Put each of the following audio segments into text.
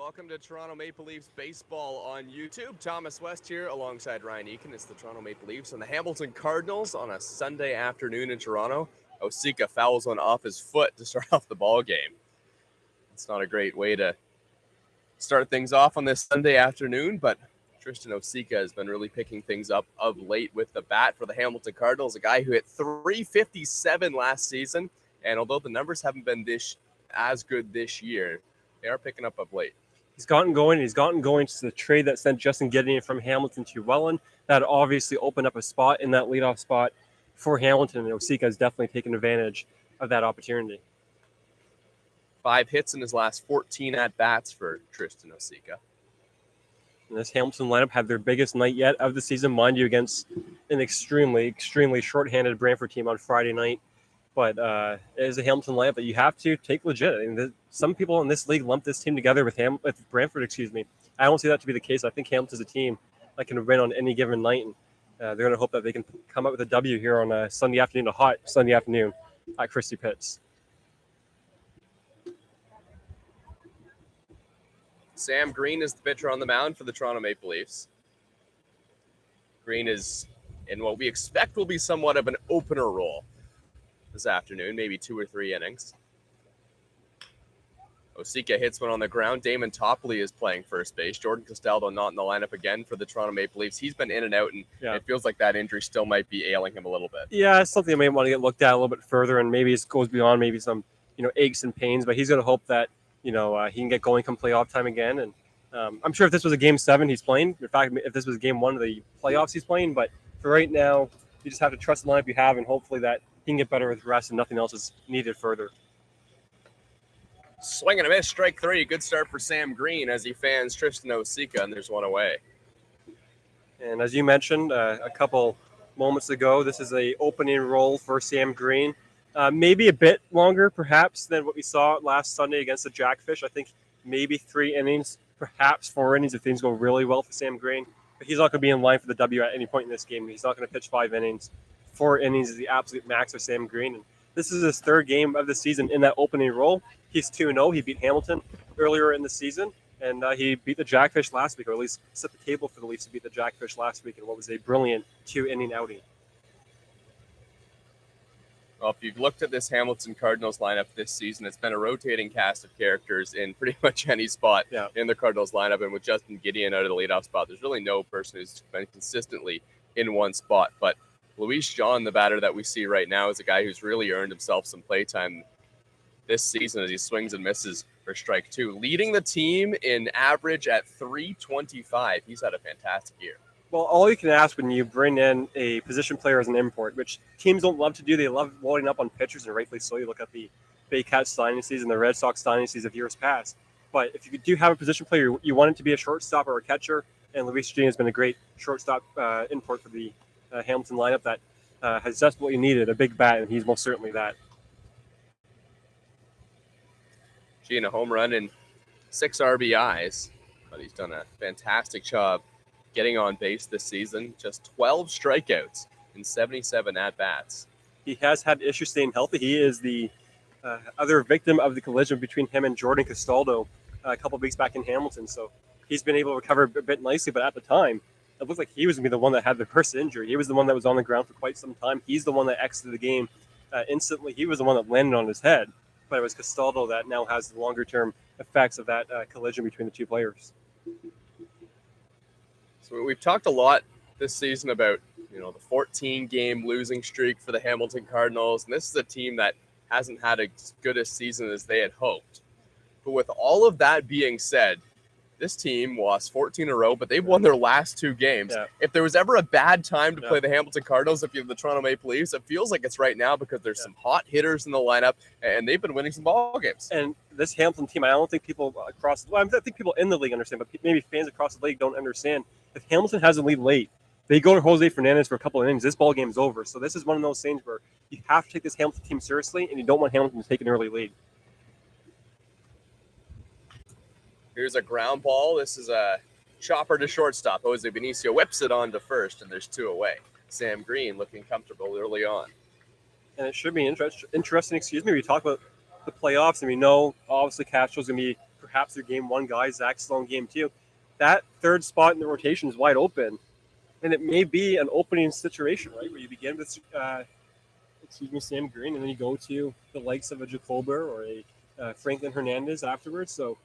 Welcome to Toronto Maple Leafs baseball on YouTube. Thomas West here alongside Ryan Eakin. It's the Toronto Maple Leafs and the Hamilton Cardinals on a Sunday afternoon in Toronto. Oseka fouls one off his foot to start off the ball game. It's not a great way to start things off on this Sunday afternoon, but Tristan Oseka has been really picking things up of late with the bat for the Hamilton Cardinals, a guy who hit .357 last season. And although the numbers haven't been as good this year, they are picking up of late. He's gotten going to the trade that sent Justin Gideon from Hamilton to Welland. That obviously opened up a spot in that leadoff spot for Hamilton, and Oseka has definitely taken advantage of that opportunity. 5 hits in his last 14 at-bats for Tristan Oseka. And this Hamilton lineup had their biggest night yet of the season, mind you, against an extremely shorthanded Brantford team on Friday night. But it is a Hamilton lineup that you have to take legit. I mean, some people in this league lump this team together with Brantford. I don't see that to be the case. I think Hamilton's a team that can win on any given night, and they're going to hope that they can come up with a W here on a Sunday afternoon, a hot Sunday afternoon at Christie Pitts. Sam Green is the pitcher on the mound for the Toronto Maple Leafs. Green is in what we expect will be somewhat of an opener role this afternoon, maybe 2 or 3 innings. Oseka hits one on the ground. Damon Topley is playing first base. Jordan Castaldo not in the lineup again for the Toronto Maple Leafs. He's been in and out, and It feels like that injury still might be ailing him a little bit. Yeah, it's something I may want to get looked at a little bit further, and maybe it goes beyond maybe some aches and pains. But he's going to hope that he can get going come playoff time again. And I'm sure if this was a Game 7, he's playing. In fact, if this was Game 1 of the playoffs, he's playing. But for right now, you just have to trust the lineup you have, and hopefully that he can get better with rest and nothing else is needed further. Swing and a miss, strike 3. Good start for Sam Green as he fans Tristan Oseka, and there's one away. And as you mentioned a couple moments ago, this is an opening role for Sam Green. Maybe a bit longer, perhaps, than what we saw last Sunday against the Jackfish. I think maybe 3 innings, perhaps 4 innings if things go really well for Sam Green. But he's not going to be in line for the W at any point in this game. He's not going to pitch 5 innings. 4 innings is the absolute max for Sam Green. And this is his 3rd game of the season in that opening role. He's 2-0. He beat Hamilton earlier in the season, and he beat the Jackfish last week, or at least set the table for the Leafs to beat the Jackfish last week in what was a brilliant 2-inning outing. Well, if you've looked at this Hamilton Cardinals lineup this season, it's been a rotating cast of characters in pretty much any spot in the Cardinals lineup. And with Justin Gideon out of the leadoff spot, there's really no person who's been consistently in one spot. But Luis John, the batter that we see right now, is a guy who's really earned himself some playtime this season as he swings and misses for strike 2, leading the team in average at .325. He's had a fantastic year. Well, all you can ask when you bring in a position player as an import, which teams don't love to do. They love loading up on pitchers, and rightfully so. You look at the Baycats dynasties and the Red Sox dynasties of years past. But if you do have a position player, you want it to be a shortstop or a catcher, and Luis John has been a great shortstop import for the Hamilton lineup that has desperately needed a big bat, and he's most certainly that. Gene, a home run and 6 RBIs, but he's done a fantastic job getting on base this season. Just 12 strikeouts in 77 at-bats. He has had issues staying healthy. He is the other victim of the collision between him and Jordan Castaldo a couple of weeks back in Hamilton, so he's been able to recover a bit nicely, but at the time, it looked like he was going to be the one that had the worst injury. He was the one that was on the ground for quite some time. He's the one that exited the game instantly. He was the one that landed on his head, but it was Castaldo that now has the longer-term effects of that collision between the two players. So we've talked a lot this season about, the 14-game losing streak for the Hamilton Cardinals, and this is a team that hasn't had as good a season as they had hoped. But with all of that being said, this team lost 14 in a row, but they've won their last 2 games. Yeah. If there was ever a bad time to play the Hamilton Cardinals, if you're the Toronto Maple Leafs, it feels like it's right now because there's some hot hitters in the lineup, and they've been winning some ball games. And this Hamilton team, I don't think people I think people in the league understand, but maybe fans across the league don't understand. If Hamilton has a lead late, they go to Jose Hernandez for a couple of innings, this ball game's over. So this is one of those things where you have to take this Hamilton team seriously, and you don't want Hamilton to take an early lead. Here's a ground ball. This is a chopper to shortstop. Jose Venezio whips it on to first, and there's 2 away. Sam Green looking comfortable early on. And it should be interesting. We talk about the playoffs, and we know obviously Castro's going to be perhaps their game one guy, Zach Sloan, game two. That third spot in the rotation is wide open, and it may be an opening situation, right, where you begin with Sam Green, and then you go to the likes of a Jacober or a Franklin Hernandez afterwards. So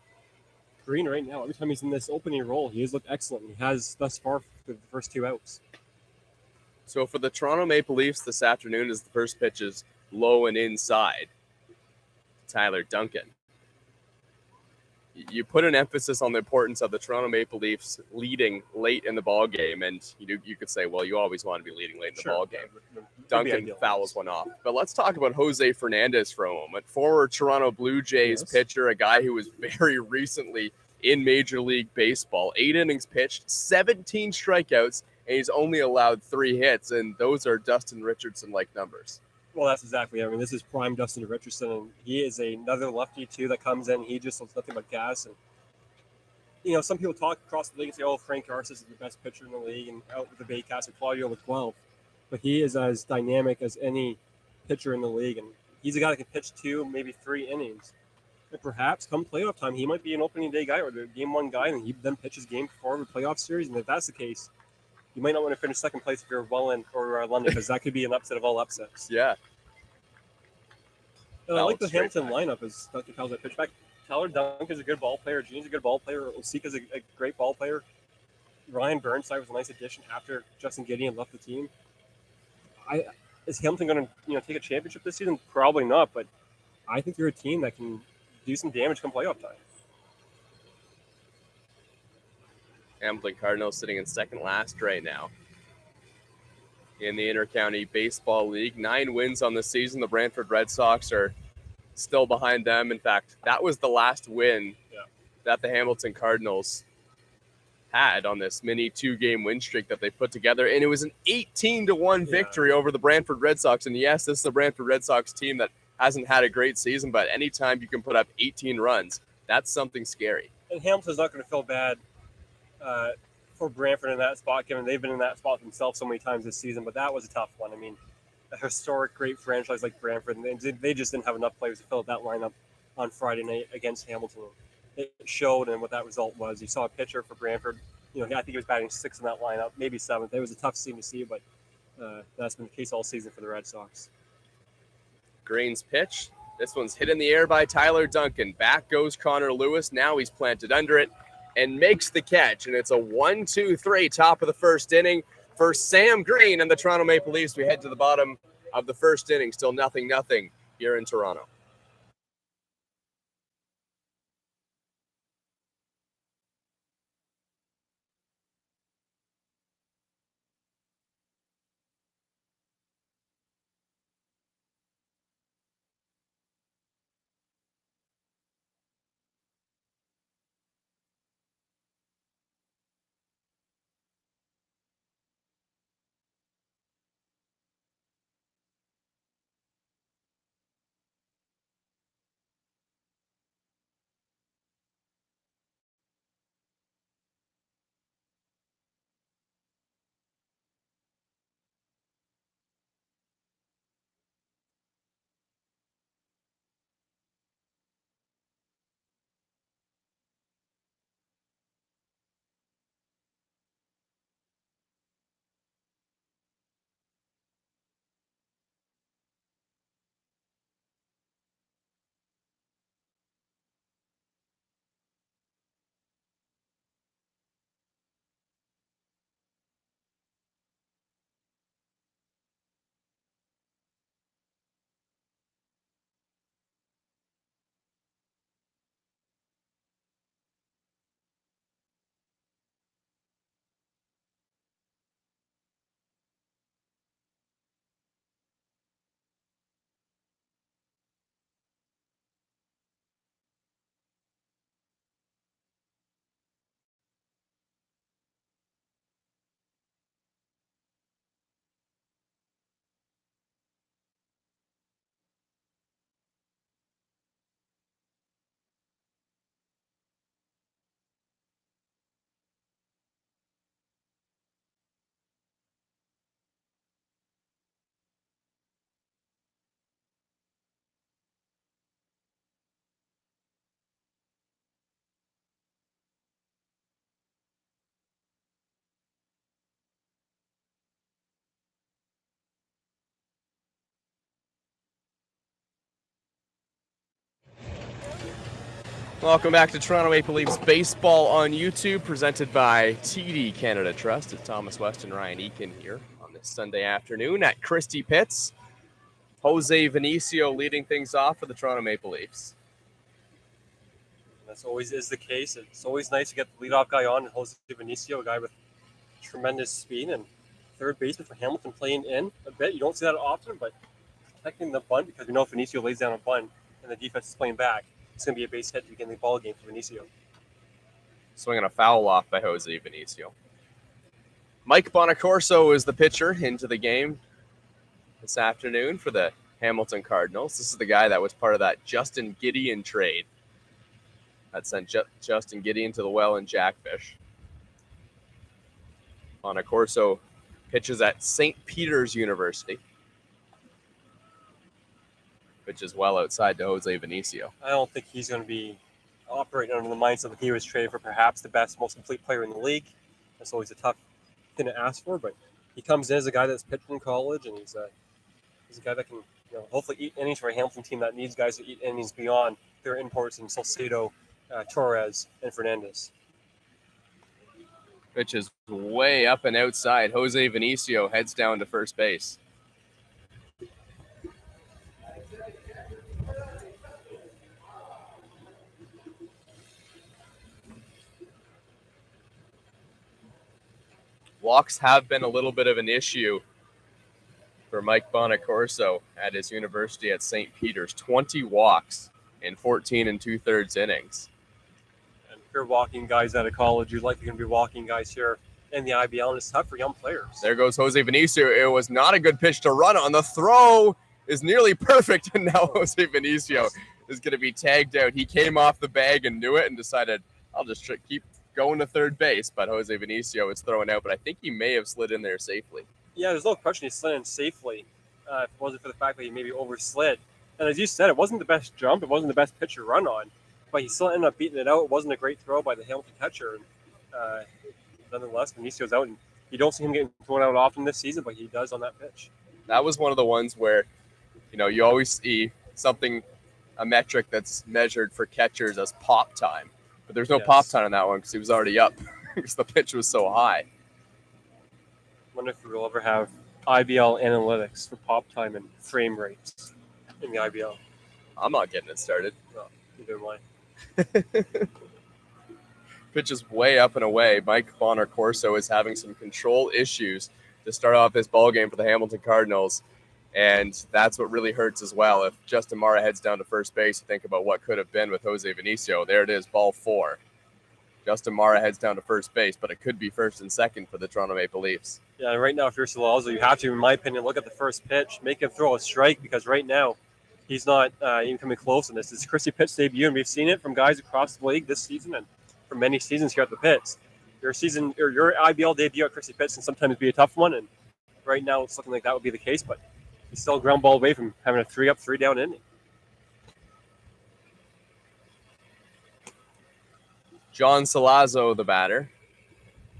Green right now, every time he's in this opening role, he has looked excellent. He has thus far for the first two outs. So for the Toronto Maple Leafs this afternoon, as the first pitch is low and inside, Tyler Duncan. You put an emphasis on the importance of the Toronto Maple Leafs leading late in the ball game, and you could say, well, you always want to be leading late in the ball game. Duncan fouls one off. But let's talk about Jose Fernandez for a moment. Former Toronto Blue Jays pitcher, a guy who was very recently in Major League Baseball. 8 innings pitched, 17 strikeouts, and he's only allowed 3 hits, and those are Dustin Richardson-like numbers. Well, that's exactly it. I mean, this is prime Dustin Richardson, and he is another lefty, too, that comes in. He just looks nothing but gas. And, some people talk across the league and say, oh, Frank Garces is the best pitcher in the league, and out with the Baycats and Claudio with 12. But he is as dynamic as any pitcher in the league, and he's a guy that can pitch 2, maybe 3 innings. And perhaps come playoff time, he might be an opening day guy or the game one guy, and he then pitches game 4 of the playoff series. And if that's the case, you might not want to finish second place if you're Welland or London, because that could be an upset of all upsets. Yeah. And I like the Hamilton lineup as Dr. tells that pitch back. Tyler Duncan's a good ball player. Gene's a good ball player. Oseka's a great ball player. Ryan Burnside was a nice addition after Justin Gideon left the team. Is Hamilton going to take a championship this season? Probably not, but I think they're a team that can do some damage come playoff time. Hamilton Cardinals sitting in second last right now in the Intercounty Baseball League. 9 wins on the season. The Brantford Red Sox are still behind them. In fact, that was the last win that the Hamilton Cardinals had on this mini 2-game win streak that they put together, and it was an 18-1 victory over the Brantford Red Sox. And yes, this is the Brantford Red Sox team that hasn't had a great season, but anytime you can put up 18 runs, that's something scary. And Hamilton's not going to feel bad for Brantford in that spot, given they've been in that spot themselves so many times this season. But that was a tough one. I mean, a historic, great franchise like Brantford, and they just didn't have enough players to fill out that lineup on Friday night against Hamilton. It showed, and what that result was. You saw a pitcher for Brantford. I think he was batting 6th in that lineup, maybe 7th. It was a tough scene to see, but that's been the case all season for the Red Sox. Green's pitch. This one's hit in the air by Tyler Duncan. Back goes Connor Lewis. Now he's planted under it and makes the catch. And it's a 1-2-3 top of the first inning for Sam Green and the Toronto Maple Leafs. We head to the bottom of the first inning. Still 0-0 here in Toronto. Welcome back to Toronto Maple Leafs Baseball on YouTube, presented by TD Canada Trust. It's Thomas West and Ryan Eakin here on this Sunday afternoon at Christie Pitts. Jose Venezio leading things off for the Toronto Maple Leafs. That's always is the case. It's always nice to get the leadoff guy on, Jose Venezio, a guy with tremendous speed, and third baseman for Hamilton playing in a bit. You don't see that often, but protecting the bunt, because we know if Venezio lays down a bunt and the defense is playing back, it's going to be a base hit to begin the ball game for Venezio. Swinging a foul off by Jose Venezio. Mike Bonacorso is the pitcher into the game this afternoon for the Hamilton Cardinals. This is the guy that was part of that Justin Gideon trade that sent Justin Gideon to the well in Jackfish. Bonacorso pitches at St. Peter's University, which is well outside to Jose Venezio. I don't think he's going to be operating under the mindset that he was traded for perhaps the best, most complete player in the league. That's always a tough thing to ask for, but he comes in as a guy that's pitched in college, and he's a guy that can hopefully eat innings for a Hamilton team that needs guys to eat innings beyond their imports in Salcedo, Torres, and Hernandez. Pitch is way up and outside. Jose Venezio heads down to first base. Walks have been a little bit of an issue for Mike Bonacorso at his university at St. Peter's. 20 walks in 14 2/3 innings. And if you're walking guys out of college, you're likely going to be walking guys here in the IBL, and it's tough for young players. There goes Jose Venezio. It was not a good pitch to run on. The throw is nearly perfect, and now Jose Venezio is going to be tagged out. He came off the bag and knew it and decided, I'll just keep going to third base, but Jose Venezio is throwing out, but I think he may have slid in there safely. Yeah, there's no question he slid in safely. If it wasn't for the fact that he maybe overslid. And as you said, it wasn't the best jump. It wasn't the best pitch to run on, but he still ended up beating it out. It wasn't a great throw by the Hamilton catcher. And nonetheless, Venezio's out, and you don't see him getting thrown out often this season, but he does on that pitch. That was one of the ones where, you always see a metric that's measured for catchers as pop time. But there's no pop time on that one because he was already up because the pitch was so high. I wonder if we'll ever have IBL analytics for pop time and frame rates in the IBL. I'm not getting it started. No, neither am I. Pitch is way up and away. Mike Bonacorso is having some control issues to start off this ball game for the Hamilton Cardinals. And that's what really hurts as well. If Justin Mara heads down to first base, think about what could have been with Jose Venezio. There it is, ball 4. Justin Mara heads down to first base, but it could be first and second for the Toronto Maple Leafs. Yeah, and right now, if you're Salazzo, you have to, in my opinion, look at the first pitch, make him throw a strike, because right now he's not even coming close in this. It's Christie Pitt's debut, and we've seen it from guys across the league this season and for many seasons here at the Pitts. Your IBL debut at Christie Pitts can sometimes be a tough one, and right now it's looking like that would be the case, but he's still a ground ball away from having a 3-up, 3-down inning. John Salazzo, the batter,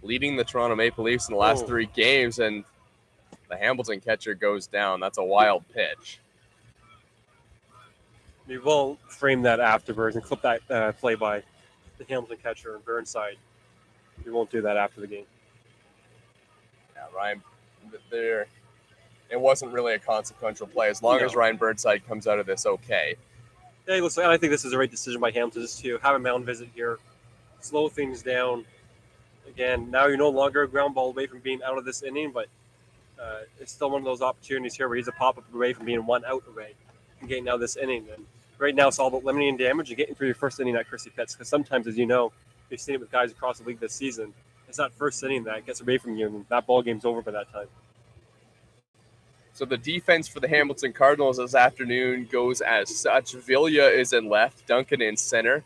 leading the Toronto Maple Leafs in the last 3 games, and the Hamilton catcher goes down. That's a wild pitch. We will frame that afterwards and clip that play by the Hamilton catcher and Burnside. We won't do that after the game. Yeah, Ryan, it wasn't really a consequential play as long as Ryan Burnside comes out of this okay. Yeah, listen, I think this is a right decision by Hamilton just to have a mound visit here, slow things down. Again, now you're no longer a ground ball away from being out of this inning, but it's still one of those opportunities here where he's a pop-up away from being 1 out away and getting out of this inning. And right now it's all about limiting damage and getting through your first inning at Christie Pitts, because sometimes, as you know, we've seen it with guys across the league this season, it's that first inning that gets away from you, and that ball game's over by that time. So the defense for the Hamilton Cardinals this afternoon goes as such. Velia is in left, Duncan in center,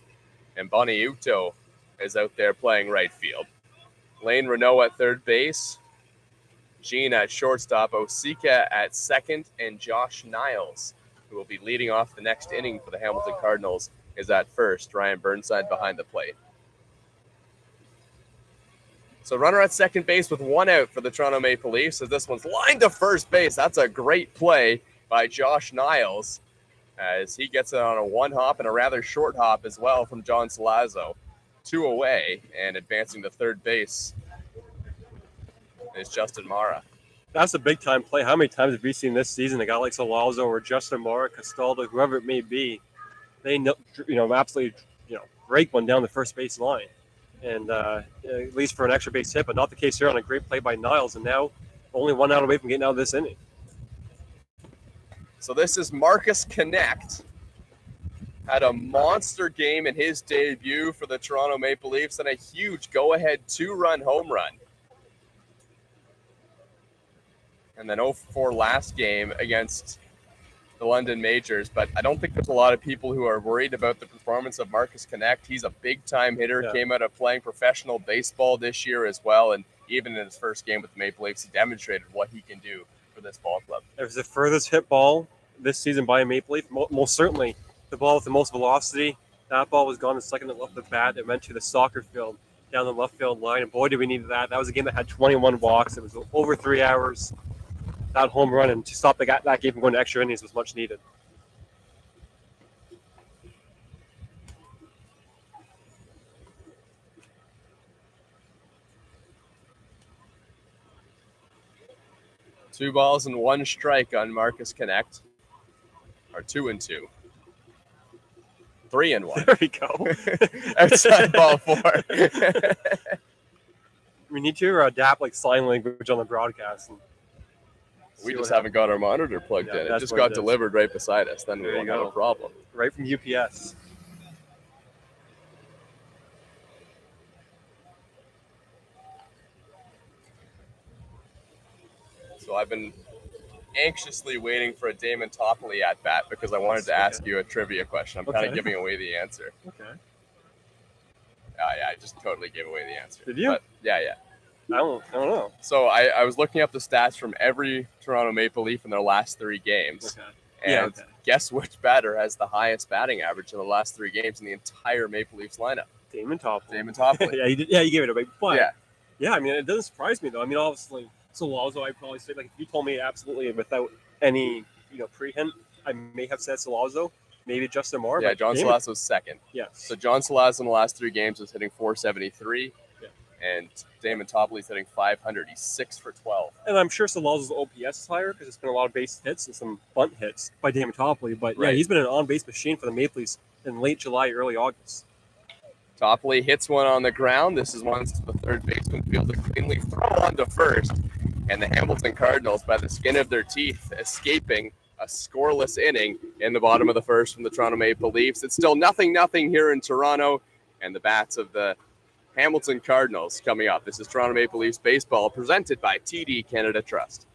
and Boniuto is out there playing right field. Lane Renault at third base, Gene at shortstop, Oseka at second, and Josh Niles, who will be leading off the next inning for the Hamilton Cardinals, is at first. Ryan Burnside behind the plate. So runner at second base with 1 out for the Toronto Maple Leafs as this one's lined to first base. That's a great play by Josh Niles. as he gets it on a one hop and a rather short hop as well from John Salazzo. 2 away and advancing to third base is Justin Mara. That's a big time play. How many times have we seen this season a guy like Salazzo or Justin Mara, Castaldo, whoever it may be, they absolutely break one down the first base line, and at least for an extra base hit, but not the case here on a great play by Niles, and now only 1 out away from getting out of this inning. So this is Marcus Connect. Had a monster game in his debut for the Toronto Maple Leafs and a huge go-ahead 2-run home run. And then 0-4 last game against the London Majors, but I don't think there's a lot of people who are worried about the performance of Marcus Connect. He's a big-time hitter, came out of playing professional baseball this year as well, and even in his first game with the Maple Leafs, he demonstrated what he can do for this ball club. It was the furthest hit ball this season by a Maple Leaf, most certainly the ball with the most velocity. That ball was gone the second it left the bat. It went to the soccer field down the left field line, and boy, did we need that. That was a game that had 21 walks. It was over 3 hours. That home run, and to stop that game from going to extra innings was much needed. Two balls and one strike on Marcus Connect. Or 2-2. 3-1. There we go. Outside ball 4. We need to adapt like sign language on the broadcast. And we just haven't got our monitor plugged in. It just got delivered right beside us. Then we won't have a problem. Right from UPS. So I've been anxiously waiting for a Damon Topley at bat because I wanted to ask you a trivia question. I'm kind of giving away the answer. Okay. Yeah, I just totally gave away the answer. Did you? But, yeah. I don't know. So I was looking up the stats from every Toronto Maple Leaf in their last 3 games. Okay. And guess which batter has the highest batting average in the last 3 games in the entire Maple Leafs lineup? Damon Topley. Damon Topley. you gave it away. But yeah, I mean, it doesn't surprise me though. I mean, obviously, Salazzo, I'd probably say, like, if you told me absolutely without any pre-hint, I may have said Salazzo, maybe Justin Moore. Yeah, John Salazzo's second. Yes. So John Salazzo in the last 3 games is hitting .473. And Damon Topley's hitting .500. He's 6 for 12. And I'm sure Salazzo's OPS is higher because it's been a lot of base hits and some bunt hits by Damon Topley. But yeah, he's been an on-base machine for the Maple Leafs in late July, early August. Topley hits one on the ground. This is one the third baseman fielder cleanly throw on to first. And the Hamilton Cardinals, by the skin of their teeth, escaping a scoreless inning in the bottom of the first from the Toronto Maple Leafs. It's still 0-0 here in Toronto, and the bats of the Hamilton Cardinals coming up. This is Toronto Maple Leafs baseball presented by TD Canada Trust.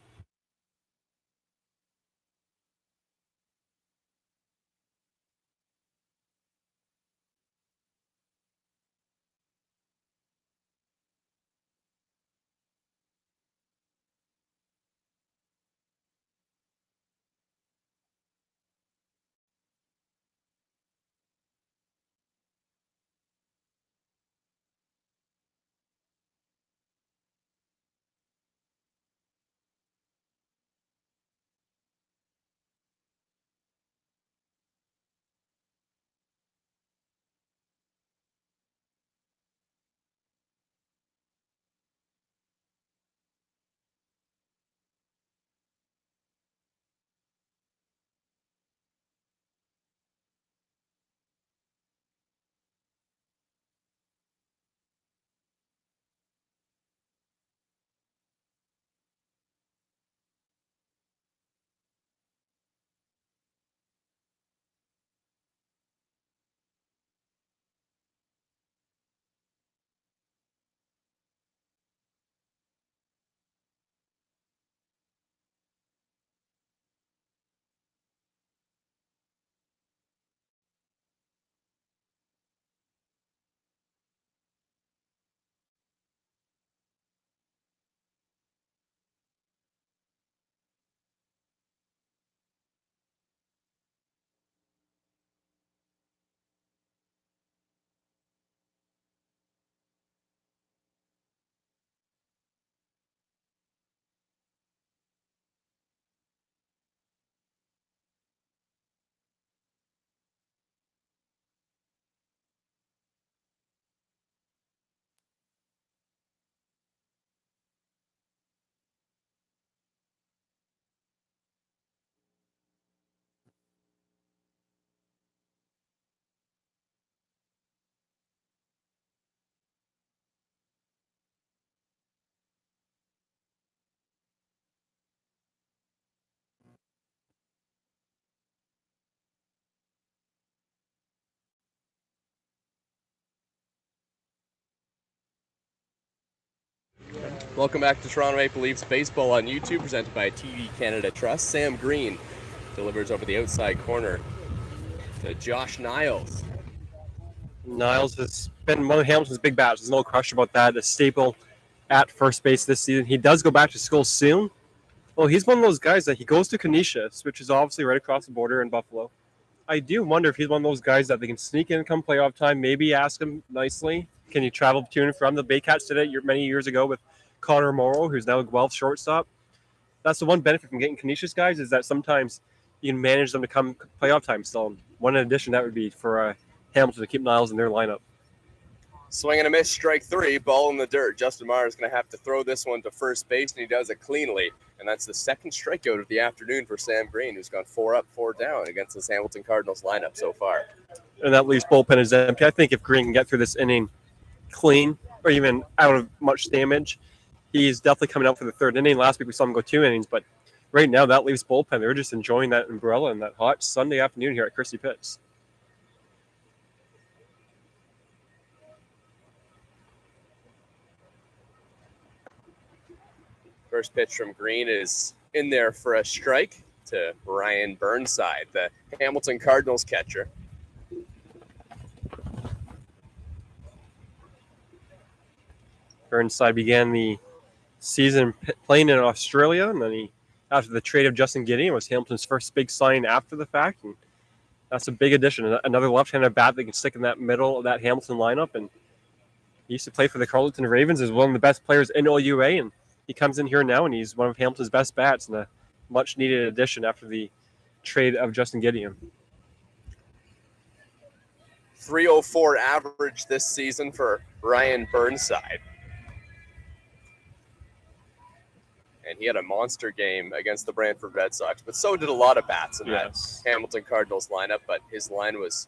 Welcome back to Toronto Maple Leafs Baseball on YouTube, presented by TD Canada Trust. Sam Green delivers over the outside corner to Josh Niles. Niles has been one of Hamilton's big bats. There's no question about that. A staple at first base this season. He does go back to school soon. Well, he's one of those guys that he goes to Canisius, which is obviously right across the border in Buffalo. I do wonder if he's one of those guys that they can sneak in come playoff time, maybe ask him nicely, can you travel to and from the Baycats today many years ago with Connor Morrow, who's now a Guelph shortstop. That's the one benefit from getting Canisius guys is that sometimes you can manage them to come playoff time still. One addition that would be for Hamilton to keep Niles in their lineup. Swing and a miss, strike three, ball in the dirt. Justin Meyer is going to have to throw this one to first base, and he does it cleanly. And that's the second strikeout of the afternoon for Sam Green, who's gone 4 up, 4 down against this Hamilton Cardinals lineup so far. And that leaves bullpen is empty. I think if Green can get through this inning clean or even out of much damage, he's definitely coming out for the third inning. Last week we saw him go 2 innings, but right now that leaves bullpen. They're just enjoying that umbrella and that hot Sunday afternoon here at Christie Pitts. First pitch from Green is in there for a strike to Ryan Burnside, the Hamilton Cardinals catcher. Burnside began the season playing in Australia, and then after the trade of Justin Gideon, was Hamilton's first big sign after the fact, and that's a big addition. Another left-handed bat that can stick in that middle of that Hamilton lineup, and he used to play for the Carleton Ravens as one of the best players in OUA, and he comes in here now, and he's one of Hamilton's best bats, and a much-needed addition after the trade of Justin Gideon. .304 average this season for Ryan Burnside. And he had a monster game against the Brantford Red Sox, but so did a lot of bats in that Hamilton Cardinals lineup. But his line was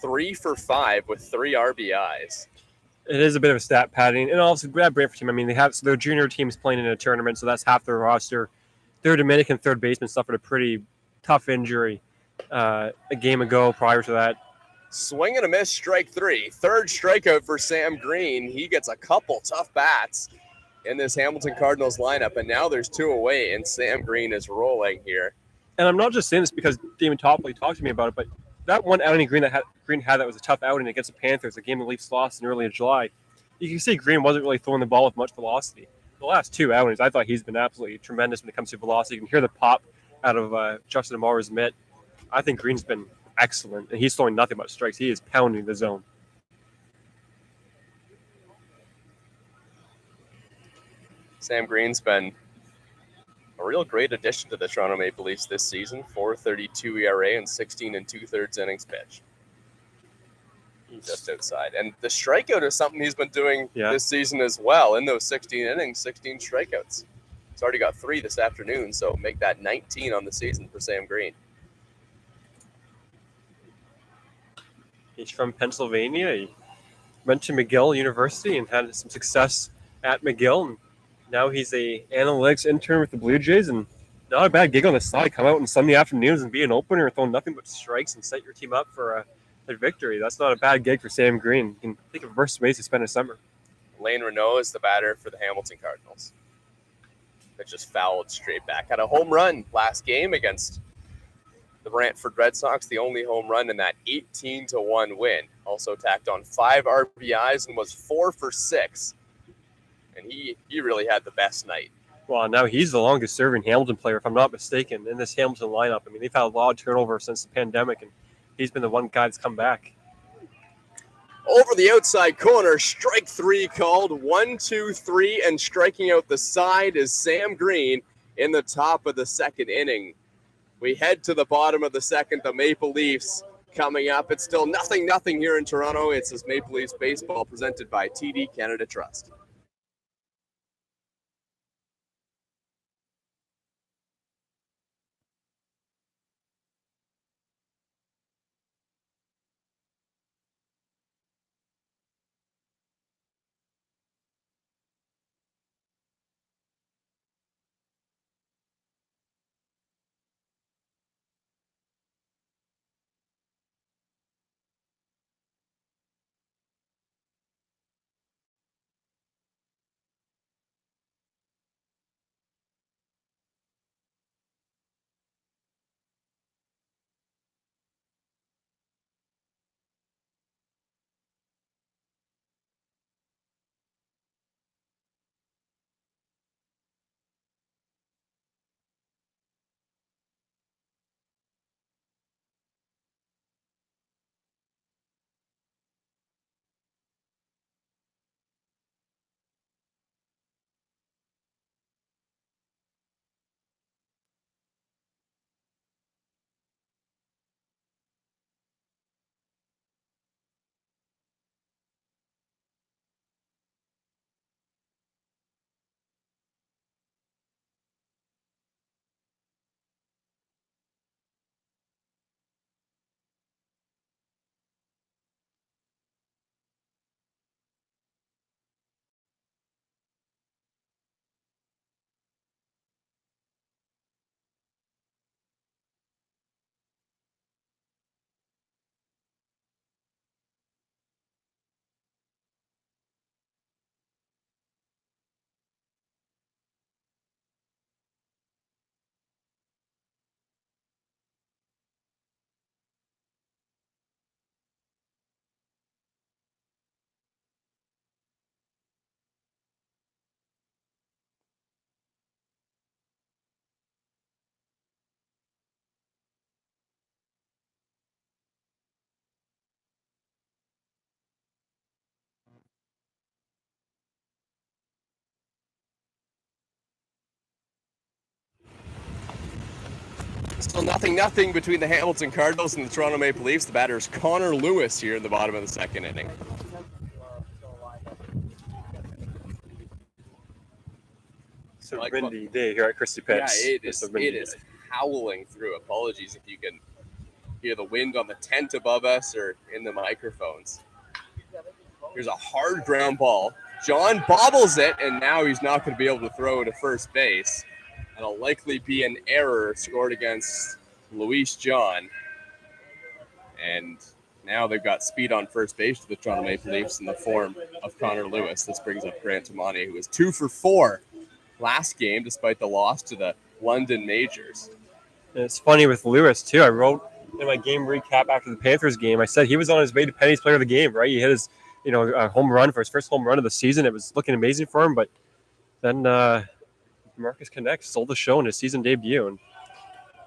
3 for 5 with 3 RBIs. It is a bit of a stat padding. And also, that Brantford team, I mean, their junior team's playing in a tournament, so that's half their roster. Their Dominican third baseman suffered a pretty tough injury a game ago prior to that. Swing and a miss, strike three. Third strikeout for Sam Green. He gets a couple tough bats in this Hamilton Cardinals lineup, and now there's 2 away, and Sam Green is rolling here. And I'm not just saying this because Damon Topley talked to me about it, but that one outing Green had that was a tough outing against the Panthers, a game the Leafs lost in early July. You can see Green wasn't really throwing the ball with much velocity. The last 2 outings, I thought he's been absolutely tremendous when it comes to velocity. You can hear the pop out of Justin Amara's mitt. I think Green's been excellent, and he's throwing nothing but strikes. He is pounding the zone. Sam Green's been a real great addition to the Toronto Maple Leafs this season. 4.32 ERA and 16 2/3 innings pitched. Just outside. And the strikeout is something he's been doing this season as well. In those 16 innings, 16 strikeouts. He's already got 3 this afternoon, so make that 19 on the season for Sam Green. He's from Pennsylvania. He went to McGill University and had some success at McGill. And now he's a analytics intern with the Blue Jays, and not a bad gig on the side. Come out on Sunday afternoons and be an opener, throw nothing but strikes and set your team up for a victory. That's not a bad gig for Sam Green. You can think of worse ways to spend a summer. Lane Renault is the batter for the Hamilton Cardinals. That just fouled straight back. Had a home run last game against the Brantford Red Sox, the only home run in that 18-1 win. Also tacked on 5 RBIs and was 4 for 6. And he really had the best night. Well, now he's the longest-serving Hamilton player, if I'm not mistaken, in this Hamilton lineup. I mean, they've had a lot of turnover since the pandemic, and he's been the one guy that's come back. Over the outside corner, strike 3 called. 1-2-3, and striking out the side is Sam Green in the top of the second inning. We head to the bottom of the second. The Maple Leafs coming up. It's still 0-0 here in Toronto. It's this Maple Leafs baseball presented by TD Canada Trust. Still 0-0 between the Hamilton Cardinals and the Toronto Maple Leafs. The batter is Connor Lewis here in the bottom of the second inning. It's a windy day here at Christie Pitts. Yeah, it is howling through. Apologies if you can hear the wind on the tent above us or in the microphones. Here's a hard ground ball. John bobbles it, and now he's not going to be able to throw to first base. It'll likely be an error scored against Luis John. And now they've got speed on first base to the Toronto Maple Leafs in the form of Connor Lewis. This brings up Grant Tamani, who was 2 for 4 last game, despite the loss to the London Majors. And it's funny with Lewis, too. I wrote in my game recap after the Panthers game, I said he was on his way to Penny's player of the game, right? He hit his home run for his first home run of the season. It was looking amazing for him, but then Marcus Connect stole the show in his season debut. And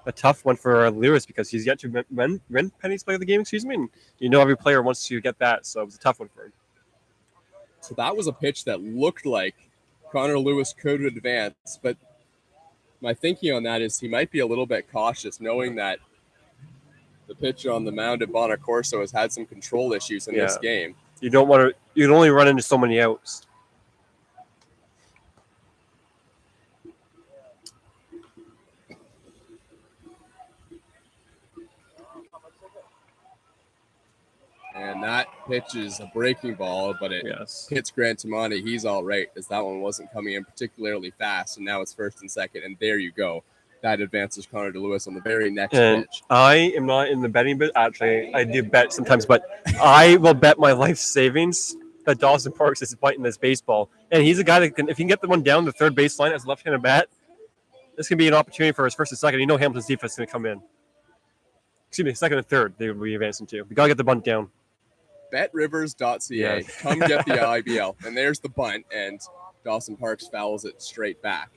a tough one for Lewis because he's yet to win Penny's player of the game, and every player wants to get that, so it was a tough one for him. So that was a pitch that looked like Connor Lewis could advance, but my thinking on that is he might be a little bit cautious, knowing that the pitcher on the mound at Bonacorso has had some control issues in this game. You don't want to. You can only run into so many outs. And that pitch is a breaking ball, but it hits Grant Tamani. He's all right, as that one wasn't coming in particularly fast, and now it's first and second, and there you go. That advances Connor Lewis on the very next pitch. I am not in the betting bit. Actually, I do bet sometimes, but I will bet my life savings that Dawson Parks is biting this baseball. And he's a guy that if he can get the one down the third baseline as a left-handed bat, this can be an opportunity for his first and second. Hamilton's defense is going to come in. Excuse me, second and third they will be advancing to. We got to get the bunt down. BetRivers.ca. Come get the IBL. And there's the bunt, and Dawson Parks fouls it straight back.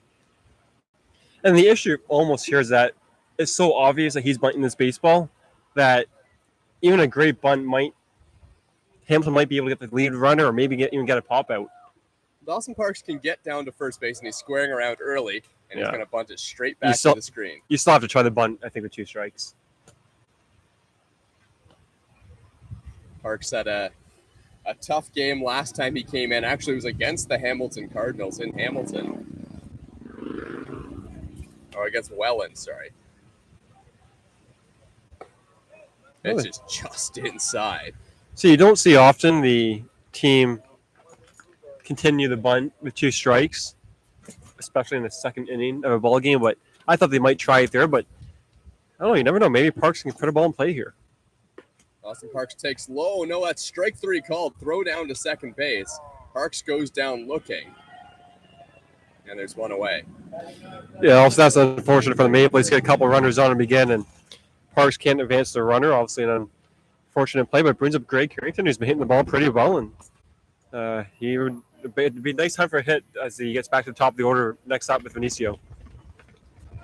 And the issue almost here is that it's so obvious that he's bunting this baseball that even a great bunt Hamilton might be able to get the lead runner or maybe even get a pop out. Dawson Parks can get down to first base, and he's squaring around early, and he's going to bunt it straight back to the screen. You still have to try the bunt, I think, with 2 strikes. Parks had a tough game last time he came in. Actually, it was against the Hamilton Cardinals in Hamilton. Or against Welland, sorry. It's just inside. So you don't see often the team continue the bunt with 2 strikes, especially in the second inning of a ball game. But I thought they might try it there, but I don't know. You never know. Maybe Parks can put a ball in play here. Dawson Parks takes low. No, that's strike 3 called. Throw down to second base. Parks goes down looking. And there's one away. Yeah, also that's unfortunate for the Maple Leafs. Get a couple runners on him again, and Parks can't advance the runner. Obviously an unfortunate play, but it brings up Greg Carrington, who's been hitting the ball pretty well. And it'd be a nice time for a hit as he gets back to the top of the order next up with Venezio.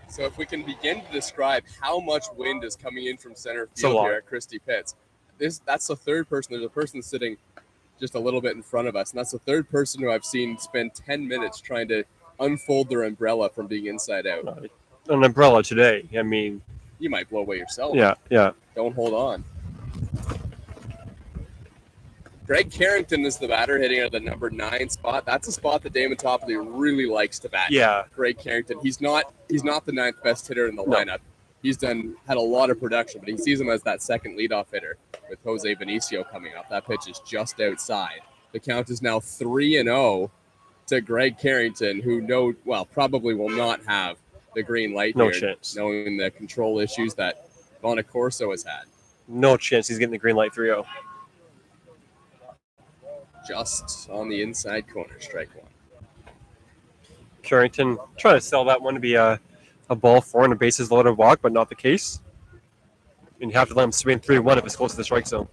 So if we can begin to describe how much wind is coming in from center field here at Christie Pitts. That's the third person. There's a person sitting just a little bit in front of us, and that's the third person who I've seen spend 10 minutes trying to unfold their umbrella from being inside out. An umbrella today. I mean, you might blow away yourself. Yeah. Don't hold on. Greg Carrington is the batter hitting at the number 9 spot. That's a spot that Damon Topley really likes to bat. Yeah. Greg Carrington. He's not the 9th best hitter in the lineup. He's had a lot of production, but he sees him as that second leadoff hitter with Jose Venezio coming up. That pitch is just outside. The count is now 3-0 to Greg Carrington, who probably will not have the green light no here, chance. Knowing the control issues that Bonacorso has had. No chance he's getting the green light 3-0. Just on the inside corner, strike 1. Carrington trying to sell that one to be a ball 4 and a bases loaded walk, but not the case. And you have to let him swing 3-1 if it's close to the strike zone.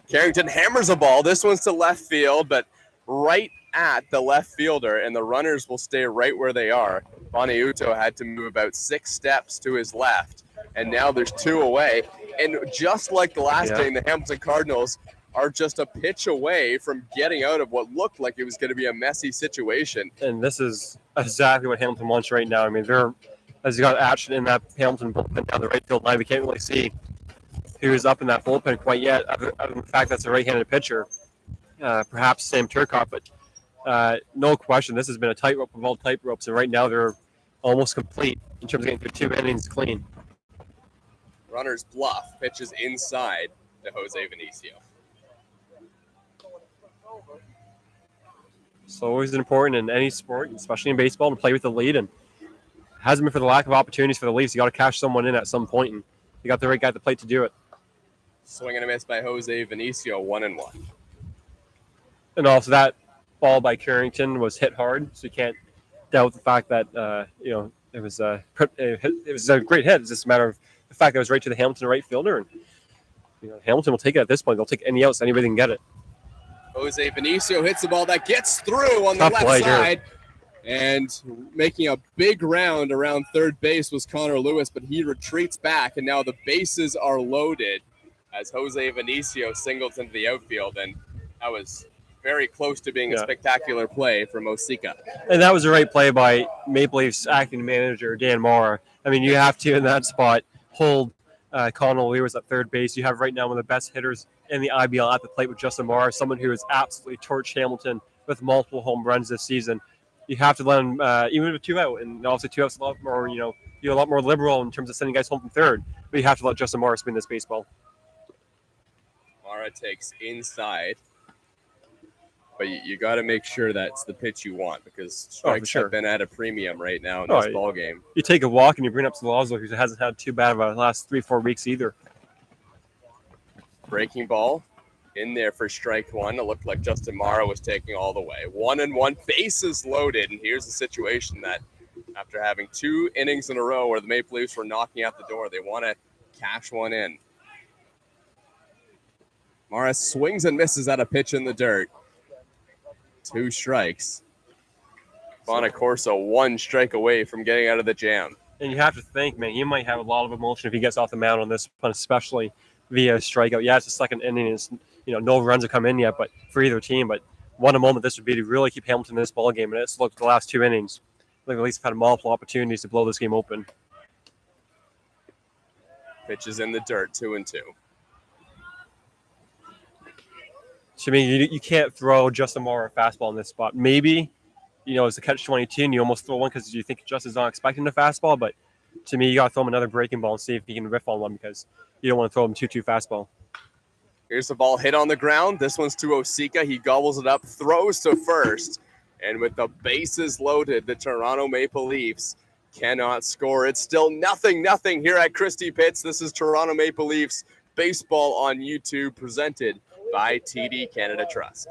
Carrington hammers a ball. This one's to left field, but right at the left fielder, and the runners will stay right where they are. Boniuto had to move about 6 steps to his left, and now there's 2 away. And just like the last inning, the Hamilton Cardinals are just a pitch away from getting out of what looked like it was going to be a messy situation. And this is exactly what Hamilton wants right now. I mean, they're as he got action in that Hamilton bullpen down the right field line. We can't really see who was up in that bullpen quite yet, other than the fact that's a right-handed pitcher, perhaps Sam Turcotte. But no question, this has been a tightrope of all tightropes, and right now they're almost complete in terms of getting through 2 innings clean. Runner's bluff, pitches inside to Jose Venezio. It's always important in any sport, especially in baseball, to play with the lead, and it hasn't been for the lack of opportunities for the Leafs. You got to cash someone in at some point, and you got the right guy at the plate to do it. Swing and a miss by Jose Venezio, 1-1. And also that ball by Carrington was hit hard, so you can't doubt the fact that it was a great hit. It's just a matter of the fact that it was right to the Hamilton right fielder, and Hamilton will take it at this point. They'll take any outs, anybody can get it. Jose Venezio hits the ball that gets through on the Tough left play side. here. And making a big round around third base was Connor Lewis, but he retreats back, and now the bases are loaded as Jose Venezio singles into the outfield, and that was very close to being a spectacular play from Oseka. And that was a right play by Maple Leafs acting manager Dan Maurer. I mean, you have to, in that spot, hold Connor Lewis at third base. You have right now one of the best hitters in the IBL at the plate with Justin Maurer, someone who has absolutely torched Hamilton with multiple home runs this season. You have to let him, even with 2 out, and obviously 2 outs a lot more, you're a lot more liberal in terms of sending guys home from third, but you have to let Justin Maurer spin this baseball. Maurer takes inside, but you got to make sure that's the pitch you want, because strikes have been at a premium right now in this ball game. You take a walk and you bring up Salazzo, who hasn't had too bad of a last 3-4 weeks either. Breaking ball in there for strike one. It looked like Justin Maurer was taking all the way. 1-1, bases loaded, and here's the situation that after having 2 innings in a row where the Maple Leafs were knocking out the door, they want to cash one in. Maurer swings and misses at a pitch in the dirt. 2 strikes. Bonacorso 1 strike away from getting out of the jam. And you have to think, man, he might have a lot of emotion if he gets off the mound on this one, especially via strikeout. Yeah, it's the second inning. It's, no runs have come in yet, but for either team. But what a moment this would be to really keep Hamilton in this ball game. And it's looked the last 2 innings. Like the Leafs have had multiple opportunities to blow this game open. Pitches in the dirt, 2-2. To me, you can't throw Justin Maurer a fastball in this spot. Maybe, it's a catch-22 and you almost throw one because you think Justin's not expecting a fastball. But to me, you got to throw him another breaking ball and see if he can riff on one, because you don't want to throw him 2-2 fastball. Here's the ball hit on the ground. This one's to Oseka. He gobbles it up, throws to first. And with the bases loaded, the Toronto Maple Leafs cannot score. It's still 0-0 here at Christie Pitts. This is Toronto Maple Leafs baseball on YouTube, presented by TD Canada Trust.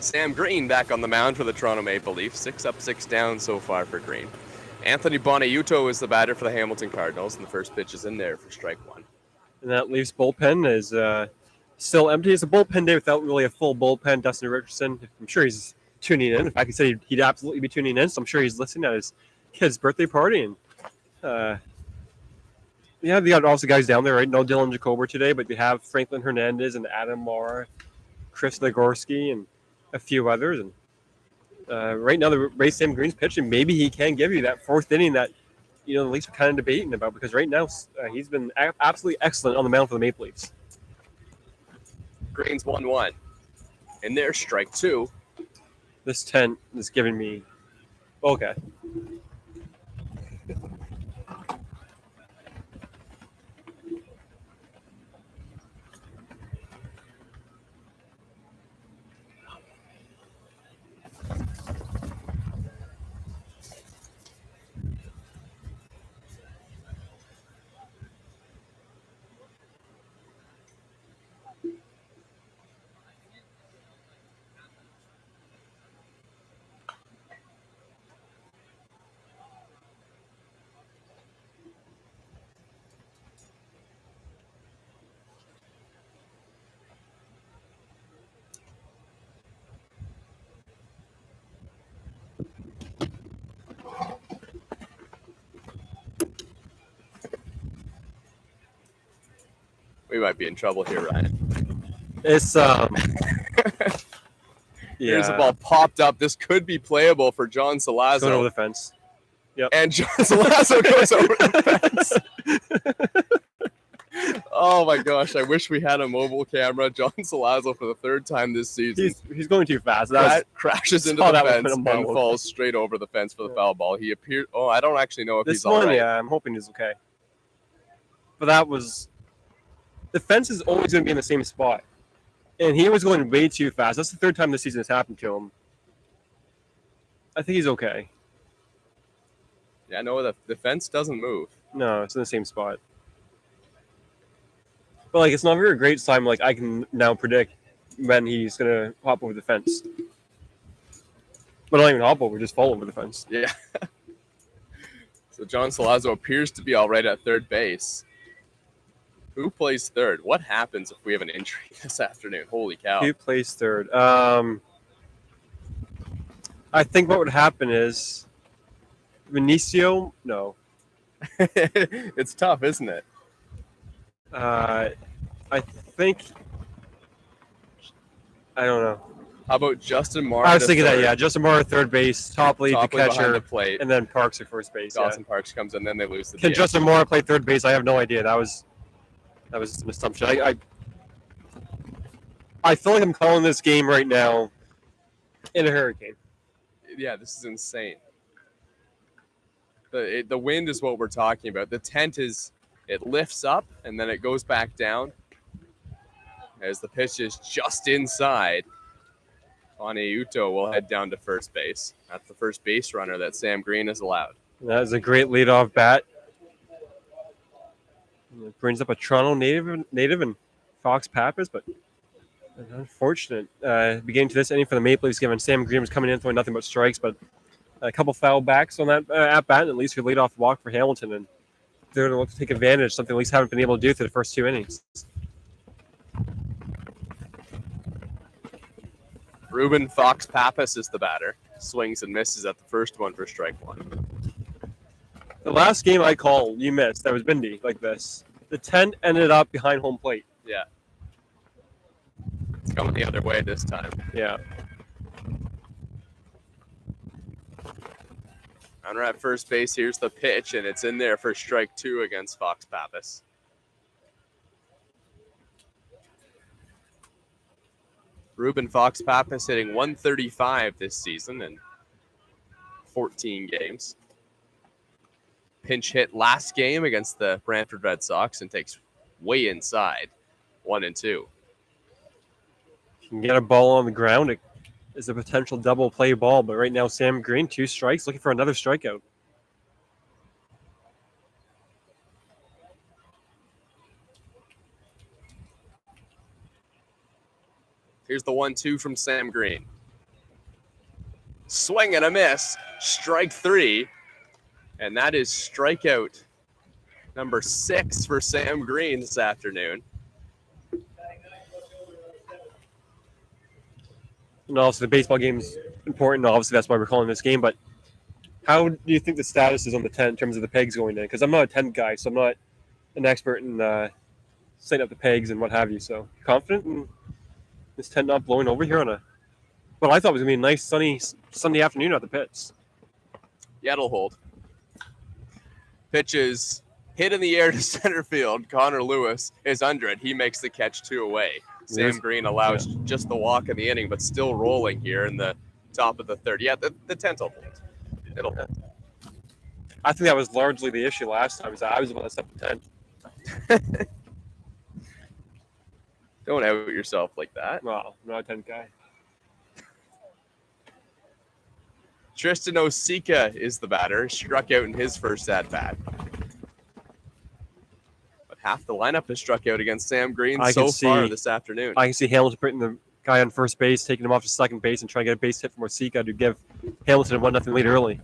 Sam Green back on the mound for the Toronto Maple Leafs. 6 up, 6 down so far for Green. Anthony Bonacorso is the batter for the Hamilton Cardinals, and the first pitch is in there for strike one. And that Leafs bullpen is still empty. It's a bullpen day without really a full bullpen. Dustin Richardson, I'm sure he's tuning in. In fact, he said he'd absolutely be tuning in, so I'm sure he's listening at his kid's birthday party. And yeah, they got also guys down there, right? No Dylan Jacober today, but you have Franklin Hernandez and Adam Mora, Chris Nagorski, and a few others. And right now, the Ray Sam Green's pitching. Maybe he can give you that fourth inning that the Leafs are kind of debating about, because right now he's been absolutely excellent on the mound for the Maple Leafs. Green's 1-1. In there, strike two. This tent is giving me okay. We might be in trouble here, Ryan. It's Here's the ball popped up. This could be playable for John Salazzo. Going over the fence. Yep. And John Salazzo goes over the fence. Oh my gosh! I wish we had a mobile camera. John Salazzo for the third time this season. He's going too fast. That crashes into the fence and and falls straight over the fence for the foul ball. He appeared. Oh, I don't actually know if this he's all one. right. Yeah, I'm hoping he's okay. But that was. The fence is always going to be in the same spot. And he was going way too fast. That's the third time this season has happened to him. I think he's okay. Yeah, no, the fence doesn't move. No, it's in the same spot. But, it's not a very great sign. I can now predict when he's going to hop over the fence. But not even hop over, just fall over the fence. Yeah. So John Salazzo appears to be all right at third base. Who plays third? What happens if we have an injury this afternoon? Holy cow. Who plays third? I think what would happen is Venezio. No. It's tough, isn't it? I think. I don't know. How about Justin Marr? I was thinking that, yeah. Justin Marr, third base, Topley, the behind catcher, the plate. and then Parks at first base. Dawson Parks comes in, then they lose the Can DH. Justin Marr play third base? I have no idea. That was just an assumption. I feel like I'm calling this game right now in a hurricane. Yeah, this is insane. The wind is what we're talking about. The tent it lifts up and then it goes back down as the pitch is just inside. Bonacorso will head down to first base. That's the first base runner that Sam Green has allowed. That is a great leadoff bat. It brings up a Toronto native and Fox Pappas, but an unfortunate beginning to this inning for the Maple Leafs, given Sam Green was coming in throwing nothing but strikes, but a couple foul backs on that at bat, and at least we lead off walk for Hamilton, and they're going to look to take advantage, something the Leafs haven't been able to do through the first two innings. Ruben Fox Pappas is the batter. Swings and misses at the first one for strike one. The last game I called, you missed. That was Bindi, like this. The 10 ended up behind home plate. Yeah. It's coming the other way this time. Yeah. Runner at first base. Here's the pitch, and it's in there for strike two against Fox Pappas. Ruben Fox Pappas hitting 135 this season in 14 games. Pinch hit last game against the Brantford Red Sox and takes way inside, 1-2. You can get a ball on the ground. It is a potential double play ball, but right now Sam Green, 2 strikes, looking for another strikeout. Here's the 1-2 from Sam Green. Swing and a miss. Strike 3. And that is strikeout number 6 for Sam Green this afternoon. And obviously, the baseball game is important. Obviously, that's why we're calling this game. But how do you think the status is on the 10 in terms of the pegs going in? Because I'm not a 10 guy, so I'm not an expert in setting up the pegs and what have you. So confident in this 10 not blowing over here on what I thought was going to be a nice sunny Sunday afternoon at the pits. Yeah, it'll hold. Pitches hit in the air to center field. Connor Lewis is under it. He makes the catch 2 away. Sam Green allows just the walk in the inning, but still rolling here in the top of the 3rd. Yeah, the 10th will hold. It'll hold. I think that was largely the issue last time. I was the one that set the 10. Don't out yourself like that. Well, I'm not a 10 guy. Tristan Oseka is the batter. Struck out in his first at-bat. But half the lineup has struck out against Sam Green so far this afternoon. I can see Hamilton putting the guy on first base, taking him off to second base, and trying to get a base hit from Oseka to give Hamilton a 1-0 lead early.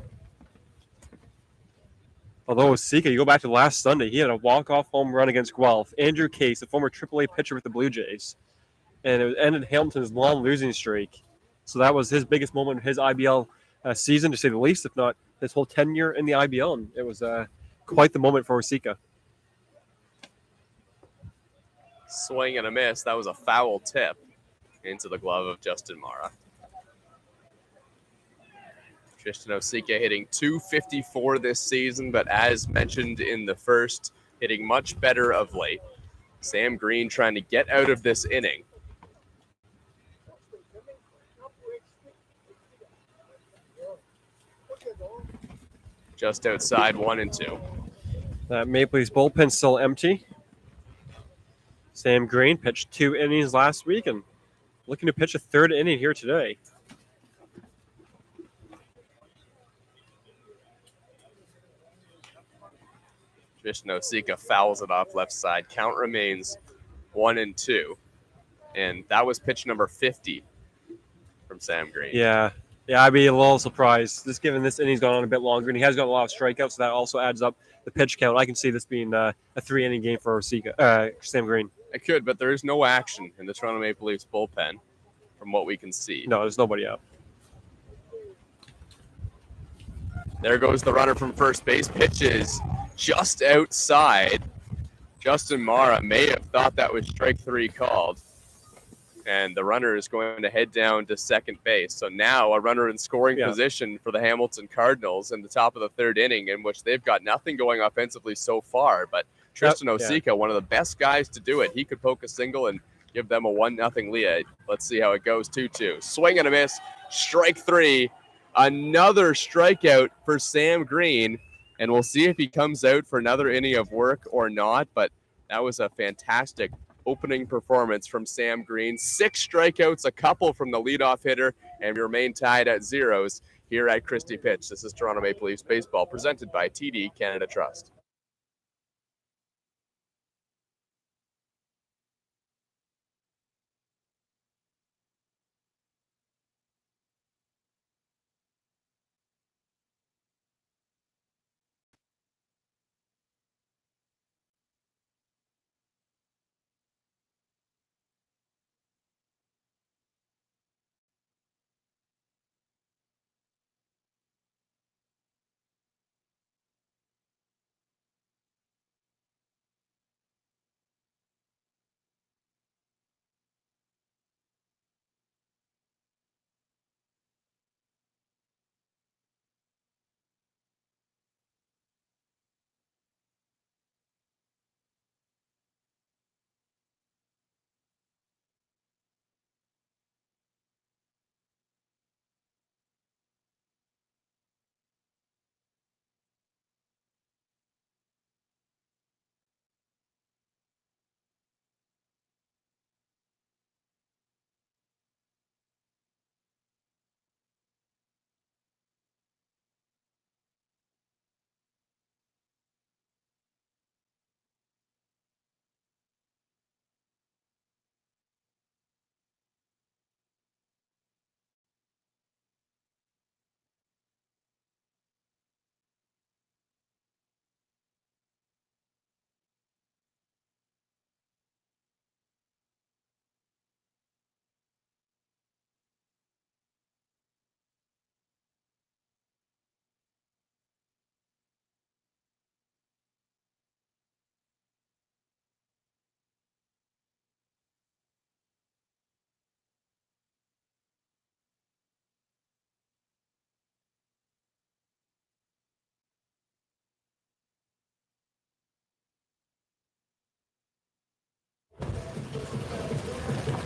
Although Oseka, you go back to last Sunday, he had a walk-off home run against Guelph. Andrew Case, the former AAA pitcher with the Blue Jays. And it ended Hamilton's long losing streak. So that was his biggest moment in his IBL season, to say the least, if not his whole tenure in the IBL. And it was quite the moment for Oseka. Swing and a miss. That was a foul tip into the glove of Justin Mara. Tristan Oseka hitting .254 this season, but as mentioned in the first, hitting much better of late. Sam Green trying to get out of this inning. Just outside 1-2. Maple Leafs bullpen still empty. Sam Green pitched 2 innings last week and looking to pitch a 3rd inning here today. Tristan Oseka fouls it off left side. Count remains 1-2. And that was pitch number 50 from Sam Green. Yeah, I'd be a little surprised. Just given this inning's gone on a bit longer, and he has got a lot of strikeouts, so that also adds up the pitch count. I can see this being a 3-inning game for Sam Green. It could, but there is no action in the Toronto Maple Leafs bullpen from what we can see. No, there's nobody out. There goes the runner from first base. Pitches just outside. Justin Mara may have thought that was strike 3 called. And the runner is going to head down to second base. So now a runner in scoring position for the Hamilton Cardinals in the top of the 3rd inning, in which they've got nothing going offensively so far. But Tristan Oseka, one of the best guys to do it. He could poke a single and give them a 1-0 lead. Let's see how it goes. 2-2. Swing and a miss. Strike 3. Another strikeout for Sam Green. And we'll see if he comes out for another inning of work or not. But that was a fantastic opening performance from Sam Green. 6 strikeouts, a couple from the leadoff hitter, and we remain tied at 0s here at Christie Pitch. This is Toronto Maple Leafs baseball, presented by TD Canada Trust.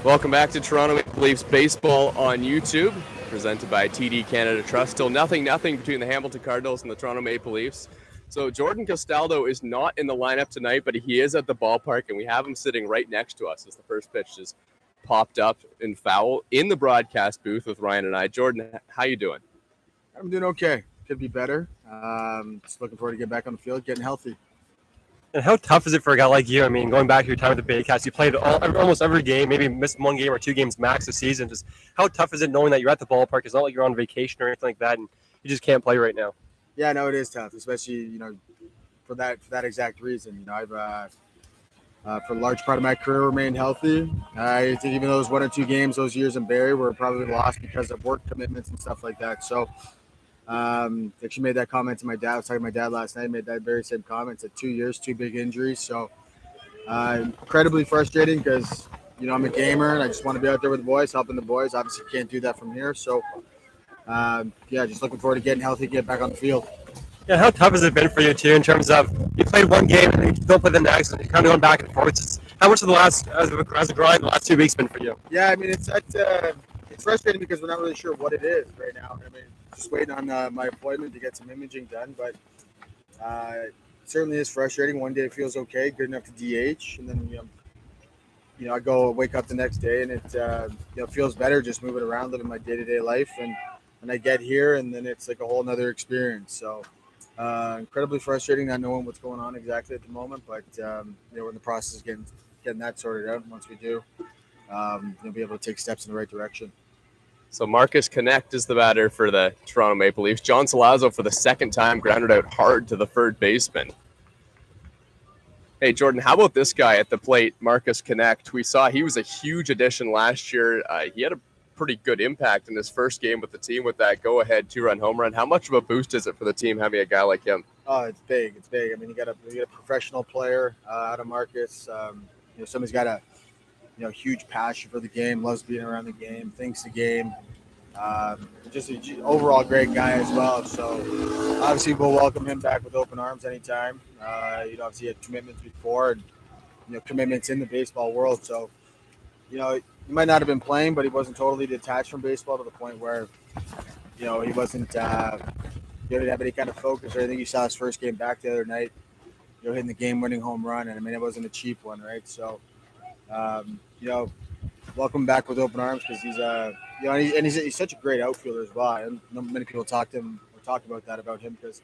Welcome back to Toronto Maple Leafs baseball on YouTube, presented by TD Canada Trust. Still nothing between the Hamilton Cardinals and the Toronto Maple Leafs. So Jordan Castaldo is not in the lineup tonight, but he is at the ballpark, and we have him sitting right next to us as the first pitch just popped up in foul in the broadcast booth with Ryan and I. Jordan, how you doing? I'm doing okay. Could be better. Just looking forward to get back on the field, getting healthy. And how tough is it for a guy like you? I mean, going back to your time at the Baycats, you played almost every game, maybe missed one game or two games max this season. Just how tough is it knowing that you're at the ballpark? It's not like you're on vacation or anything like that, and you just can't play right now. Yeah, no, it is tough, especially for that exact reason. I've for a large part of my career remained healthy. I think even those 1 or 2 games those years in Barrie were probably lost because of work commitments and stuff like that. So. Actually made that comment to my dad. I was talking to my dad last night. Made that very same comment. Said 2 years, 2 big injuries. So incredibly frustrating because I'm a gamer and I just want to be out there with the boys, helping the boys. Obviously, can't do that from here. So just looking forward to getting healthy, get back on the field. Yeah, how tough has it been for you too? In terms of you played one game and then you don't play the next, and you're kind of going back and forth. How much of the last as a grind the last 2 weeks been for you? Yeah, I mean it's frustrating because we're not really sure what it is right now. I mean, just waiting on my appointment to get some imaging done, but it certainly is frustrating. One day it feels okay, good enough to DH, and then I go wake up the next day and it feels better just moving around, living my day-to-day life, and when I get here, and then it's like a whole nother experience. So incredibly frustrating not knowing what's going on exactly at the moment, but we're in the process of getting that sorted out. Once we do, you'll be able to take steps in the right direction. So Marcus Connect is the batter for the Toronto Maple Leafs. John Salazzo, for the second time, grounded out hard to the third baseman. Hey, Jordan, how about this guy at the plate, Marcus Connect? We saw he was a huge addition last year. He had a pretty good impact in his first game with the team with that go-ahead 2-run home run. How much of a boost is it for the team having a guy like him? Oh, it's big. It's big. I mean, you got a professional player out of Marcus. Somebody's got a huge passion for the game, loves being around the game, thinks the game. Just an overall great guy as well. So obviously we'll welcome him back with open arms anytime. Obviously he had commitments before and commitments in the baseball world. So he might not have been playing, but he wasn't totally detached from baseball to the point where he wasn't didn't have any kind of focus or anything. You saw his first game back the other night, hitting the game-winning home run, and I mean it wasn't a cheap one, right? So welcome back with open arms because he's such a great outfielder as well. And many people talk about that about him because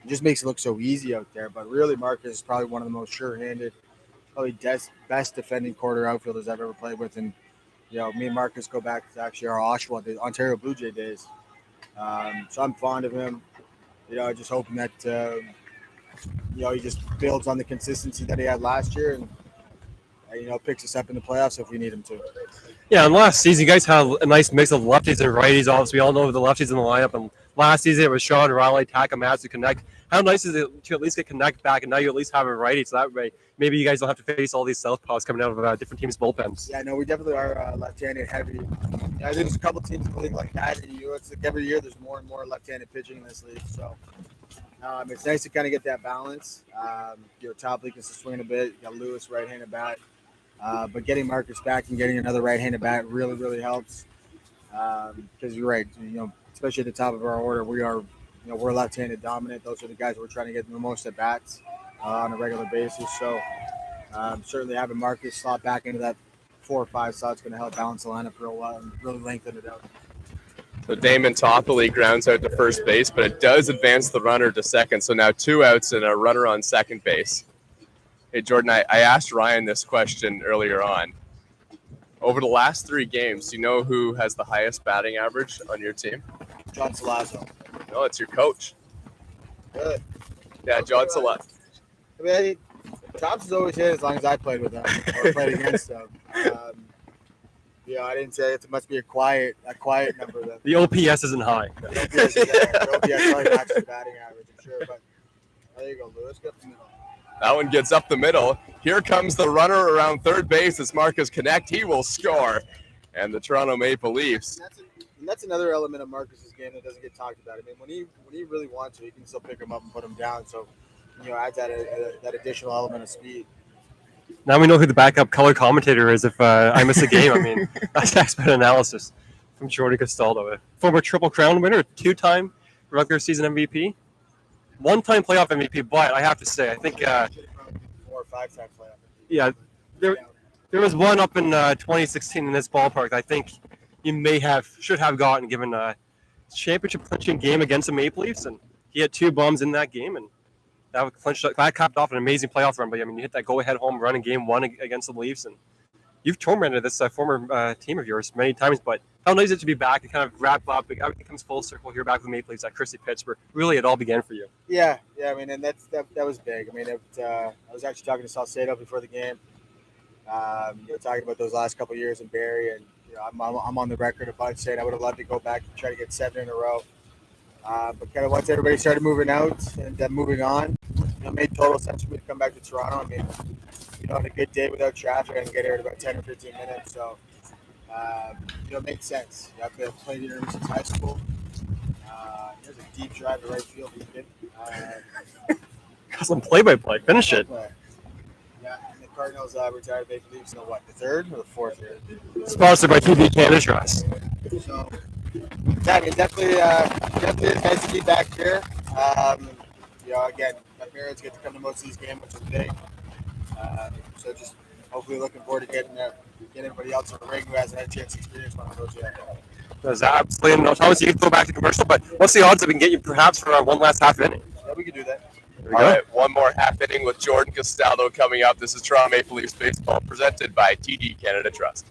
it just makes it look so easy out there. But really, Marcus is probably one of the most sure-handed, probably best defending quarter outfielders I've ever played with. And me and Marcus go back to actually our Oshawa, the Ontario Blue Jay days. So I'm fond of him. Just hoping that he just builds on the consistency that he had last year and picks us up in the playoffs if we need him to. Yeah, and last season, you guys had a nice mix of lefties and righties. Obviously, we all know the lefties in the lineup. And last season, it was Sean, Riley, Takamatsu, Connect. How nice is it to at least get Connect back, and now you at least have a righty, so that way maybe you guys don't have to face all these southpaws coming out of different teams' bullpens. Yeah, no, we definitely are left-handed heavy. I think there's a couple teams in the league like that. It's like every year there's more and more left-handed pitching in this league. So it's nice to kind of get that balance. Topley can swing a bit. You got Lewis, right-handed bat. But getting Marcus back and getting another right-handed bat really, really helps. Because you're right, especially at the top of our order, we are, we're left-handed dominant. Those are the guys we're trying to get the most at bats on a regular basis. So certainly having Marcus slot back into that 4 or 5 slot is going to help balance the lineup real well and really lengthen it out. So Damon Topley grounds out to first base, but it does advance the runner to second. So now 2 outs and a runner on second base. Hey, Jordan, I asked Ryan this question earlier on. Over the last 3 games, do you know who has the highest batting average on your team? John Salazzo. No, it's your coach. Good. Yeah, John Salazzo. I mean, Thompson's always hit as long as I played with him or played against him. I didn't say it must be a quiet number. Then. The OPS isn't high. The OPS probably matches the batting average, I'm sure. But there you go, Lewis. Good from the middle. That one gets up the middle. Here comes the runner around third base. It's Marcus Connect. He will score. And the Toronto Maple Leafs. And that's another element of Marcus's game that doesn't get talked about. I mean, when he really wants to, he can still pick him up and put him down. So, adds that additional element of speed. Now we know who the backup color commentator is if I miss a game. I mean, that's expert analysis from Jordan Castaldo, a former Triple Crown winner, 2-time regular season MVP, 1-time playoff MVP. But I have to say, I think 4 or 5 times playoff. yeah, there was one up in 2016 in this ballpark. I think you should have gotten given a championship clinching game against the Maple Leafs, and he had 2 bombs in that game, and that capped off an amazing playoff run. But I mean, you hit that go-ahead home run in Game 1 against the Leafs, and you've tormented this former team of yours many times. But how nice is it to be back and kind of wrap up? Everything comes full circle here back with the Maple Leafs at Christie Pitch, where really it all began for you. Yeah. I mean, and that was big. I mean, I was actually talking to Salcedo before the game. Talking about those last couple of years in Barrie, and I'm on the record a bunch saying I would have loved to go back and try to get 7 in a row. But kind of once everybody started moving out and moving on, it made total sense for me to come back to Toronto. I mean, on a good day without traffic, I can get here in about 10 or 15 minutes. So, it makes sense. I've played here since high school. There's a deep drive to right field. Got some play-by-play. Finish it. Yeah, and the Cardinals retired Maple Leafs in the 3rd or the 4th year? Sponsored by TD Canada Trust. So, yeah, definitely it's nice to be back here. Again, my parents get to come to most of these games, which is big. So just hopefully looking forward to getting everybody else in the ring who hasn't had a chance to experience one of those yet. There's absolutely no Thomas, you can go back to commercial, but what's the odds that we can get you perhaps for one last half inning? Yeah, we can do that. All right, one more half inning with Jordan Castaldo coming up. This is Toronto Maple Leafs baseball presented by TD Canada Trust.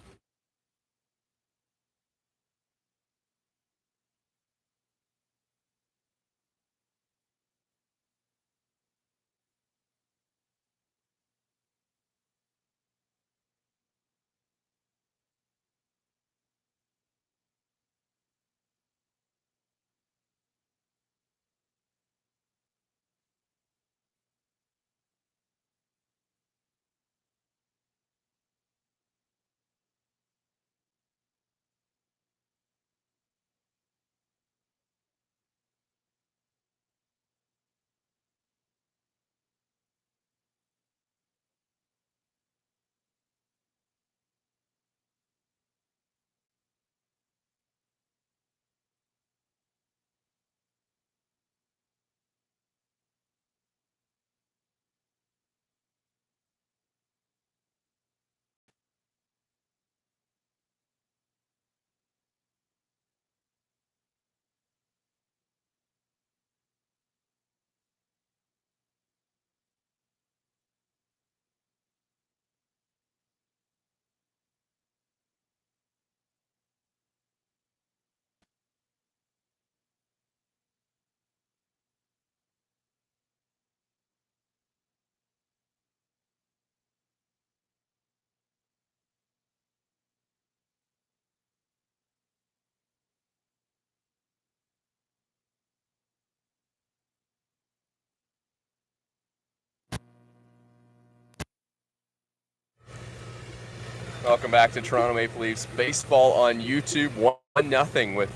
Welcome back to Toronto Maple Leafs baseball on YouTube. 1-0 with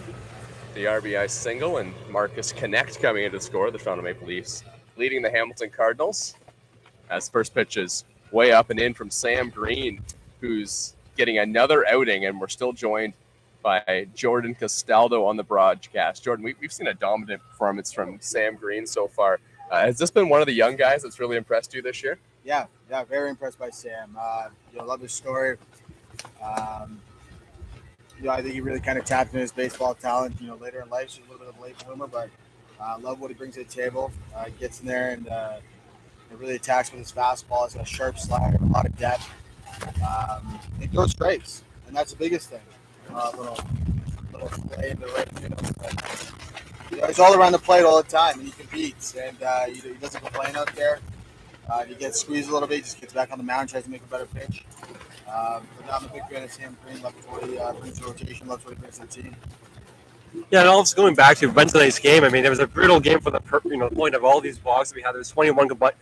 the RBI single and Marcus Connect coming into the score. The Toronto Maple Leafs leading the Hamilton Cardinals. As first pitch is way up and in from Sam Green, who's getting another outing, and we're still joined by Jordan Castaldo on the broadcast. Jordan, we've seen a dominant performance from Sam Green so far. Has this been one of the young guys that's really impressed you this year? Yeah, very impressed by Sam. Love his story. I think he really kind of tapped into his baseball talent, later in life. He's a little bit of a late bloomer, but love what he brings to the table. Gets in there and really attacks with his fastball. He's got a sharp slider, a lot of depth. It goes strikes, and that's the biggest thing. Little play in the right field. He's all around the plate all the time, and he competes, and he doesn't complain out there. He gets squeezed a little bit, just gets back on the mound, tries to make a better pitch. But I'm a big fan of Sam Green. Loves what he brings to rotation, loves what he brings to the team. Yeah, and also going back to Wednesday's game, I mean, it was a brutal game for the point of all these walks that we had. There was 21 combined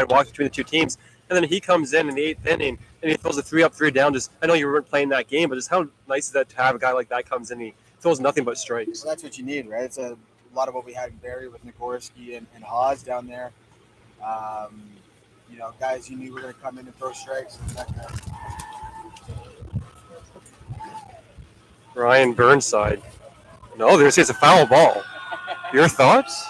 walks between the two teams, and then he comes in the 8th inning and he throws a 3-up, 3-down. Just, I know you weren't playing that game, but just how nice is that to have a guy like that comes in? He throws nothing but strikes. Well, that's what you need, right? It's a lot of what we had in Barrie with Nagorski and Haas down there. guys you knew were going to come in and throw strikes. Ryan Burnside. No, there's a foul ball. Your thoughts?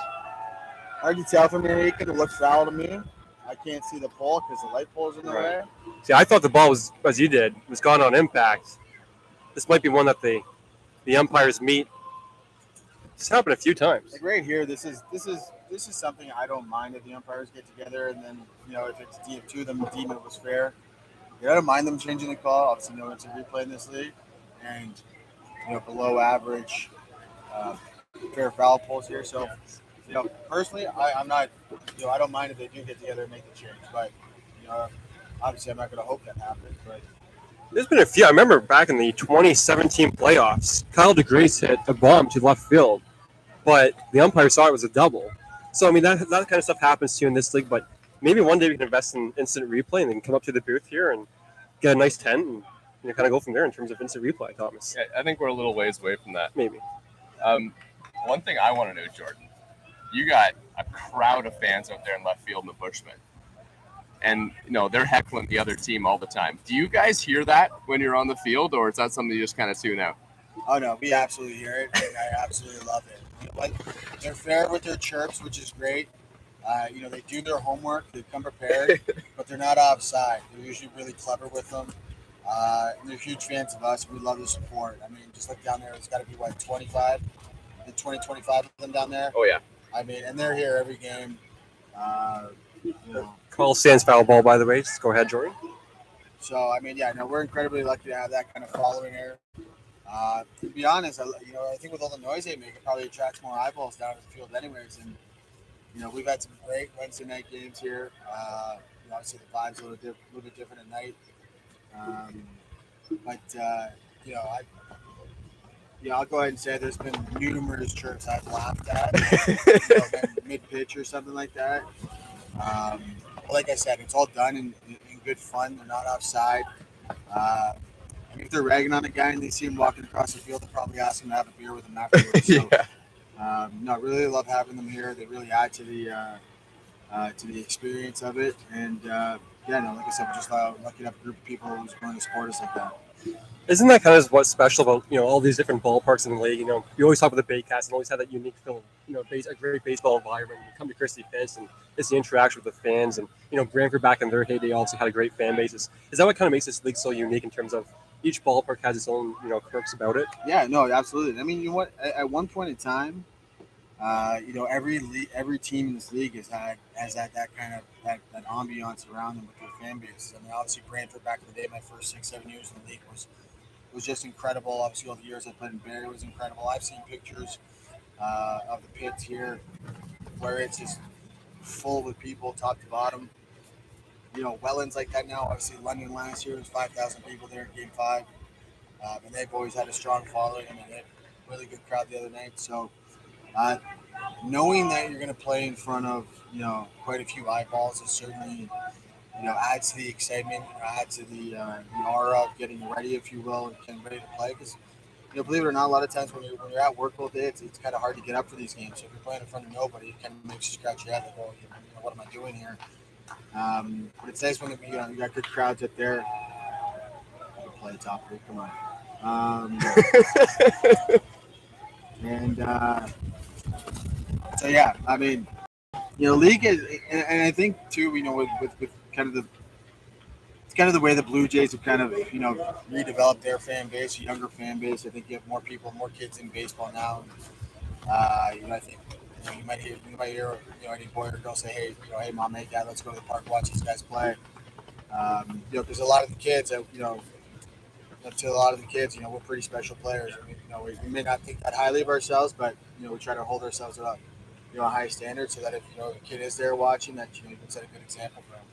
Hard to tell from here. It looked foul to me. I can't see the pole because the light pole's in the way. See, I thought the ball was, as you did, was gone on impact. This might be one that the umpires meet. It's happened a few times. Like right here, this is something I don't mind if the umpires get together and then if it's two of them deem it was fair. I don't mind them changing the call. Obviously, it's a replay in this league, and below average fair foul poles here. So personally, I'm not I don't mind if they do get together and make the change, but obviously I'm not going to hope that happens. But there's been a few. I remember back in the 2017 playoffs, Kyle DeGrace hit a bomb to left field, but the umpire saw it was a double. So, I mean, that kind of stuff happens to you in this league, but maybe one day we can invest in instant replay and then come up to the booth here and get a nice 10 and kind of go from there in terms of instant replay, Thomas. Yeah, I think we're a little ways away from that. Maybe. One thing I want to know, Jordan, you got a crowd of fans out there in left field in the Bushman. And, they're heckling the other team all the time. Do you guys hear that when you're on the field, or is that something you just kind of tune out? Oh, no, we absolutely hear it, and I absolutely love it. They're fair with their chirps, which is great. They do their homework. They come prepared, but they're not offside. They're usually really clever with them. And they're huge fans of us. We love the support. I mean, just look down there. It's got to be, 25 of them down there. Oh, yeah. I mean, and they're here every game. Call stands foul ball, by the way. Just go ahead, Jordan. So, I mean, we're incredibly lucky to have that kind of following here. To be honest, I think with all the noise they make, it probably attracts more eyeballs down to the field anyways. And, we've had some great Wednesday night games here. Obviously the vibe's a little bit different at night. I'll go ahead and say there's been numerous chirps I've laughed at, mid-pitch or something like that. Like I said, it's all done in good fun. They're not offside. If they're ragging on a guy and they see him walking across the field, they'll probably ask him to have a beer with him afterwards. So, really love having them here. They really add to the experience of it. And like I said, we're just lucky to have a group of people who's willing to support us like that. Isn't that kind of what's special about all these different ballparks in the league? You always talk about the Baycats and always have that unique feel, a great baseball environment. You come to Christie Fisk and it's the interaction with the fans, and Brantford back in their heyday also had a great fan base. Is that what kind of makes this league so unique in terms of each ballpark has its own quirks about it? Yeah, no, absolutely. I mean, you know what? At one point in time, every team in this league has had that kind of that ambiance around them with their fan bases. I mean, obviously Brantford back in the day, my first 6-7 years in the league was just incredible. Obviously, all the years I played in Barrie was incredible. I've seen pictures of the pits here where it's just full with people, top to bottom. Welland's like that now. Obviously, London last year was 5,000 people there in Game 5, and they've always had a strong following. I mean, they had a really good crowd the other night. So, knowing that you're going to play in front of quite a few eyeballs is certainly adds to the excitement, adds to the aura of getting ready, if you will, and getting ready to play. Because believe it or not, a lot of times when you're at work all day, it's kind of hard to get up for these games. So if you're playing in front of nobody, it kind of makes you scratch your head like, oh, what am I doing here? But it's nice when you got good crowds up there. I'll play top three, come on. So yeah, I mean, league is, and I think too, with kind of it's kind of the way the Blue Jays have kind of redeveloped their fan base, a younger fan base. I think you have more kids in baseball now. I think you might hear any boy or girl say, hey mom, hey dad, let's go to the park, watch these guys play. Because a lot of the kids, to a lot of the kids, we're pretty special players. I mean, we may not think that highly of ourselves, but we try to hold ourselves up. A high standard, so that if a kid is there watching, that you can set a good example for him.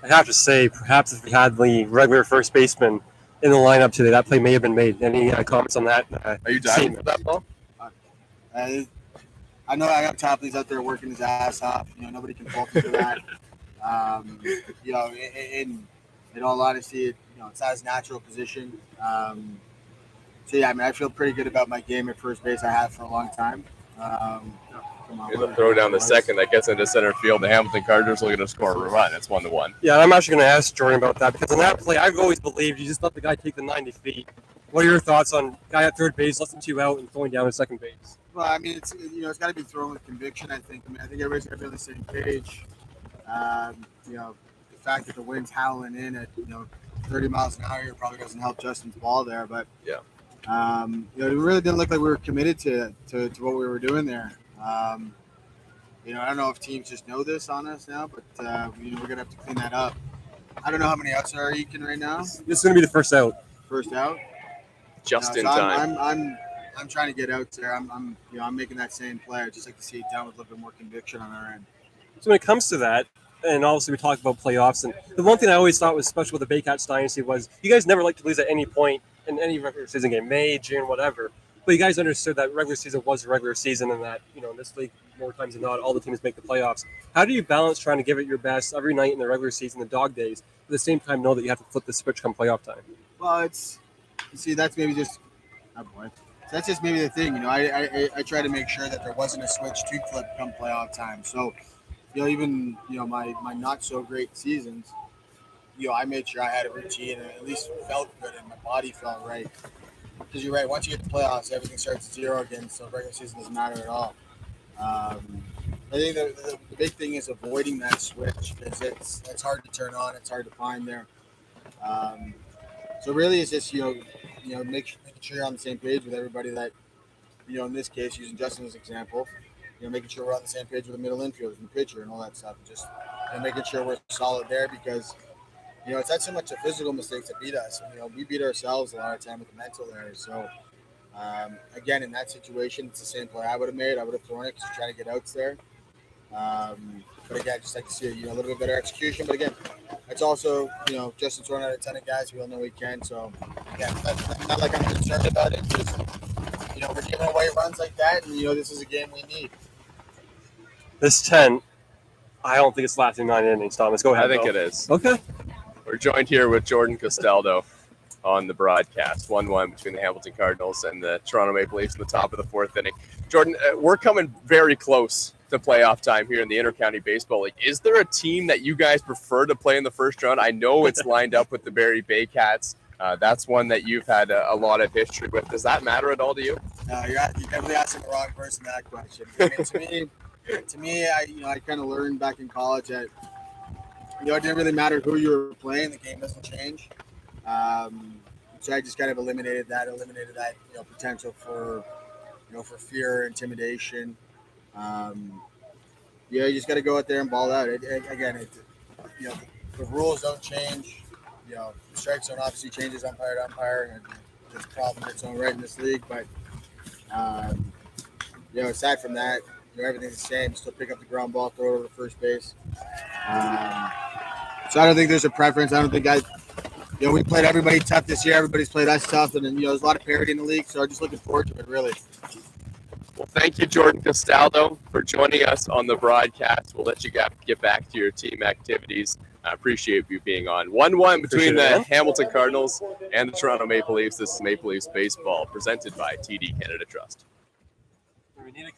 I have to say, perhaps if we had the regular first baseman in the lineup today, that play may have been made. Any comments on that? Are you diving for that ball? I know I got Topley's out there working his ass off. Nobody can fault him for that. In all honesty, it's not his natural position. So yeah, I mean, I feel pretty good about my game at first base. I have for a long time. Come on, Here's what a a throw down the was. second that gets into center field. The Hamilton Cardinals looking to score a run. It's 1-1. Yeah, I'm actually going to ask Jordan about that because in that play, I've always believed you just let the guy take the 90 feet. What are your thoughts on guy at third base, less than 2 out, and throwing down at second base? Well, I mean, it's got to be thrown with conviction. I think. I think everybody's got to be on the same page. The fact that the wind's howling in at 30 miles an hour here probably doesn't help Justin's ball there. But Yeah. it really didn't look like we were committed to what we were doing there. I don't know if teams just know this on us now, but we're gonna have to clean that up. I don't know how many outs are Eakin right now. This is going to be the first out. First out. Just in so time. I'm trying to get outs there. I'm making that same play. I'd just like to see it done with a little bit more conviction on our end. So when it comes to that, and obviously we talked about playoffs, and the one thing I always thought was special with the Baycats dynasty was you guys never like to lose at any point in any regular season game, May, June, whatever. But you guys understood that regular season was a regular season, and that in this league, more times than not, all the teams make the playoffs. How do you balance trying to give it your best every night in the regular season, the dog days, at the same time know that you have to flip the switch come playoff time? Well, that's maybe just So that's just maybe the thing. I try to make sure that there wasn't a switch to flip come playoff time. So, even my not so great seasons, I made sure I had a routine and at least felt good and my body felt right. Because you're right, once you get to playoffs, everything starts at zero again. So regular season doesn't matter at all. I think the big thing is avoiding that switch because it's hard to turn on. It's hard to find there. So really, it's just making sure you're on the same page with everybody. That in this case, using Justin as an example, making sure we're on the same page with the middle infielders and the pitcher and all that stuff. Just making sure we're solid there because it's not so much the physical mistakes that beat us. We beat ourselves a lot of time with the mental errors. So again, in that situation, it's the same play I would have made. I would have thrown it because you're trying to get outs there. But again, just like to see a little bit better execution. But again, it's also Justin's throwing out a ton of guys. We all know he can. So yeah, not like I'm concerned about it. Just we're giving away runs like that, and this is a game we need. This 10, I don't think it's lasting 9 innings, Thomas. Go ahead. I think it is. Okay. We're joined here with Jordan Castaldo on the broadcast. 1-1 between the Hamilton Cardinals and the Toronto Maple Leafs in the top of the fourth inning. Jordan, we're coming very close to playoff time here in the Intercounty Baseball League. Is there a team that you guys prefer to play in the first round? I know it's lined up with the Barrie Baycats. That's one that you've had a lot of history with. Does that matter at all to you? You're definitely asking the wrong person that question. I mean, to me, I kind of learned back in college that it didn't really matter who you were playing. The game doesn't change. So I just kind of eliminated that potential for for fear, intimidation. You just got to go out there and ball out. The rules don't change. The strike zone obviously changes umpire to umpire, and there's a problem in its own right in this league. But aside from that, everything's the same. Still pick up the ground ball, throw it over to first base. So I don't think there's a preference. I don't think we played everybody tough this year. Everybody's played us tough, and then there's a lot of parity in the league. So I'm just looking forward to it, really. Well, thank you, Jordan Castaldo, for joining us on the broadcast. We'll let you get back to your team activities. I appreciate you being on. 1-1 between the Hamilton Cardinals and the Toronto Maple Leafs. This is Maple Leafs Baseball, presented by TD Canada Trust. We need a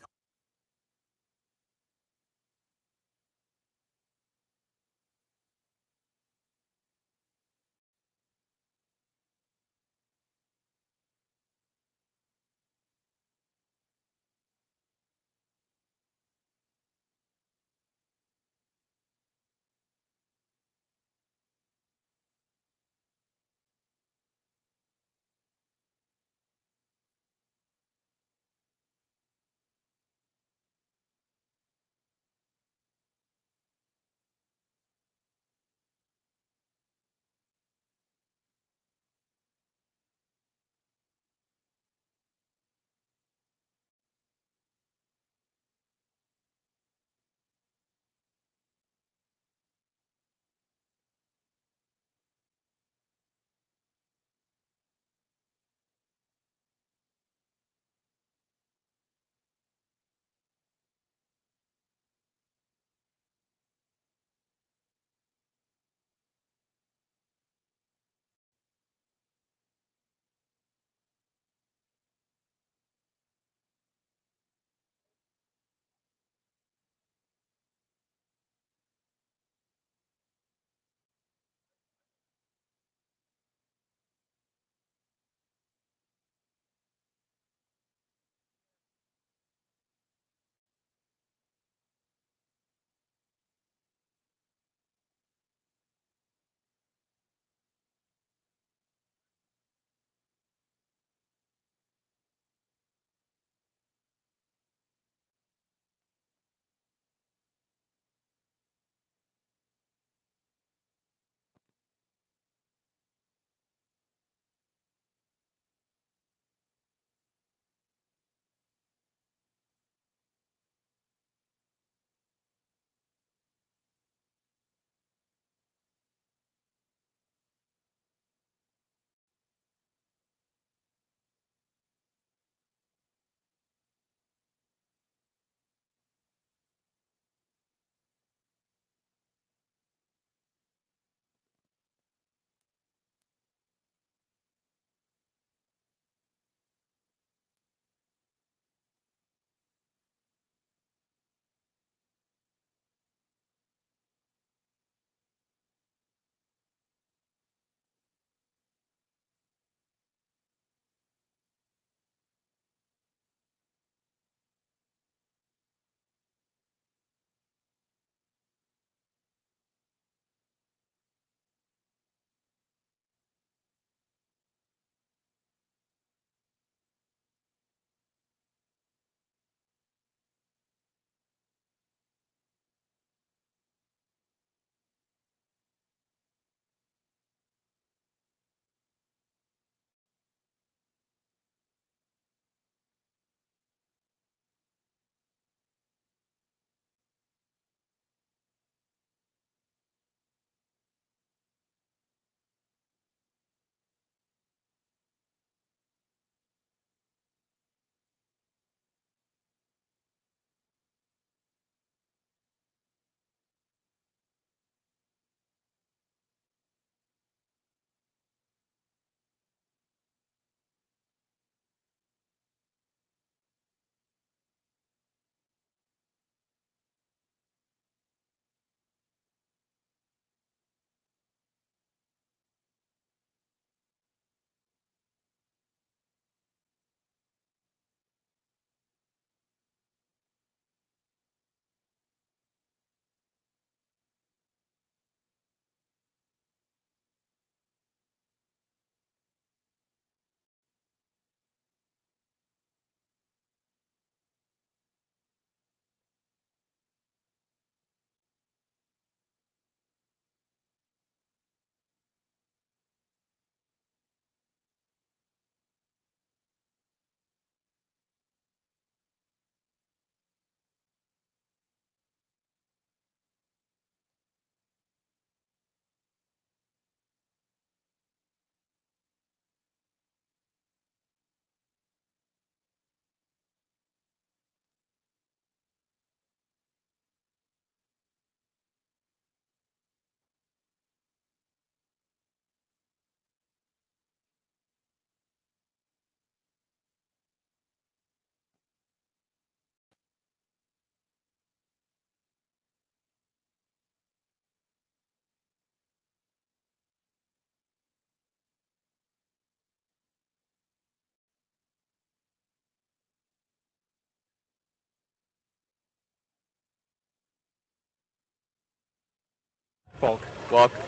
Falk.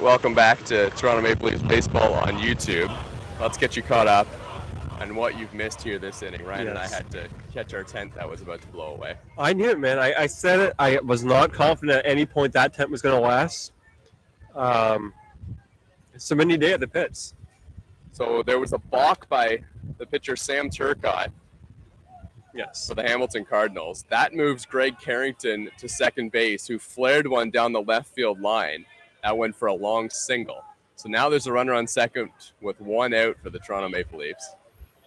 Welcome back to Toronto Maple Leafs baseball on YouTube. Let's get you caught up on what you've missed here this inning. Ryan and I Yes. had to catch our tent that was about to blow away. I knew it, man. I said it. I was not confident at any point that tent was going to last. It's a windy day at the pits. So there was a balk by the pitcher Sam Turcotte Yes. for the Hamilton Cardinals. That moves Greg Carrington to second base, who flared one down the left field line. That went for a long single. So now there's a runner on second with one out for the Toronto Maple Leafs.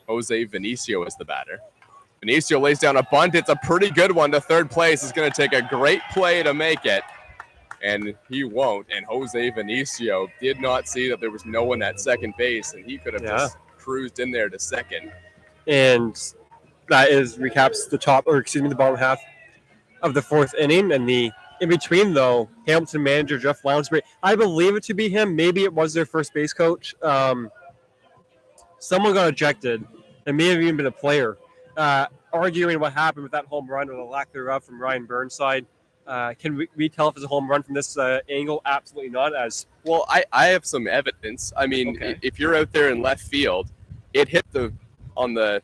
Jose Venezio is the batter. Venezio lays down a bunt. It's a pretty good one to third place. It's going to take a great play to make it, and he won't. And Jose Venezio did not see that there was no one at second base, and he could have just cruised in there to second. And that recaps the bottom half of the fourth inning. And the in between, though, Hamilton manager Jeff Lounsbury, I believe it to be him. Maybe it was their first base coach. Someone got ejected. It may have even been a player, arguing what happened with that home run or the lack thereof from Ryan Burnside. Can we tell if it's a home run from this angle? Absolutely not. Well, I have some evidence. I mean, if you're out there in left field, it hit on the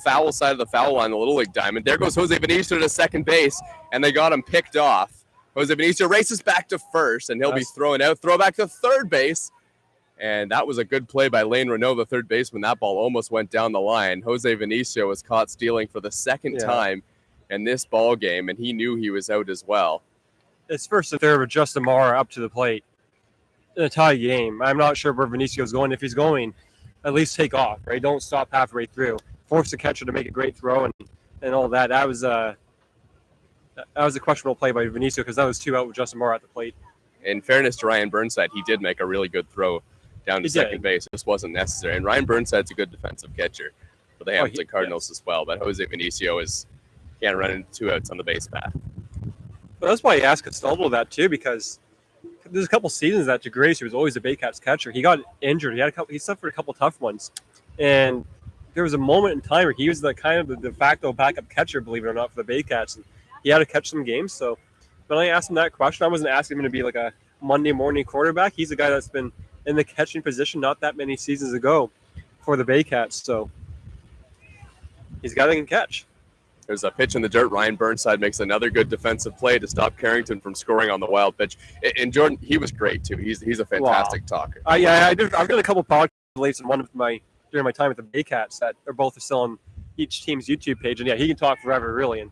foul side of the foul line, the Little League diamond. There goes Jose Venezio to second base, and they got him picked off. Jose Venezio races back to first, and he'll be thrown out. Throw back to third base. And that was a good play by Lane Renault, the third baseman. That ball almost went down the line. Jose Venezio was caught stealing for the second time in this ball game, and he knew he was out as well. It's first and third with Justin Mara up to the plate in a tie game. I'm not sure where Venezio's going. If he's going, at least take off, right? Don't stop halfway through. Force the catcher to make a great throw and all that. That was a questionable play by Venezio because that was 2 out with Justin Mara at the plate. In fairness to Ryan Burnside, he did make a really good throw down to second base. This wasn't necessary. And Ryan Burnside's a good defensive catcher for the Hamilton Cardinals as well. But Jose Venezio can't run into 2 outs on the base path. Well, that's why you asked Castaldo that too, because there's a couple seasons that DeGrace, who was always a Baycats catcher, he got injured. He suffered a couple tough ones, and there was a moment in time where he was the kind of the de facto backup catcher, believe it or not, for the Baycats, and he had to catch some games. So when I asked him that question, I wasn't asking him to be like a Monday morning quarterback. He's a guy that's been in the catching position not that many seasons ago for the Baycats, so he's got to can catch. There's a pitch in the dirt. Ryan Burnside makes another good defensive play to stop Carrington from scoring on the wild pitch. And Jordan, he was great too. He's a fantastic talker. I've done a couple podcasts and one of during my time at the Baycats that are both still on each team's YouTube page. And he can talk forever, really. And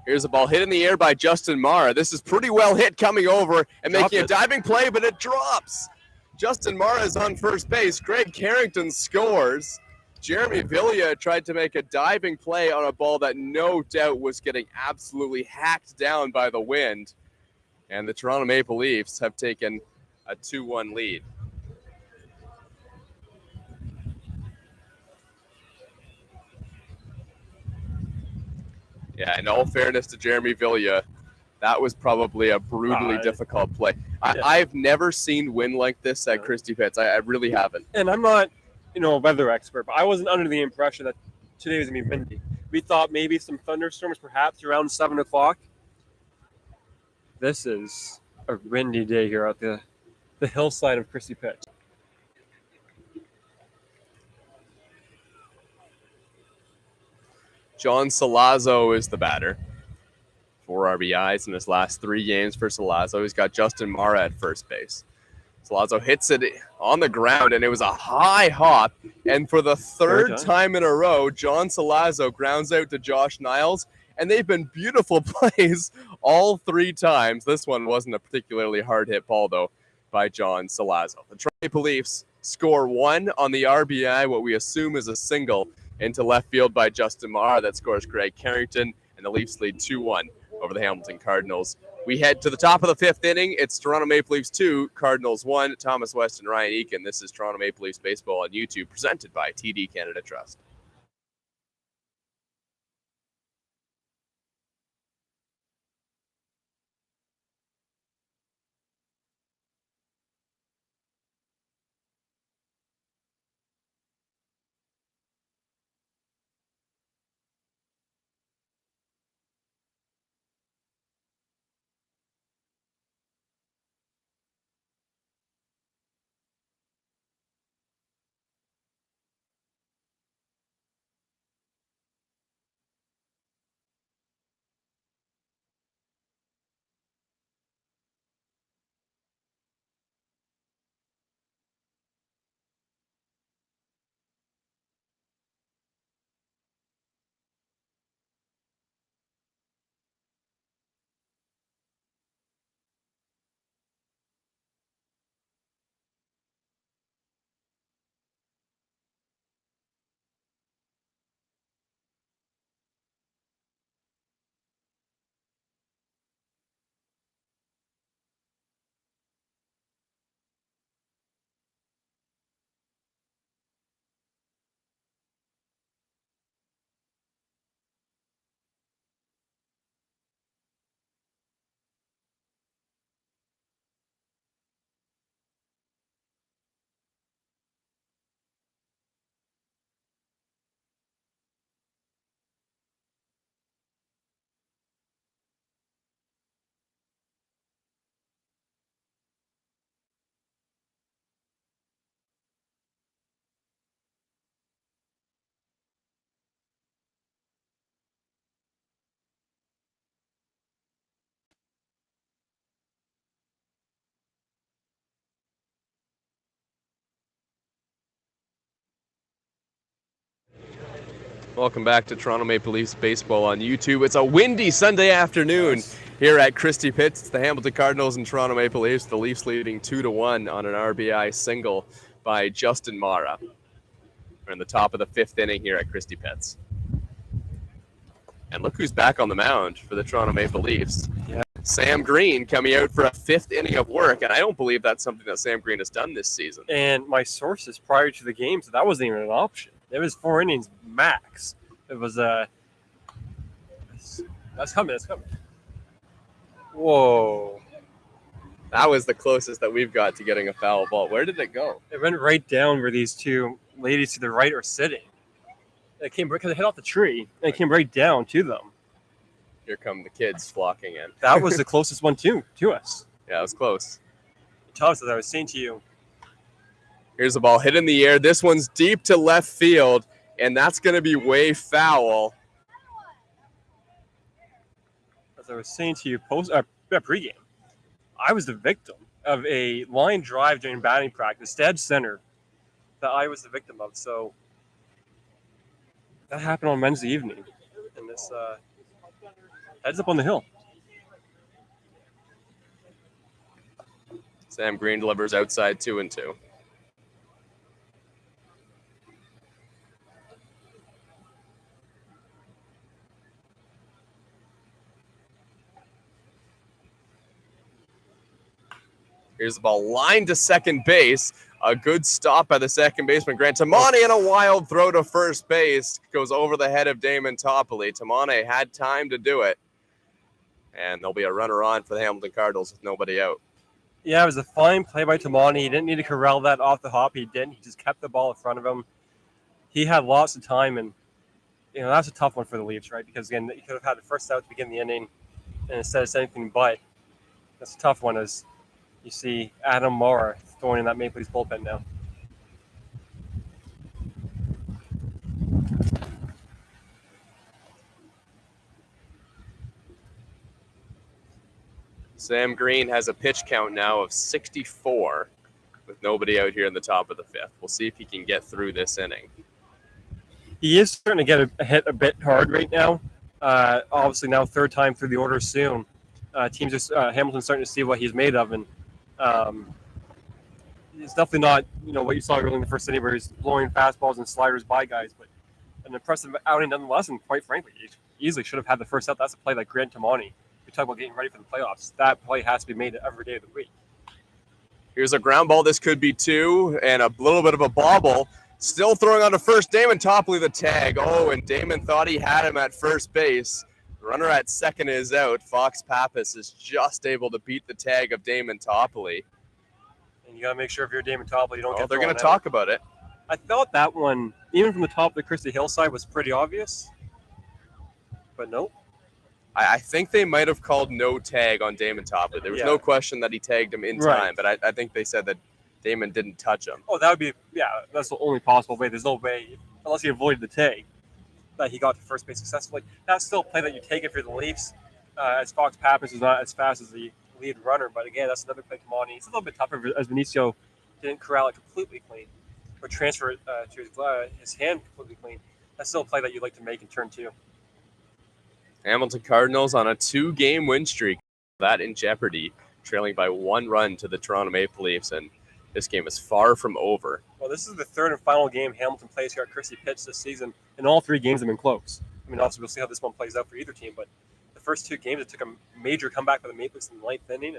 here's a ball hit in the air by Justin Mara. This is pretty well hit coming over and making a diving play, but it drops. Justin Mara is on first base. Greg Carrington scores. Jeremy Bilia tried to make a diving play on a ball that no doubt was getting absolutely hacked down by the wind. And the Toronto Maple Leafs have taken a 2-1 lead. Yeah, in all fairness to Jeremy Bilia, that was probably a brutally difficult play. I've never seen wind like this at Christie Pitts. I really haven't. And I'm not a weather expert, but I wasn't under the impression that today was going to be windy. We thought maybe some thunderstorms perhaps around 7 o'clock. This is a windy day here at the hillside of Christie Pitts. John Salazzo is the batter. 4 RBIs in his last 3 games for Salazzo. He's got Justin Mara at first base. Salazzo hits it on the ground, and it was a high hop. And for the third time in a row, John Salazzo grounds out to Josh Niles. And they've been beautiful plays all 3 times. This one wasn't a particularly hard hit ball, though, by John Salazzo. The Toronto Maple Leafs score 1 on the RBI, what we assume is a single, into left field by Justin Mara. That scores Greg Carrington, and the Leafs lead 2-1 over the Hamilton Cardinals. We head to the top of the 5th inning. It's Toronto Maple Leafs 2, Cardinals 1. Thomas West and Ryan Eakin. This is Toronto Maple Leafs Baseball on YouTube, presented by TD Canada Trust. Welcome back to Toronto Maple Leafs baseball on YouTube. It's a windy Sunday afternoon here at Christie Pitts. It's the Hamilton Cardinals and Toronto Maple Leafs. The Leafs leading 2-1 on an RBI single by Justin Mara. We're in the top of the fifth inning here at Christie Pitts. And look who's back on the mound for the Toronto Maple Leafs. Yeah. Sam Green coming out for a fifth inning of work, and I don't believe that's something that Sam Green has done this season. And my sources prior to the game said that wasn't even an option. It was 4 innings max. It was that's coming. Whoa. That was the closest that we've got to getting a foul ball. Where did it go? It went right down where these two ladies to the right are sitting. It came because it hit off the tree, and it came right down to them. Here come the kids flocking in. That was the closest one to us. Yeah, it was close. Thomas, as I was saying to you. Here's the ball hit in the air. This one's deep to left field, and that's going to be way foul. As I was saying to you pregame, I was the victim of a line drive during batting practice, dead center, that I was the victim of. So that happened on Wednesday evening, and this heads up on the hill. Sam Green delivers outside 2-2. Here's the ball lined to second base. A good stop by the second baseman, Grant Tamani, and a wild throw to first base. Goes over the head of Damon Topley. Tamani had time to do it. And there'll be a runner on for the Hamilton Cardinals with nobody out. Yeah, it was a fine play by Tamani. He didn't need to corral that off the hop. He didn't. He just kept the ball in front of him. He had lots of time, and that's a tough one for the Leafs, right? Because, again, you could have had the first out to begin the inning, and instead of anything but. That's a tough one as you see Adam Mara throwing in that Maple Leafs bullpen now. Sam Green has a pitch count now of 64 with nobody out here in the top of the fifth. We'll see if he can get through this inning. He is starting to get hit a bit hard right now. Obviously now third time through the order soon. Hamilton's starting to see what he's made of, and it's definitely not what you saw early in the first inning where he's blowing fastballs and sliders by guys, but an impressive outing nonetheless. And quite frankly, he easily should have had the first out. That's a play like Grant Tamani. We talk about getting ready for the playoffs. That play has to be made every day of the week. Here's a ground ball. This could be two, and a little bit of a bobble. Still throwing on to first. Damon Topley the tag. Oh, and Damon thought he had him at first base. Runner at second is out. Fox Pappas is just able to beat the tag of Damon Topley. And you got to make sure if you're Damon Topley, you don't get. They're going to talk about it. I thought that one, even from the top of the Christie hillside, was pretty obvious. But nope. I think they might have called no tag on Damon Topley. There was no question that he tagged him in time, but I think they said that Damon didn't touch him. Oh, that would be, that's the only possible way. There's no way, unless he avoided the tag, that he got to first base successfully. That's still a play that you take if you're the Leafs, as Fox Pappas is not as fast as the lead runner. But again, that's another play come on. It's a little bit tougher as Venezio didn't corral it completely clean, or transfer it to his hand completely clean. That's still a play that you'd like to make in turn two. Hamilton Cardinals on a 2-game win streak. That in jeopardy, trailing by 1 run to the Toronto Maple Leafs, and this game is far from over. Well, this is the third and final game Hamilton plays here at Christie Pitts this season, and all 3 games have been close. I mean, obviously, we'll see how this one plays out for either team, but the first 2 games, it took a major comeback by the Maple Leafs in the 9th inning.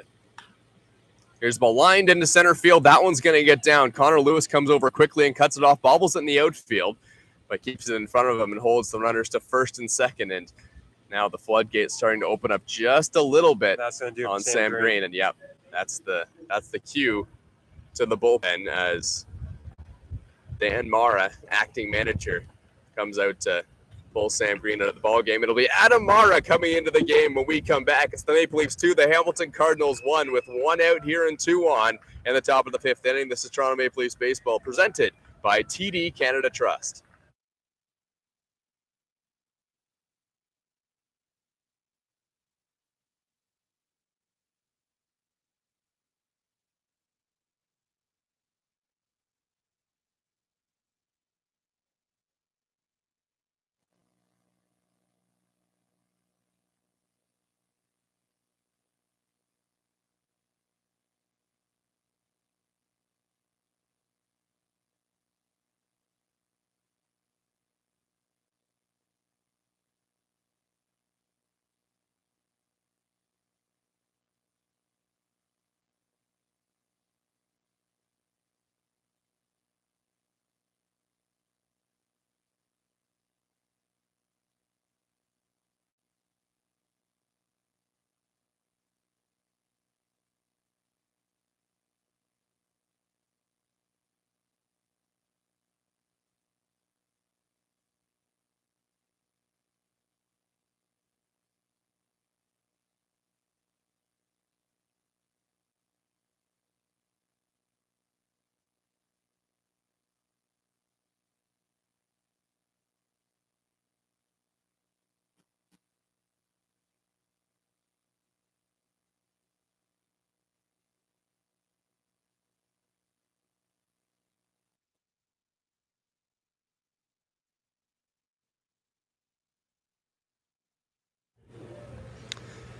Here's the ball lined into center field. That one's going to get down. Connor Lewis comes over quickly and cuts it off, bobbles it in the outfield, but keeps it in front of him and holds the runners to first and second. And now the floodgate's starting to open up just a little bit on Sam Green. And that's the cue to the bullpen as Dan Mara, acting manager, comes out to pull Sam Green out of the ballgame. It'll be Adam Mara coming into the game when we come back. It's the Maple Leafs 2, the Hamilton Cardinals 1, with 1 out here and 2 on in the top of the 5th inning. This is Toronto Maple Leafs baseball presented by TD Canada Trust.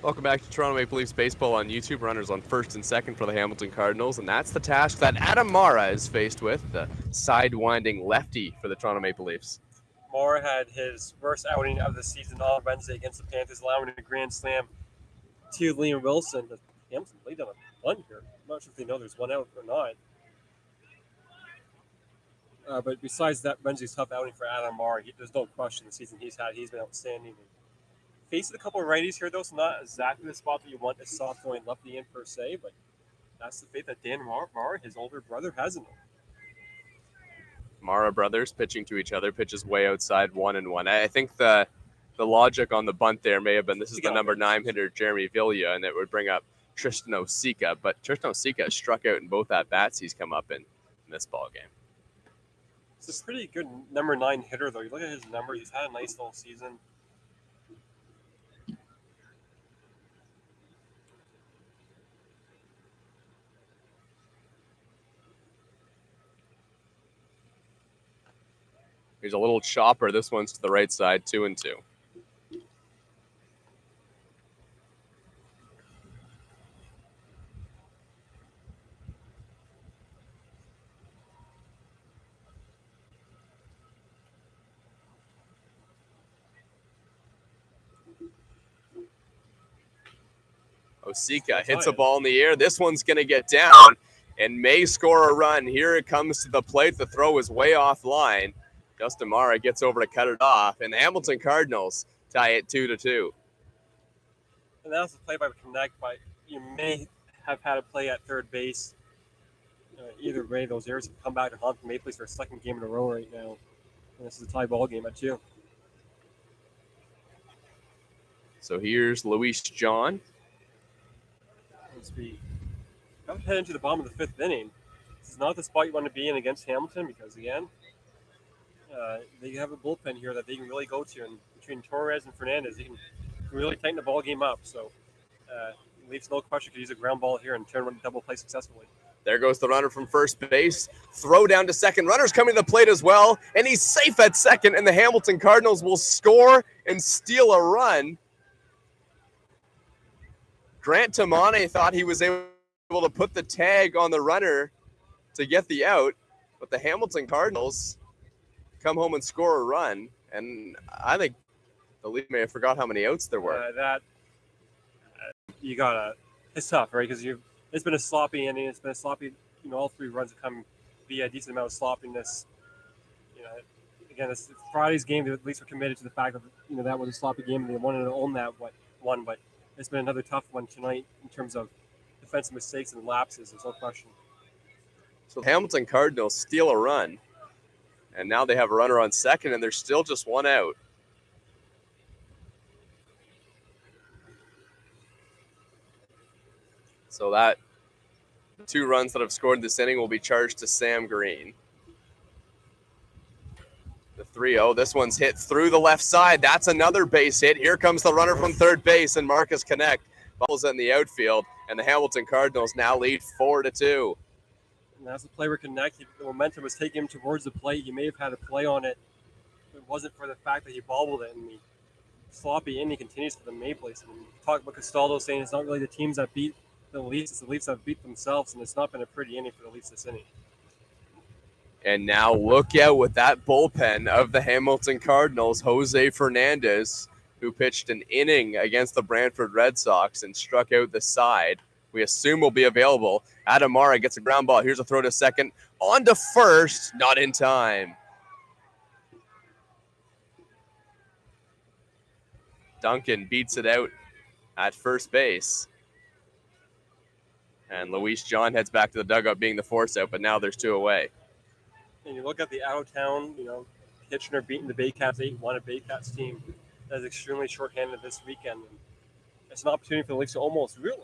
Welcome back to Toronto Maple Leafs baseball on YouTube. Runners on first and second for the Hamilton Cardinals, and that's the task that Adam Mara is faced with, the sidewinding lefty for the Toronto Maple Leafs. Mara had his worst outing of the season on Wednesday against the Panthers, allowing a grand slam to Liam Wilson. The Hamilton laid down a one here. I'm not sure if they know there's one out or not. But besides that Wednesday's tough outing for Adam Mara, there's no question the season he's had. He's been outstanding. Faced a couple of righties here, though, so not exactly the spot that you want a soft throwing lefty in per se, but that's the faith that Dan Mara, his older brother, has in him. Mara brothers pitching to each other, pitches way outside 1-1. I think the logic on the bunt there may have been this is the number 9 hitter, Jeremy Velia, and it would bring up Tristan Oseka, but Tristan Oseka has struck out in both at-bats he's come up in this ball game. It's a pretty good number 9 hitter, though. You look at his number, he's had a nice little season. Here's a little chopper. This one's to the right side, 2-2. Oseka hits a ball in the air. This one's going to get down and may score a run. Here it comes to the plate. The throw is way offline. Justin Mara gets over to cut it off, and the Hamilton Cardinals tie it 2-2. And that was a play by Connect, but you may have had a play at third base. Either way, those errors have come back to haunt the Maple Leafs for a second game in a row right now. And this is a tie ball game at 2. So here's Luis John. Let's be head into the bottom of the 5th inning. This is not the spot you want to be in against Hamilton because, again, they have a bullpen here that they can really go to, and between Torres and Hernandez, they can really tighten the ball game up. So, Leafs no question could use a ground ball here and turn one double play successfully. There goes the runner from first base. Throw down to second. Runner's coming to the plate as well, and he's safe at second. And the Hamilton Cardinals will score and steal a run. Grant Tamane thought he was able to put the tag on the runner to get the out, but the Hamilton Cardinals come home and score a run, and I think the Leafs may have forgot how many outs there were. It's tough, right? Because it's been a sloppy inning. It's been a sloppy, all 3 runs have come via a decent amount of sloppiness. Again, it's Friday's game. The Leafs were committed to the fact that that was a sloppy game, and they wanted to own that one. But it's been another tough one tonight in terms of defensive mistakes and lapses. There's no question. So the Hamilton Cardinals steal a run, and now they have a runner on second, and there's still just one out. So that 2 runs that have scored this inning will be charged to Sam Green. The 3-0. This one's hit through the left side. That's another base hit. Here comes the runner from third base, and Marcus Connect balls in the outfield, and the Hamilton Cardinals now lead 4-2. And that's the play where Connect, the momentum was taking him towards the plate. He may have had a play on it. It wasn't for the fact that he bobbled it, and the sloppy inning continues for the Maple Leafs. And we talk about Castaldo saying it's not really the teams that beat the Leafs, it's the Leafs that beat themselves, and it's not been a pretty inning for the Leafs this inning. And now look out with that bullpen of the Hamilton Cardinals, Jose Hernandez, who pitched an inning against the Brantford Red Sox and struck out the side. We assume will be available. Adam Mara gets a ground ball. Here's a throw to second. On to first. Not in time. Duncan beats it out at first base. And Luis John heads back to the dugout being the force out, but now there's 2 away. And you look at the out-of-town, Kitchener beating the Baycats 8-1, a Baycats team that is extremely shorthanded this weekend. And it's an opportunity for the Leafs to almost really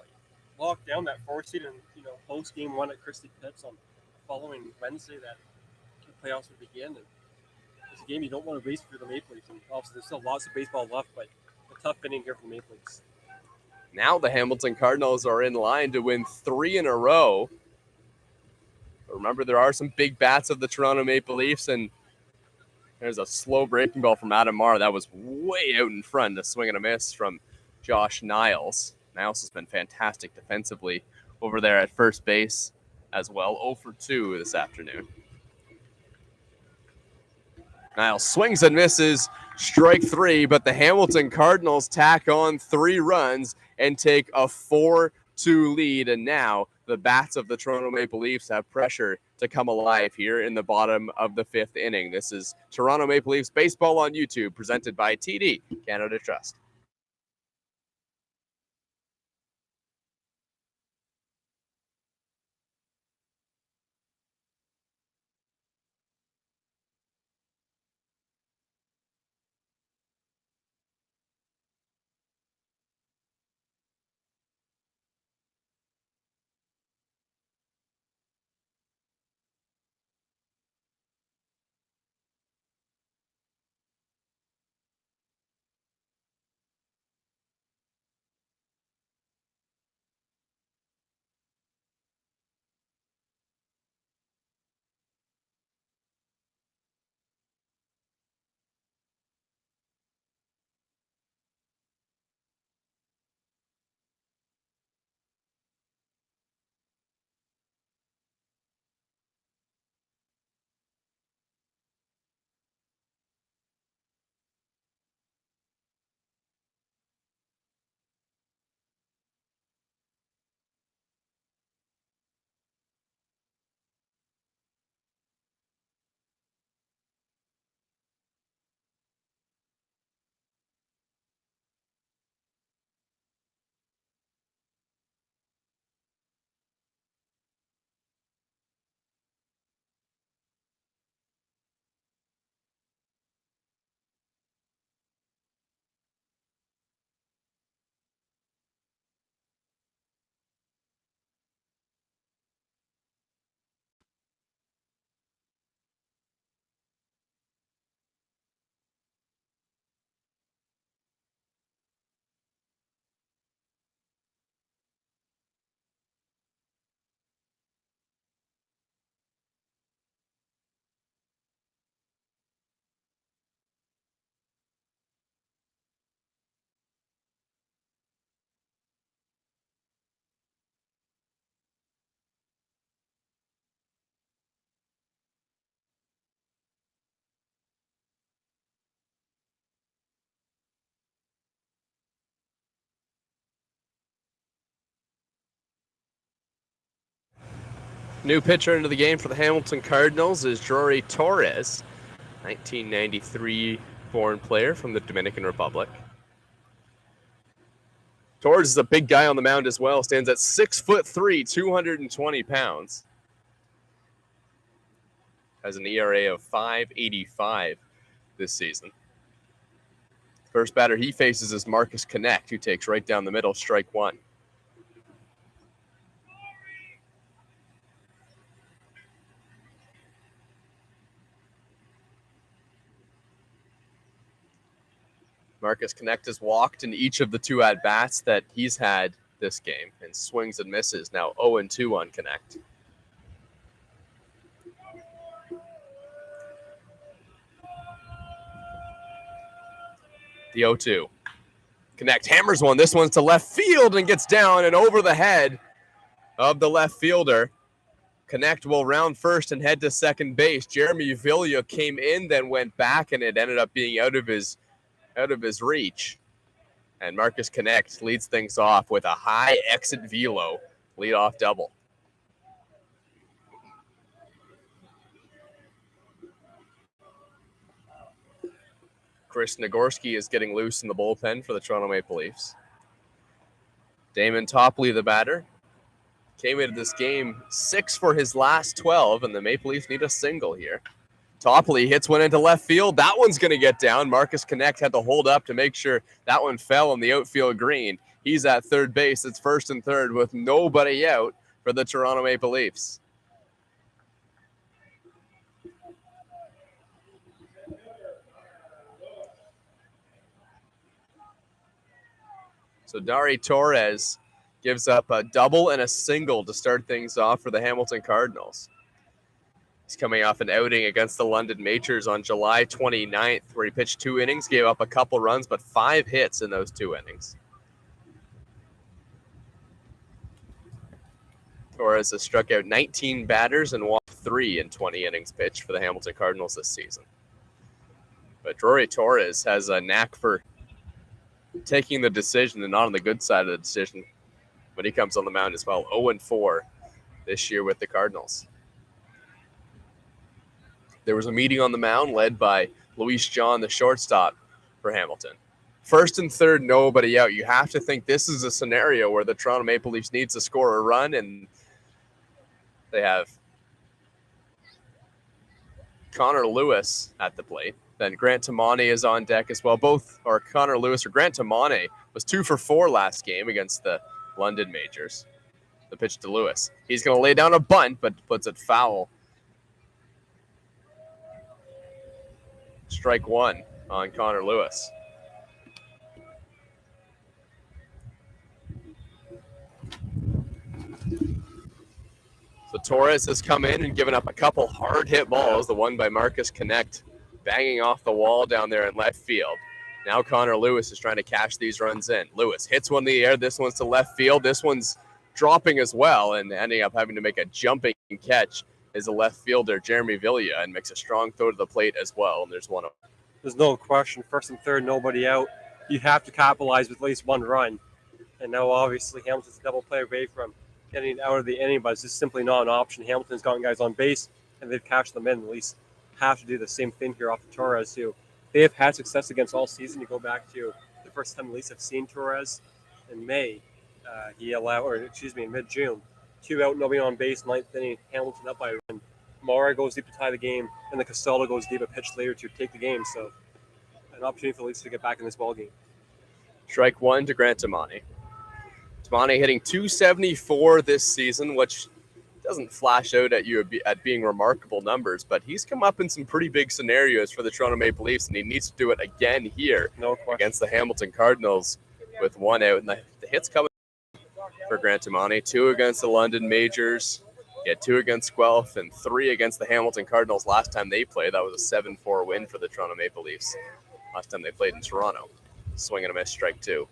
lock down that 4th seed and, host game 1 at Christie Pitts on the following Wednesday that the playoffs would begin. And it's a game you don't want to waste for the Maple Leafs. And obviously there's still lots of baseball left, but a tough inning here for the Maple Leafs. Now the Hamilton Cardinals are in line to win 3 in a row. But remember, there are some big bats of the Toronto Maple Leafs, and there's a slow breaking ball from Adam Mara that was way out in front, a swing and a miss from Josh Niles. Niles has been fantastic defensively over there at first base as well. 0 for 2 this afternoon. Niles swings and misses, strike 3, but the Hamilton Cardinals tack on 3 runs and take a 4-2 lead. And now the bats of the Toronto Maple Leafs have pressure to come alive here in the bottom of the 5th inning. This is Toronto Maple Leafs Baseball on YouTube, presented by TD Canada Trust. New pitcher into the game for the Hamilton Cardinals is Jory Torres, 1993 born player from the Dominican Republic. Torres is a big guy on the mound as well, stands at 6'3", 220 pounds. Has an ERA of 5.85 this season. First batter he faces is Marcus Connect, who takes right down the middle, strike 1. Marcus Connect has walked in each of the 2 at-bats that he's had this game and swings and misses. Now 0-2 on Connect. The 0-2. Connect hammers one. This one's to left field and gets down and over the head of the left fielder. Connect will round first and head to second base. Jeremy Velia came in, then went back, and it ended up being out of his reach. And Marcus Connect leads things off with a high exit velo leadoff double. Chris Nagorski is getting loose in the bullpen for the Toronto Maple Leafs. Damon Topley, the batter, came into this game 6 for his last 12, and the Maple Leafs need a single here. Topley hits one into left field. That one's going to get down. Marcus Connect had to hold up to make sure that one fell on the outfield green. He's at third base. It's first and third with nobody out for the Toronto Maple Leafs. So Dari Torres gives up a double and a single to start things off for the Hamilton Cardinals. He's coming off an outing against the London Majors on July 29th, where he pitched 2 innings, gave up a couple runs, but 5 hits in those 2 innings. Torres has struck out 19 batters and walked 3 in 20 innings pitched for the Hamilton Cardinals this season. But Rory Torres has a knack for taking the decision and not on the good side of the decision when he comes on the mound as well. 0-4 this year with the Cardinals. There was a meeting on the mound led by Luis John, the shortstop for Hamilton. First and third, nobody out. You have to think this is a scenario where the Toronto Maple Leafs needs to score a run, and they have Connor Lewis at the plate. Then Grant Tamane is on deck as well. Connor Lewis or Grant Tamane was 2 for 4 last game against the London Majors. The pitch to Lewis. He's going to lay down a bunt, but puts it foul. Strike 1 on Connor Lewis. So Torres has come in and given up a couple hard hit balls. The one by Marcus Connect banging off the wall down there in left field. Now Connor Lewis is trying to cash these runs in. Lewis hits one in the air. This one's to left field. This one's dropping as well and ending up having to make a jumping catch is the left fielder, Jeremy Velia, and makes a strong throw to the plate as well. And there's one. There's no question. First and third, nobody out. You have to capitalize with at least one run. And now, obviously, Hamilton's a double play away from getting out of the inning, but it's just simply not an option. Hamilton's gotten guys on base, and they've cashed them in. At least have to do the same thing here off of Torres, who they have had success against all season. You go back to the first time at least I've seen Torres in May. In mid-June. 2 out, nobody on base, 9th inning, Hamilton up by a run. Mara goes deep to tie the game, and the Costello goes deep a pitch later to take the game. So an opportunity for the Leafs to get back in this ballgame. Strike 1 to Grant Tamane. Tamane hitting .274 this season, which doesn't flash out at you at being remarkable numbers, but he's come up in some pretty big scenarios for the Toronto Maple Leafs, and he needs to do it again here against the Hamilton Cardinals with 1 out. And the hits coming for Grant Tamane, 2 against the London Majors. He had 2 against Guelph and 3 against the Hamilton Cardinals last time they played. That was a 7-4 win for the Toronto Maple Leafs last time they played in Toronto. Swing and a miss, strike 2.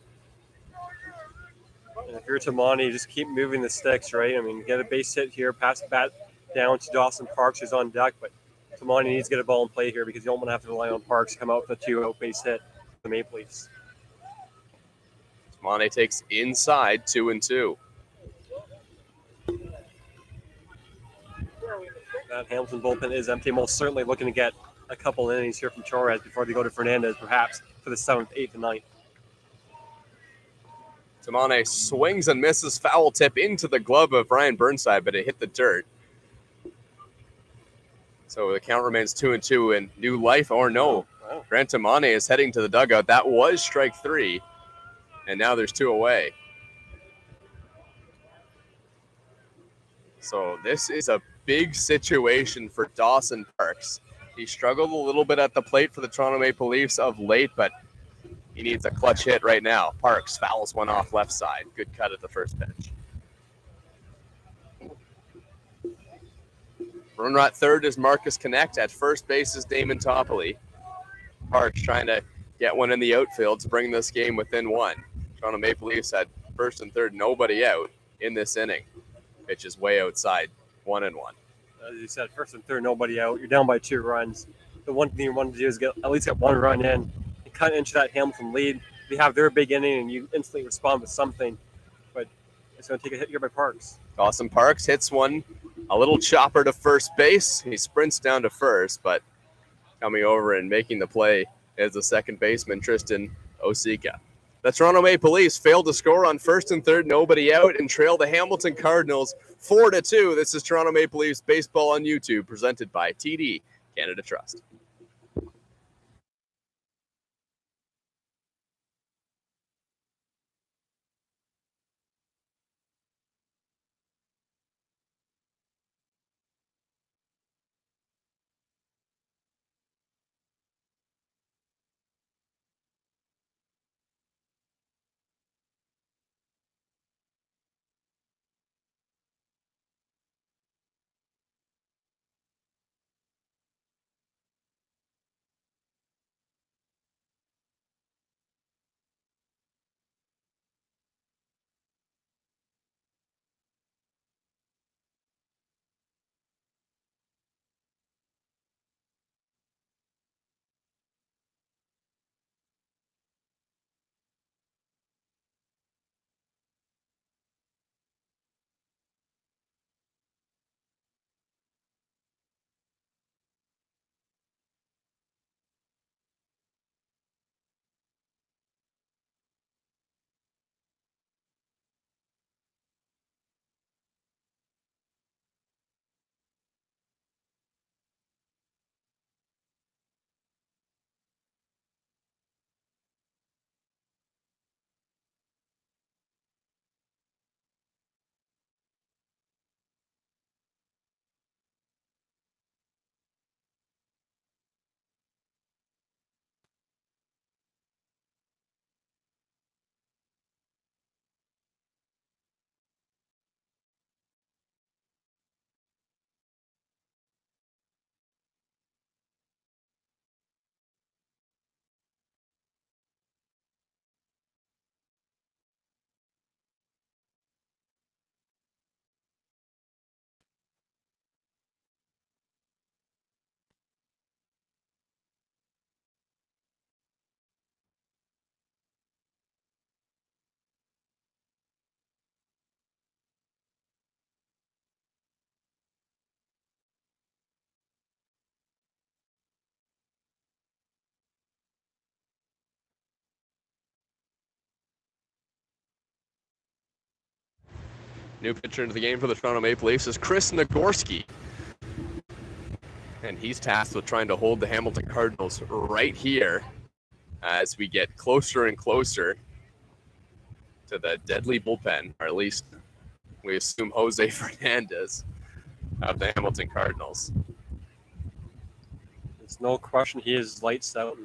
And if you're Tamani, just keep moving the sticks, right? I mean, get a base hit here, pass the bat down to Dawson Parks, who's on deck, but Tamani needs to get a ball in play here because you don't want to have to rely on Parks to come out with a 2-out base hit for the Maple Leafs. Tamane takes inside 2-2. That Hamilton bullpen is empty. Most certainly looking to get a couple innings here from Torres before they go to Hernandez, perhaps for the 7th, 8th, and 9th. Tamane swings and misses, foul tip into the glove of Ryan Burnside, but it hit the dirt. So the count remains 2-2 in new life or no. Wow. Grant Tamane is heading to the dugout. That was strike 3, and now there's 2 away. So this is a big situation for Dawson Parks. He struggled a little bit at the plate for the Toronto Maple Leafs of late, but he needs a clutch hit right now. Parks fouls one off left side. Good cut at the first pitch. Runner at third is Marcus Connect. At first base is Damon Topley. Parks trying to get one in the outfield to bring this game within 1. Toronto Maple Leafs had first and third, nobody out in this inning. Pitch is way outside, 1-1. As you said, first and third, nobody out. You're down by 2 runs. The one thing you want to do is at least get 1 run in and cut into that Hamilton lead. They have their big inning, and you instantly respond with something. But it's going to take a hit here by Parks. Dawson Parks hits one, a little chopper to first base. He sprints down to first, but coming over and making the play is the second baseman, Tristan Oseka. The Toronto Maple Leafs failed to score on first and third, nobody out, and trail the Hamilton Cardinals 4-2. This is Toronto Maple Leafs Baseball on YouTube, presented by TD Canada Trust. New pitcher into the game for the Toronto Maple Leafs is Chris Nagorski. And he's tasked with trying to hold the Hamilton Cardinals right here as we get closer and closer to the deadly bullpen, or at least we assume Jose Hernandez of the Hamilton Cardinals. There's no question he is lights out.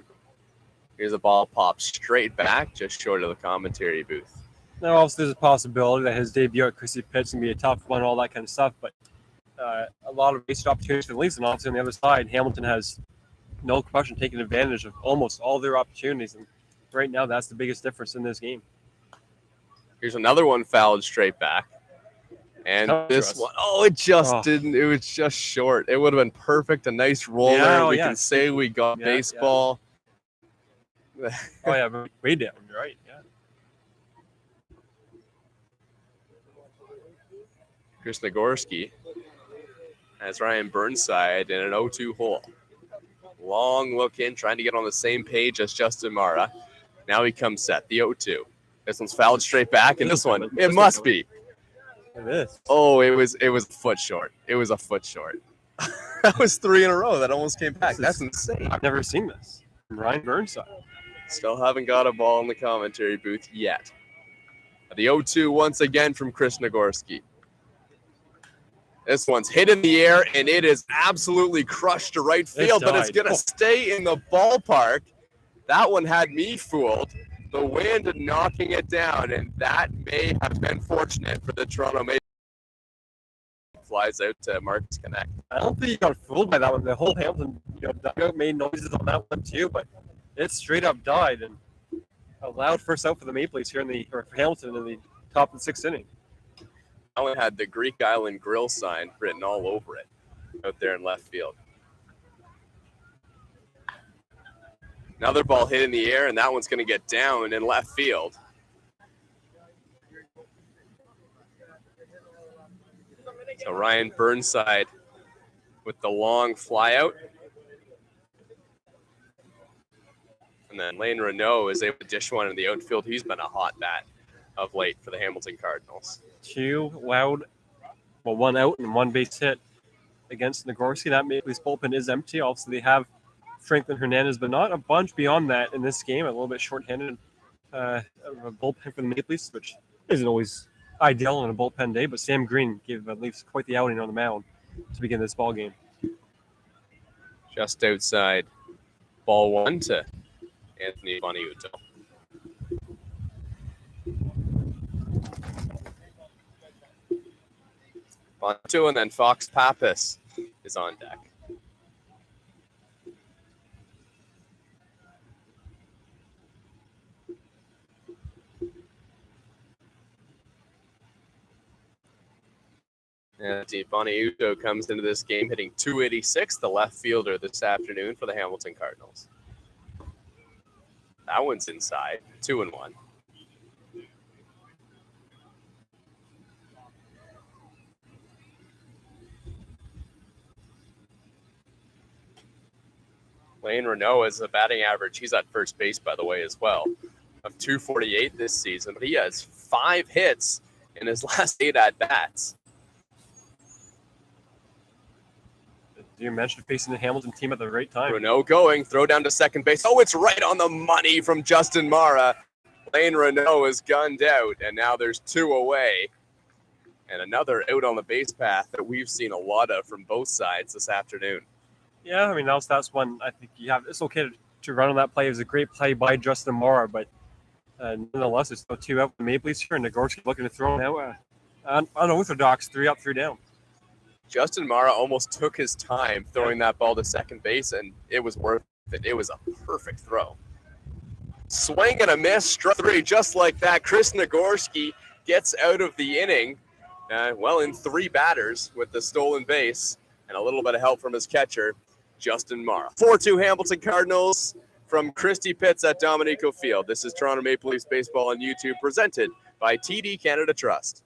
Here's a ball popped straight back, just short of the commentary booth. Now, obviously, there's a possibility that his debut at Christie Pitts can be a tough one, all that kind of stuff, but a lot of wasted opportunities for the Leafs, and obviously on the other side, Hamilton has no question taken advantage of almost all their opportunities, and right now that's the biggest difference in this game. Here's another one fouled straight back. And this one, it just didn't. It was just short. It would have been perfect. A nice roller. We can say we got baseball. Yeah. Way down. You're right. Yeah. Chris Nagorski has Ryan Burnside in an 0-2 hole. Long look in, trying to get on the same page as Justin Mara. Now he comes set, the 0-2. This one's fouled straight back, and this one, it must be. It is. Oh, it was a foot short. It was a foot short. That was 3 in a row. That almost came back. That's insane. I've never seen this. Ryan Burnside. Still haven't got a ball in the commentary booth yet. The 0-2 once again from Chris Nagorski. This one's hit in the air, and it is absolutely crushed to right field, but it's going to stay in the ballpark. That one had me fooled. The wind knocking it down, and that may have been fortunate for the Toronto Maple Leafs. Flies out to Marcus Connect. I don't think you got fooled by that one. The whole Hamilton dugout made noises on that one too, but it straight up died, and a loud first out for the Maple Leafs here for Hamilton in the top of the 6th inning. That one had the Greek Island Grill sign written all over it out there in left field. Another ball hit in the air, and that one's going to get down in left field. So Ryan Burnside with the long flyout. And then Lane Renault is able to dish one in the outfield. He's been a hot bat of late for the Hamilton Cardinals. 2 loud, one out and 1 base hit against Nagorski. That Maple Leafs bullpen is empty. Obviously, they have Franklin Hernandez, but not a bunch beyond that in this game. A little bit shorthanded a bullpen for the Maple Leafs, which isn't always ideal on a bullpen day. But Sam Green gave the Leafs quite the outing on the mound to begin this ball game. Just outside, ball 1 to Anthony Boniuto. On 2, and then Fox Pappas is on deck. And Boniuto comes into this game hitting .286, the left fielder this afternoon for the Hamilton Cardinals. That one's inside, 2-1. Lane Renault has a batting average. He's at first base, by the way, as well, of .248 this season. But he has 5 hits in his last 8 at-bats. You mentioned facing the Hamilton team at the right time. Renault going, throw down to second base. Oh, it's right on the money from Justin Mara. Lane Renault is gunned out, and now there's 2 away. And another out on the base path that we've seen a lot of from both sides this afternoon. Yeah, I mean, that's one I think you have. It's okay to run on that play. It was a great play by Justin Mara, but nonetheless, there's still 2 out for the Maple Leafs here, and Nagorski looking to throw now unorthodox 3 up, 3 down. Justin Mara almost took his time throwing that ball to second base, and it was worth it. It was a perfect throw. Swing and a miss, struck 3 just like that. Chris Nagorski gets out of the inning, in 3 batters with the stolen base and a little bit of help from his catcher, Justin Mara. 4-2 Hamilton Cardinals from Christie Pitts at Dominico Field. This is Toronto Maple Leafs Baseball on YouTube, presented by TD Canada Trust.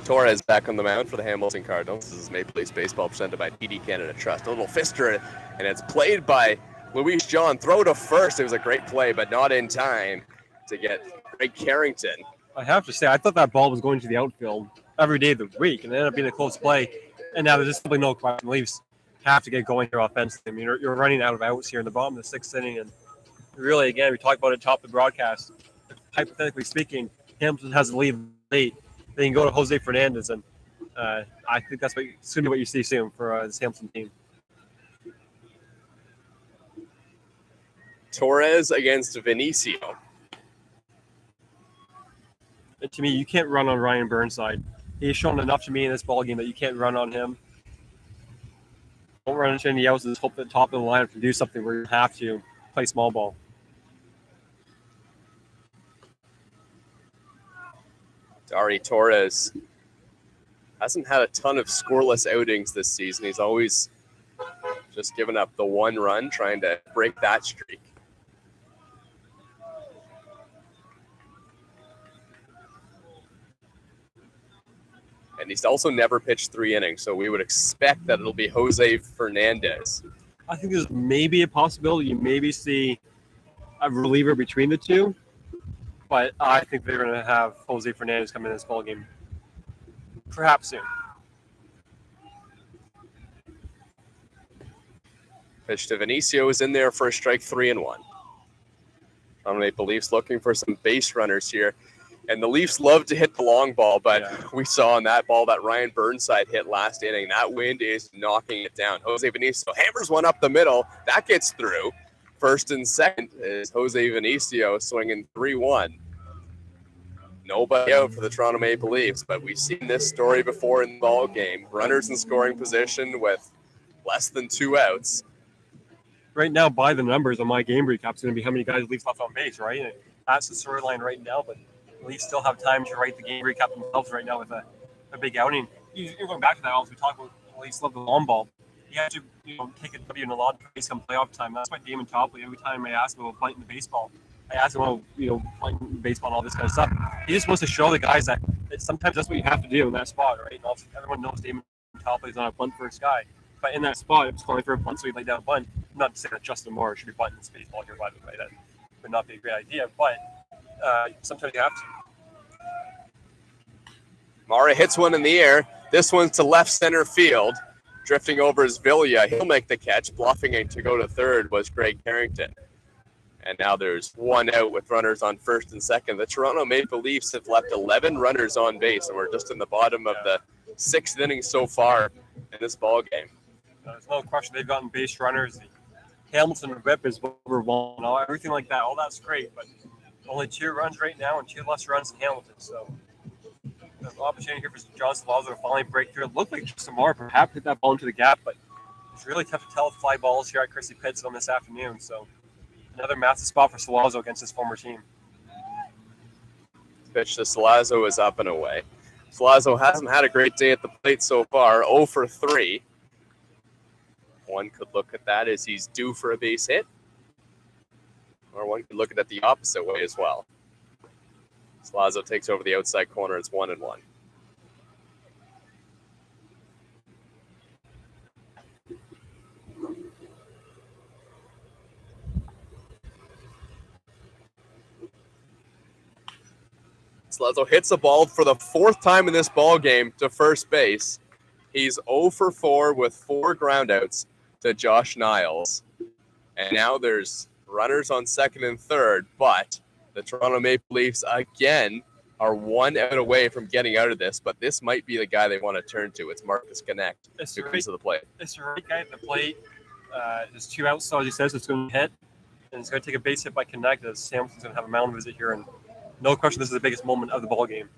Torres back on the mound for the Hamilton Cardinals. This is Maple Leafs baseball presented by TD Canada Trust. A little fister, and it's played by Luis John. Throw to first. It was a great play, but not in time to get Greg Carrington. I have to say, I thought that ball was going to the outfield every day of the week, and it ended up being a close play. And now there's just simply no question. The Leafs have to get going here offensively. I mean, you're running out of outs here in the bottom of the sixth inning, and really, again, we talked about it top of the broadcast. Hypothetically speaking, Hamilton has the lead late. They can go to Jose Hernandez, and I think that's going to be what you see soon for this Hamilton team. Torres against Venezio. And to me, you can't run on Ryan Burnside. He's shown enough to me in this ballgame that you can't run on him. Don't run into any outs. Just hope that top of the lineup can do something where you have to play small ball. Dari Torres hasn't had a ton of scoreless outings this season. He's always just given up the one run, trying to break that streak. And he's also never pitched 3 innings, so we would expect that it'll be Jose Hernandez. I think there's maybe a possibility you maybe see a reliever between the two, but I think they're going to have Jose Hernandez come in this ballgame perhaps soon. Pitch to Venezio is in there for a strike, 3-1. Toronto Maple Leafs looking for some base runners here. And the Leafs love to hit the long ball, but we saw on that ball that Ryan Burnside hit last inning. That wind is knocking it down. Jose Venezio hammers one up the middle. That gets through. First and second is Jose Venezio swinging 3-1. Nobody out for the Toronto Maple Leafs, but we've seen this story before in the ball game. Runners in scoring position with less than 2 outs. Right now, by the numbers on my game recap, it's going to be how many guys Leafs left on base, right? And that's the storyline right now, but the Leafs still have time to write the game recap themselves right now with a big outing. You're going back to that, as we talk about the Leafs love the long ball. You have to take a W in a lot of base come playoff time. That's why Damon Topley, every time I ask him about playing the baseball, I ask him about playing baseball and all this kind of stuff. He just wants to show the guys that sometimes that's what you have to do in that spot, right? And also, everyone knows Damon Topley is not a bunt first guy. But in that spot, it was calling for a bunt, so he laid down a bunt. I'm not saying that Justin Moore should be bunting this baseball here, by the way. That would not be a great idea, but sometimes you have to. Mara hits one in the air. This one's to left center field. Drifting over is Bilia. He'll make the catch. Bluffing it to go to third was Greg Carrington. And now there's 1 out with runners on first and second. The Toronto Maple Leafs have left 11 runners on base, and we're just in the bottom of the 6th inning so far in this ball game. There's no question they've gotten base runners. The Hamilton whip is over 1, everything like that. All that's great, but only 2 runs right now and 2 less runs in Hamilton. So there's an opportunity here for John Salazzo to finally break through. It looked like Justin Moore perhaps hit that ball into the gap, but it's really tough to tell with fly balls here at Chrissy Pitts on this afternoon. So another massive spot for Salazzo against his former team. Pitch to Salazzo is up and away. Salazzo hasn't had a great day at the plate so far, 0 for 3. One could look at that as he's due for a base hit, or one could look at it the opposite way as well. Salazzo takes over the outside corner. It's 1-1. Salazzo hits a ball for the 4th time in this ball game to first base. He's 0 for 4 with 4 groundouts to Josh Niles. And now there's runners on second and third, but the Toronto Maple Leafs again are 1 out away from getting out of this, but this might be the guy they want to turn to. It's Marcus Connect who comes to the plate. It's the right guy at the plate. There's 2 outs, so as he says, it's going to hit, and it's going to take a base hit by Connect as Hamilton's going to have a mound visit here, and no question this is the biggest moment of the ball game.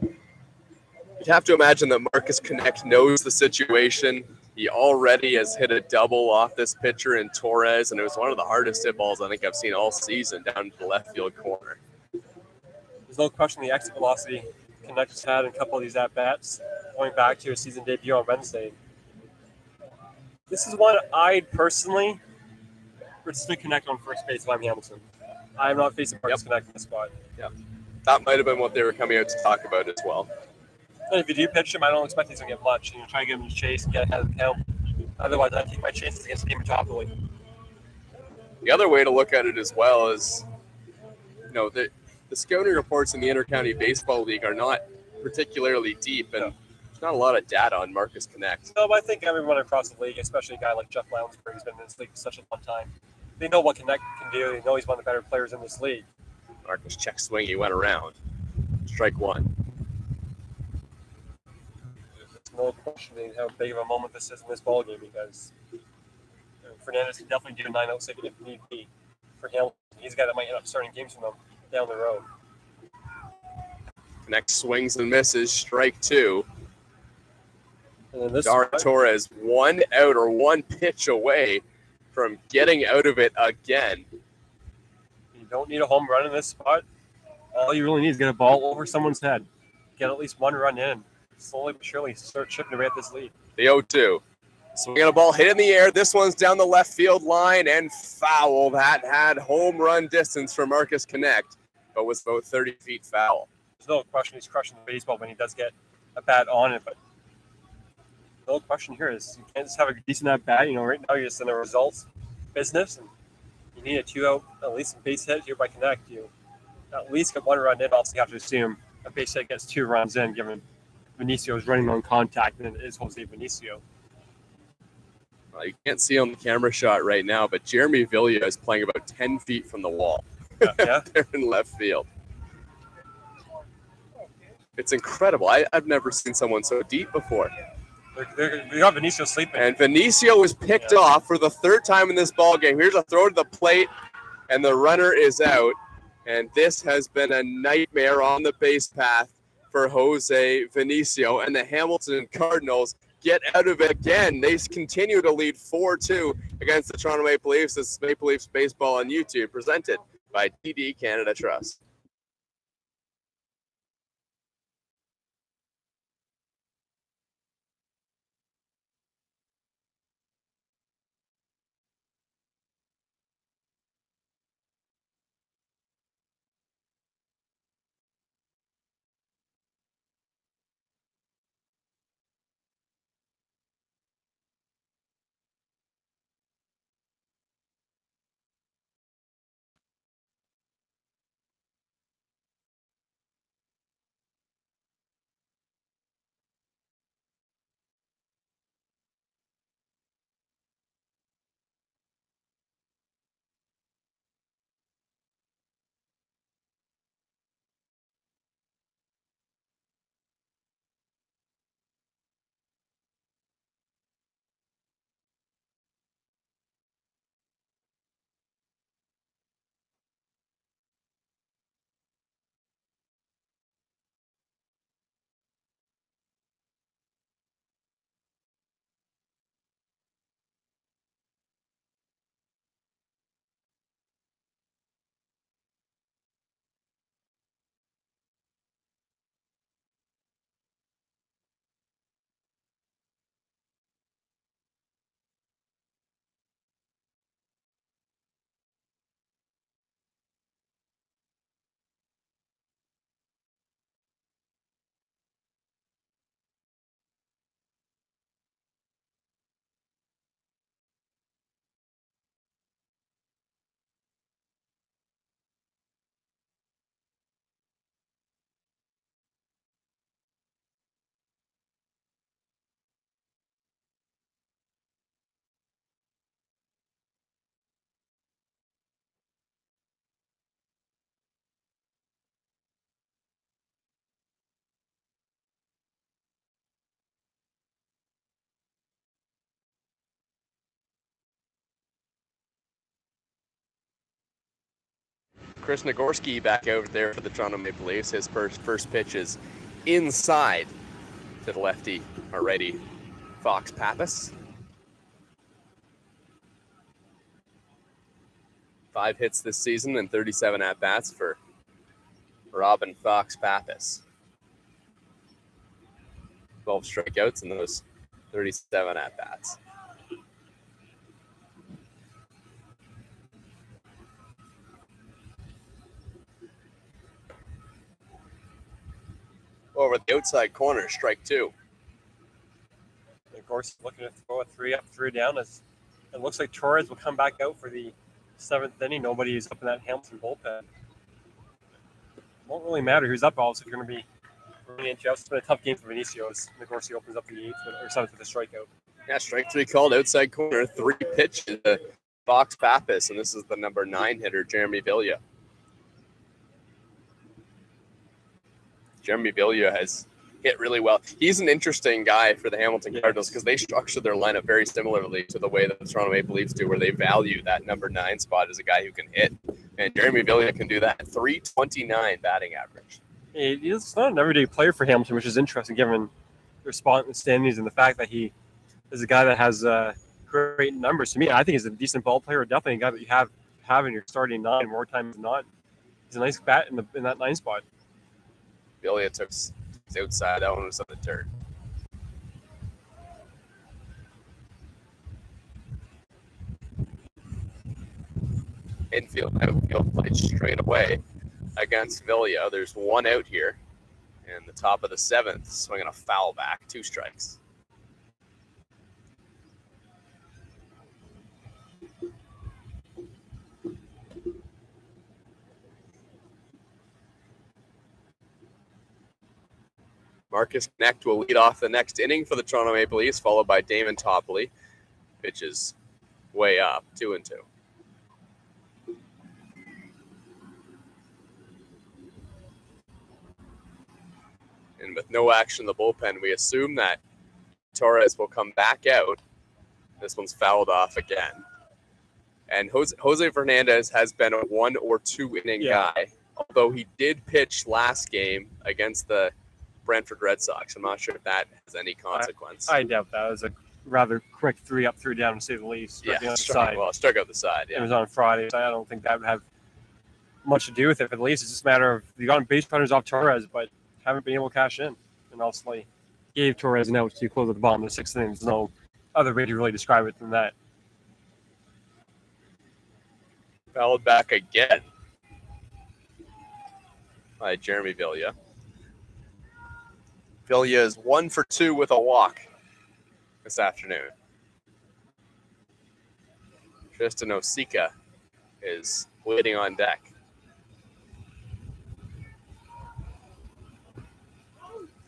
You'd have to imagine that Marcus Connect knows the situation. He already has hit a double off this pitcher in Torres, and it was one of the hardest hit balls I think I've seen all season down to the left field corner. There's no question the exit velocity Connect has had in a couple of these at-bats, going back to his season debut on Wednesday. This is one I'd personally to Connect on first base if I'm Hamilton. I'm not facing Marcus Connect in this spot. Yeah, that might have been what they were coming out to talk about as well. And if you do pitch him, I don't expect he's going to get much. Try to get him to chase and get ahead of the count. Otherwise, I take my chances against Damon Topley. The other way to look at it as well is, the scouting reports in the Intercounty Baseball League are not particularly deep, and there's not a lot of data on Marcus Connect. No, but I think everyone across the league, especially a guy like Jeff Lounsbury, who's been in this league for such a long time, they know what Connect can do. They know he's one of the better players in this league. Marcus check swing, he went around. Strike one. There's no questioning how big of a moment this is in this ballgame because Hernandez can definitely do a 9-0 second if need be for him. He's a guy that might end up starting games from them down the road. Connect swings and misses, strike two. And then this Torres 1 out or 1 pitch away from getting out of it again. You don't need a home run in this spot. All you really need is get a ball over someone's head. Get at least one run in. Slowly but surely start chipping away at this lead. The 0-2. Swinging a ball hit in the air. This one's down the left field line and foul. That had home run distance for Marcus Connect, but was about 30 feet foul. There's no question he's crushing the baseball when he does get a bat on it, but the whole question here is you can't just have a decent at bat. Right now you're just in a results business, and you need a 2-out, at least a base hit here by Connect. You at least get one run in. Also, you have to assume a base hit gets 2 runs in, given Venezio is running on contact, and it is Jose Venezio. Well, you can't see on the camera shot right now, but Jeremy Velia is playing about 10 feet from the wall. Yeah. There in left field. It's incredible. I've never seen someone so deep before. We got Venezio sleeping. And Venezio was picked off for the 3rd time in this ball game. Here's a throw to the plate, and the runner is out. And this has been a nightmare on the base path for Jose Venezio. And the Hamilton Cardinals get out of it again. They continue to lead 4-2 against the Toronto Maple Leafs. This is Maple Leafs Baseball on YouTube, presented by TD Canada Trust. Chris Nagorski back over there for the Toronto Maple Leafs. His first pitch is inside to the lefty, or righty, Fox Pappas. 5 hits this season and 37 at-bats for Robin Fox Pappas. 12 strikeouts in those 37 at-bats. over the outside corner, strike two. Of course, looking to throw a 3 up, 3 down. As it looks like Torres will come back out for the 7th inning. Nobody is up in that Hamilton bullpen. Won't really matter who's up. Also, if you're going to be running into, it's been a tough game for Venezio as Nagorski opens up the 8th or 7th with a strikeout. Yeah, strike three called, outside corner, 3 pitches to Fox Pappas, and this is the number 9 hitter, Jeremy Bilia. Jeremy Bilia has hit really well. He's an interesting guy for the Hamilton Cardinals because they structure their lineup very similarly to the way that the Toronto Maple Leafs do, where they value that number 9 spot as a guy who can hit. And Jeremy Bilia can do that. 329 batting average. He's not an everyday player for Hamilton, which is interesting given their spot in the standings and the fact that he is a guy that has great numbers. To me, I think he's a decent ball player. Definitely a guy that you have in your starting 9 more times than not. He's a nice bat in that 9 spot. Bilia took outside. That one was on the dirt. Infield, outfield played straight away against Velia. There's 1 out here. And the top of the 7th, swinging a foul back, 2 strikes. Marcus Knecht will lead off the next inning for the Toronto Maple Leafs, followed by Damon Topley. Pitch is way up, 2-2. And with no action in the bullpen, we assume that Torres will come back out. This one's fouled off again. And Jose Hernandez has been a 1 or 2 inning guy, although he did pitch last game against the Brentford Red Sox. I'm not sure if that has any consequence. I doubt that. It was a rather quick 3 up, 3 down to say the least. Yeah, struck out the side. Yeah. It was on Friday, so I don't think that would have much to do with it. At least it's just a matter of you got base runners off Torres, but haven't been able to cash in. And obviously gave Torres an out to close at the bottom of the 6th inning. There's no other way to really describe it than that. Fouled back again by Jeremy Bilia. Velia is 1 for 2 with a walk this afternoon. Tristan Oseka is waiting on deck.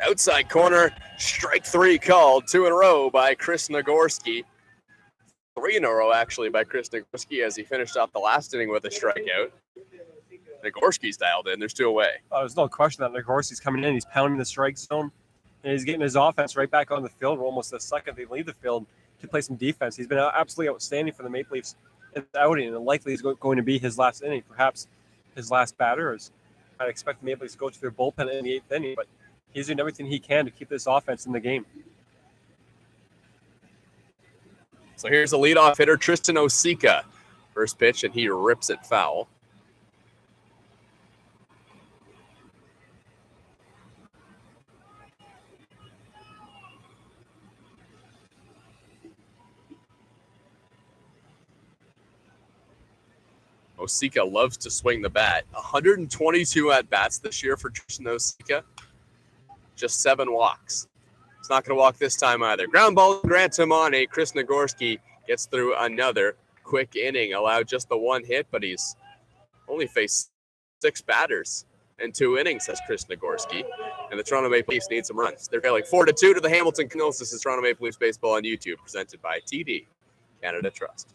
Outside corner, strike 3 called, 2 in a row by Chris Nagorski. 3 in a row, actually, by Chris Nagorski as he finished off the last inning with a strikeout. Nagorski's dialed in. There's 2 away. There's no question that Nagorski's coming in. He's pounding the strike zone. And he's getting his offense right back on the field. We're almost the second they leave the field to play some defense. He's been absolutely outstanding for the Maple Leafs in the outing, and likely is going to be his last inning, perhaps his last batter. I'd expect the Maple Leafs to go to their bullpen in the 8th inning, but he's doing everything he can to keep this offense in the game. So here's the leadoff hitter, Tristan Oseka. First pitch, and he rips it foul. Oseka loves to swing the bat. 122 at-bats this year for Tristan Oseka. Just 7 walks. He's not going to walk this time either. Ground ball, Grant Tamane. Chris Nagorski gets through another quick inning. Allowed just the 1 hit, but he's only faced 6 batters in 2 innings, says Chris Nagorski. And the Toronto Maple Leafs need some runs. They're trailing 4-2 to the Hamilton Cardinals. This is Toronto Maple Leafs Baseball on YouTube, presented by TD Canada Trust.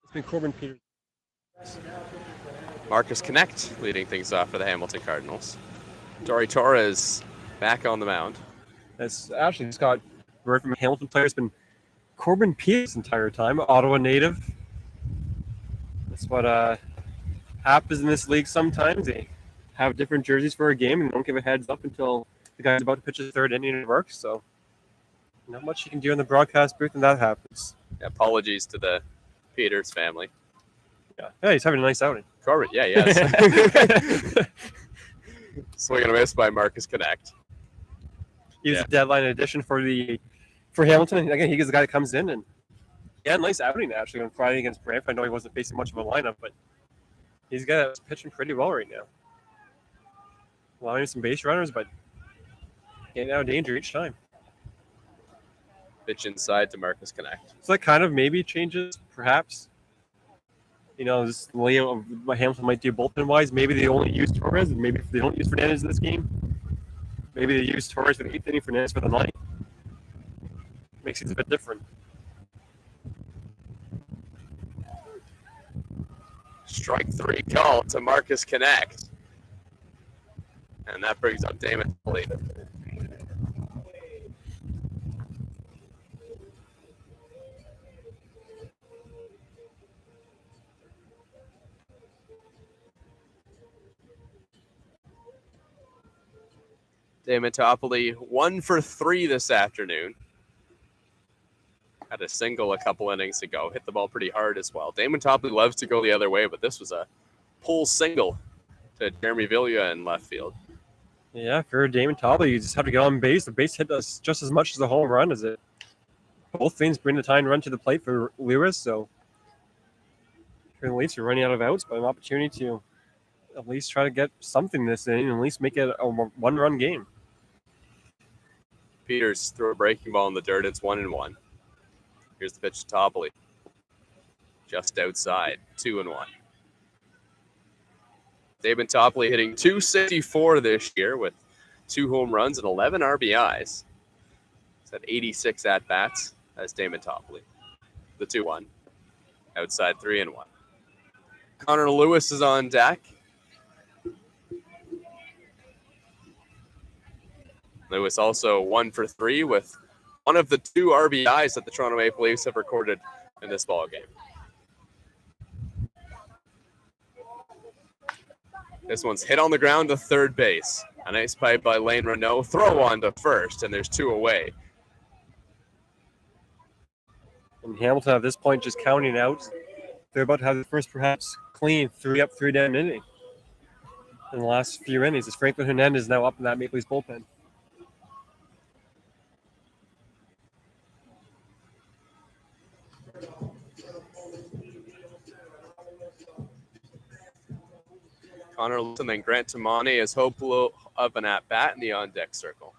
It's been Corbin Peters. Marcus Connect leading things off for the Hamilton Cardinals. Dory Torres back on the mound. That's actually Scott, word from a Hamilton player, has been Corbin Peters the entire time, Ottawa native. That's what happens in this league sometimes. They have different jerseys for a game and don't give a heads up until the guy's about to pitch his third inning and it works. So not much you can do in the broadcast booth when that happens. Apologies to the Peters family. Yeah, he's having a nice outing. Corbin, yes. Swing and a miss by Marcus Connect. He was a deadline addition for Hamilton. Again, he's the guy that comes in and a nice outing actually on Friday against Brantford. I know he wasn't facing much of a lineup, but he's a guy that's pitching pretty well right now. Allowing some base runners, but getting out of danger each time. Pitch inside to Marcus Connect. So that kind of maybe changes, perhaps. This layout of what Hamilton might do bullpen-wise. Maybe they only use Torres, and maybe if they don't use Hernandez in this game, maybe they use Torres for the 8th inning, Hernandez for the 9th. Makes it a bit different. Strike 3 call to Marcus Connect. And that brings up Damon Topley. Damon Topley 1 for 3 this afternoon. Had a single a couple innings ago. Hit the ball pretty hard as well. Damon Topley loves to go the other way, but this was a pull single to Jeremy Velia in left field. Yeah, for Damon Topley, you just have to get on base. The base hit does just as much as the home run as it. Both things bring the tying run to the plate for Lewis, so for the Leafs, you're running out of outs, but an opportunity to at least try to get something this inning and at least make it a one-run game. Peters threw a breaking ball in the dirt. It's 1-1. Here's the pitch to Topley. Just outside, 2-1. Damon Topley hitting .264 this year with 2 home runs and 11 RBIs. He's had 86 at-bats as Damon Topley. The 2-1. Outside, 3-1. Connor Lewis is on deck. Lewis also 1 for 3 with one of the 2 RBIs that the Toronto Maple Leafs have recorded in this ballgame. This one's hit on the ground to third base. A nice pipe by Lane Renault. Throw on to first, and there's 2 away. And Hamilton at this point just counting out. They're about to have the first perhaps clean 3-up, 3-down inning in the last few innings as Franklin Hernandez is now up in that Maple Leafs bullpen. Connor Lewis and then Grant Tamani is hopeful of an at-bat in the on-deck circle.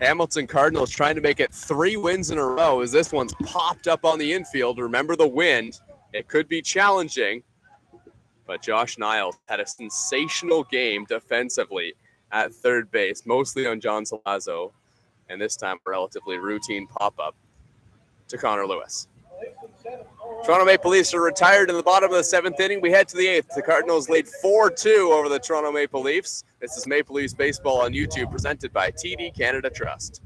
Hamilton Cardinals trying to make it 3 wins in a row as this one's popped up on the infield. Remember the wind. It could be challenging, but Josh Niles had a sensational game defensively at third base, mostly on John Salazzo, and this time a relatively routine pop-up to Connor Lewis. Toronto Maple Leafs are retired in the bottom of the 7th inning. We head to the 8th. The Cardinals lead 4-2 over the Toronto Maple Leafs. This is Maple Leafs Baseball on YouTube, presented by TD Canada Trust.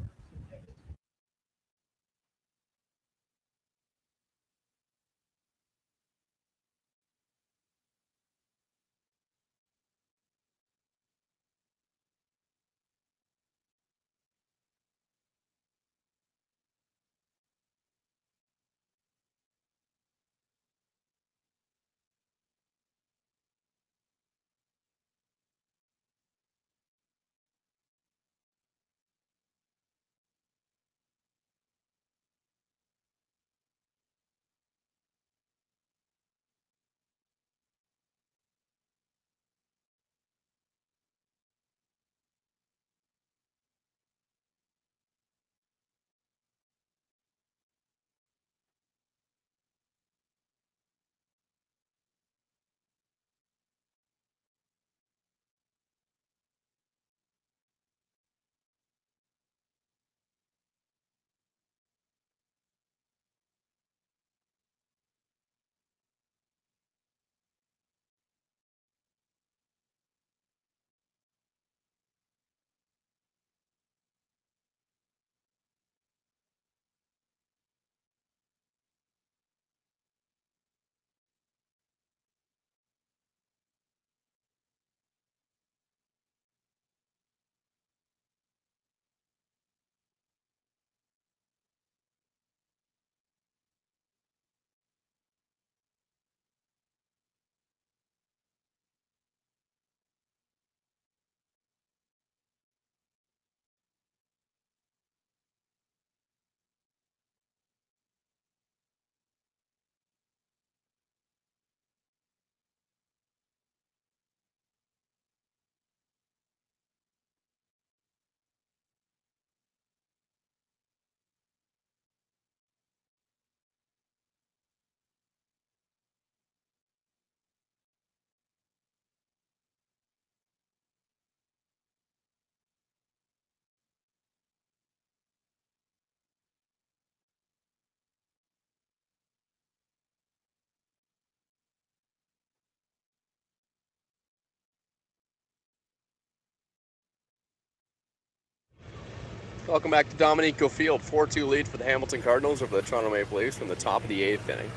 Welcome back to Dominico Field. 4-2 lead for the Hamilton Cardinals over the Toronto Maple Leafs from the top of the 8th inning.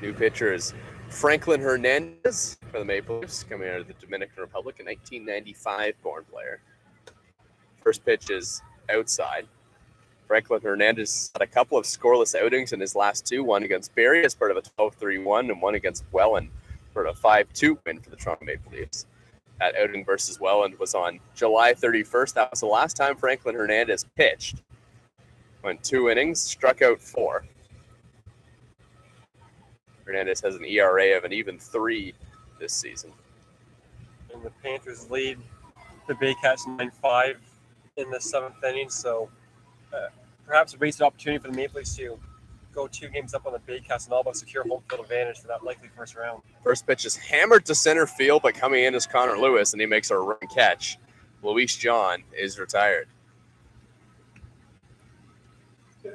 New pitcher is Franklin Hernandez for the Maple Leafs, coming out of the Dominican Republic, a 1995 born player. First pitch is outside. Franklin Hernandez had a couple of scoreless outings in his last two, one against Barrie as part of a 12-3-1 and one against Welland for a 5-2 win for the Toronto Maple Leafs. That outing versus Welland was on July 31st. That was the last time Franklin Hernandez pitched. Went 2 innings, struck out 4. Hernandez has an ERA of an even 3 this season. And the Panthers lead the Baycats 9-5 in the 7th inning, so perhaps a wasted opportunity for the Maple Leafs to go 2 games up on the Baycats and all but secure home field advantage for that likely first round. First pitch is hammered to center field, but coming in is Connor Lewis, and he makes a run catch. Luis John is retired. Yes,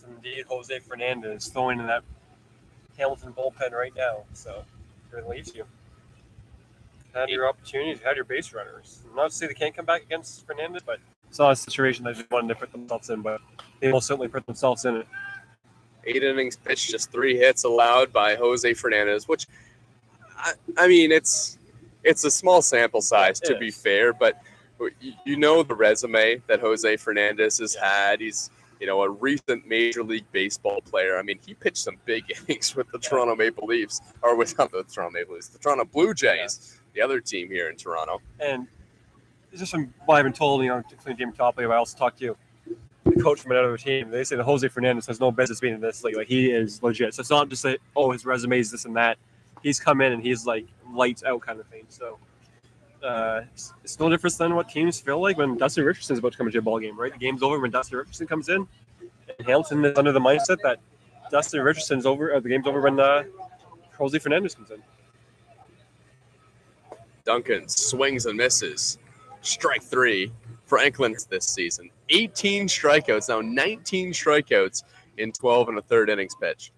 indeed, Jose Fernandez throwing in that Hamilton bullpen right now. So it leaves you. Had your opportunities, had your base runners. Not to say they can't come back against Fernandez, but it's not a situation that they wanted to put themselves in, but they will certainly put themselves in it. 8 innings pitched, just 3 hits allowed by Jose Fernandez, which, I mean, it's a small sample size, to be fair, but you know the resume that Jose Fernandez has had. He's, a recent Major League Baseball player. I mean, he pitched some big innings with the Toronto Maple Leafs, or with not the Toronto Maple Leafs, the Toronto Blue Jays, the other team here in Toronto. And it's just from what I've been told, including Damon Topley, but I also talked to the coach from another team. They say that Jose Fernandez has no business being in this league. Like, he is legit. So it's not just like, his resume is this and that. He's come in and he's like lights out kind of thing. So it's no different than what teams feel like when Dustin Richardson's about to come into a ball game, right? The game's over when Dustin Richardson comes in. And Hamilton is under the mindset that Dustin Richardson's over. The game's over when Jose Fernandez comes in. Duncan swings and misses. Strike 3. Franklin this season. 18 strikeouts, now 19 strikeouts in 12 and a third innings pitch.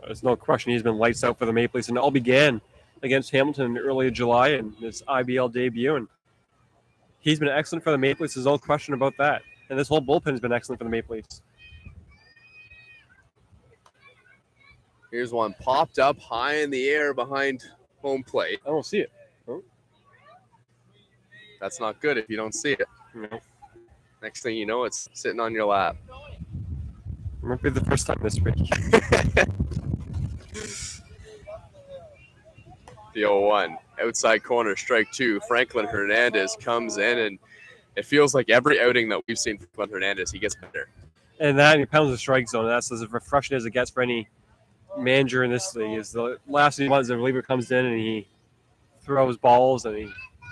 There's no question he's been lights out for the Maple Leafs, and it all began against Hamilton in early July in his IBL debut, and he's been excellent for the Maple Leafs. There's no question about that. And this whole bullpen has been excellent for the Maple Leafs. Here's one popped up high in the air behind home plate. I don't see it. Oh. That's not good if you don't see it. No. Next thing you know, it's sitting on your lap. It might be the first time this week. The 0-1. Outside corner, strike 2. Franklin Hernandez comes in, and it feels like every outing that we've seen from Franklin Hernandez, he gets better. And that, he pounds the strike zone. That's as refreshing as it gets for any manager in this league. Is the last thing he wants is a reliever comes in and he throws balls and he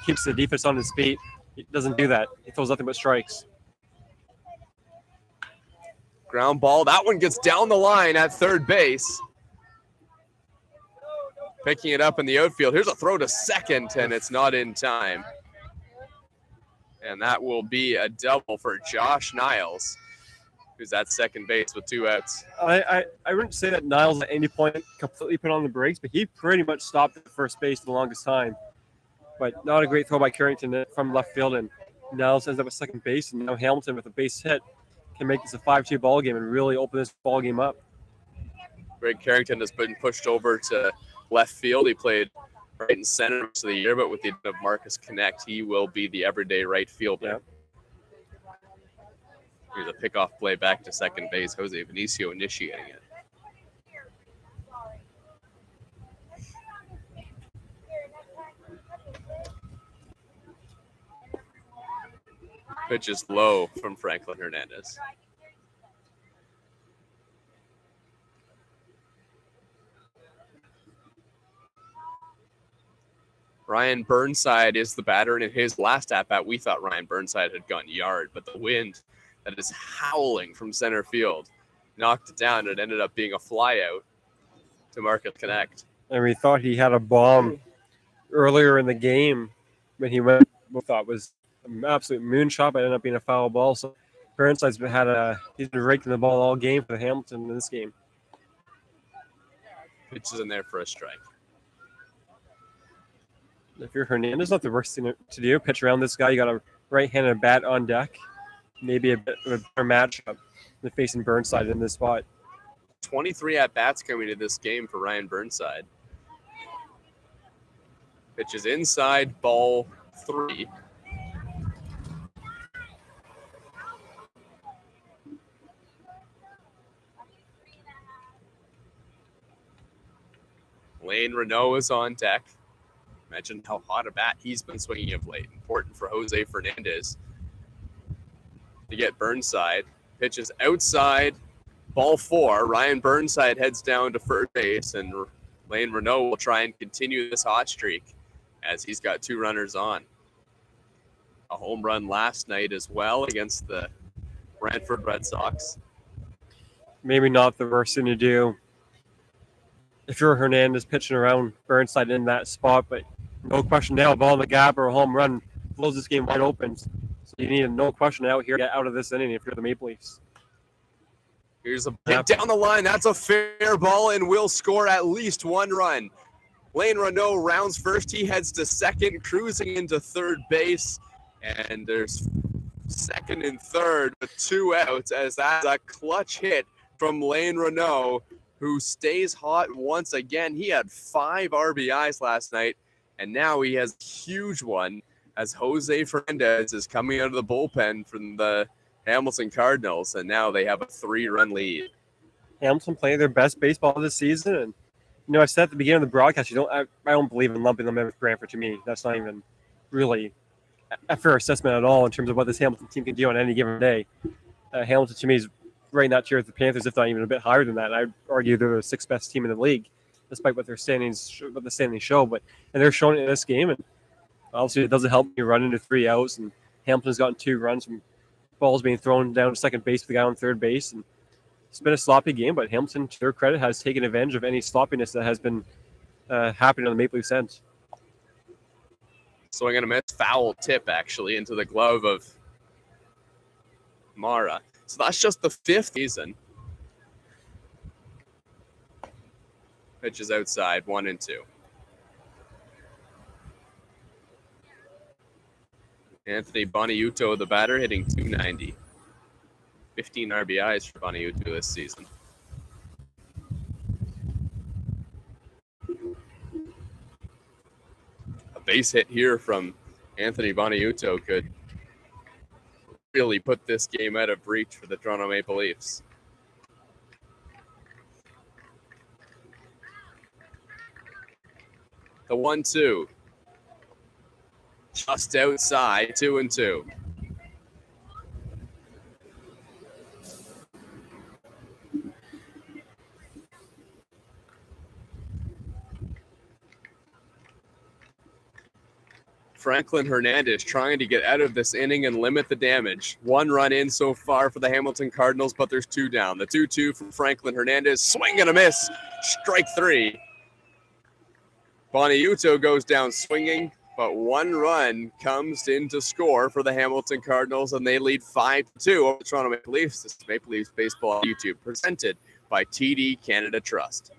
keeps the defense on his feet. He doesn't do that. He throws nothing but strikes. Ground ball. That one gets down the line at third base. Picking it up in the outfield. Here's a throw to second, and it's not in time. And that will be a double for Josh Niles, who's at second base with 2 outs. I wouldn't say that Niles at any point completely put on the brakes, but he pretty much stopped at first base the longest time. But not a great throw by Carrington from left field, and Niles ends up at second base, and now Hamilton with a base hit can make this a 5-2 ball game and really open this ball game up. Greg Carrington has been pushed over to left field. He played right and center most of the year, but with the addition of Marcus Connect, he will be the everyday right fielder. Yeah. Here's a pickoff play back to second base. Jose Venezio initiating it. Pitch is low from Franklin Hernandez. Ryan Burnside is the batter, and in his last at-bat, we thought Ryan Burnside had gone yard, but the wind that is howling from center field knocked it down. It ended up being a flyout to Marcus Connect. And we thought he had a bomb earlier in the game when he went, we thought was an absolute moonshot, but ended up being a foul ball. So Burnside's he's been raking the ball all game for the Hamilton in this game. Pitch is in there for a strike. If you're Hernandez, not the worst thing to do. Pitch around this guy. You got a right-handed bat on deck. Maybe a bit of a better matchup than facing Burnside in this spot. 23 at-bats coming to this game for Ryan Burnside. Pitch is inside, ball 3. Lane Renault is on deck. Imagine how hot a bat he's been swinging of late. Important for Jose Fernandez to get Burnside. Pitch is outside, ball 4. Ryan Burnside heads down to first base, and Lane Renault will try and continue this hot streak as he's got 2 runners on. A home run last night as well against the Brantford Red Sox. Maybe not the worst thing to do if you're Hernandez pitching around Burnside in that spot, but no question now, a ball in the gap or a home run blows this game wide open. So you need a no question out here, get out of this inning if you're the Maple Leafs. Here's a hit down the line. That's a fair ball and will score at least 1 run. Lane Renault rounds first. He heads to second, cruising into third base. And there's second and third with 2 outs as that's a clutch hit from Lane Renault, who stays hot once again. He had 5 RBIs last night, and now he has a huge one as Jose Fernandez is coming out of the bullpen from the Hamilton Cardinals, and now they have a 3-run lead. Hamilton playing their best baseball this season, and I said at the beginning of the broadcast, I don't believe in lumping them in with Brantford. To me, that's not even really a fair assessment at all in terms of what this Hamilton team can do on any given day. Hamilton, to me, is right in that tier with the Panthers, if not even a bit higher than that. I'd argue they're the 6th best team in the league, despite what the standings show. And they're showing it in this game, and obviously it doesn't help you run into 3 outs. And Hamilton's gotten 2 runs from balls being thrown down to second base with the guy on third base, and it's been a sloppy game. But Hamilton, to their credit, has taken advantage of any sloppiness that has been happening on the Maple Leafs end. Swing and a miss, foul tip actually into the glove of Mara. So that's just the 5th season. Pitch is outside, 1-2. Anthony Boniuto, the batter, hitting .290. 15 RBIs for Boniuto this season. A base hit here from Anthony Boniuto could really put this game out of reach for the Toronto Maple Leafs. The 1-2. Just outside, 2-2. Franklin Hernandez trying to get out of this inning and limit the damage. 1 run in so far for the Hamilton Cardinals, but there's 2 down. The 2-2 from Franklin Hernandez. Swing and a miss. Strike 3. Boniuto goes down swinging, but 1 run comes in to score for the Hamilton Cardinals, and they lead 5-2 over the Toronto Maple Leafs. This is Maple Leafs Baseball on YouTube, presented by TD Canada Trust.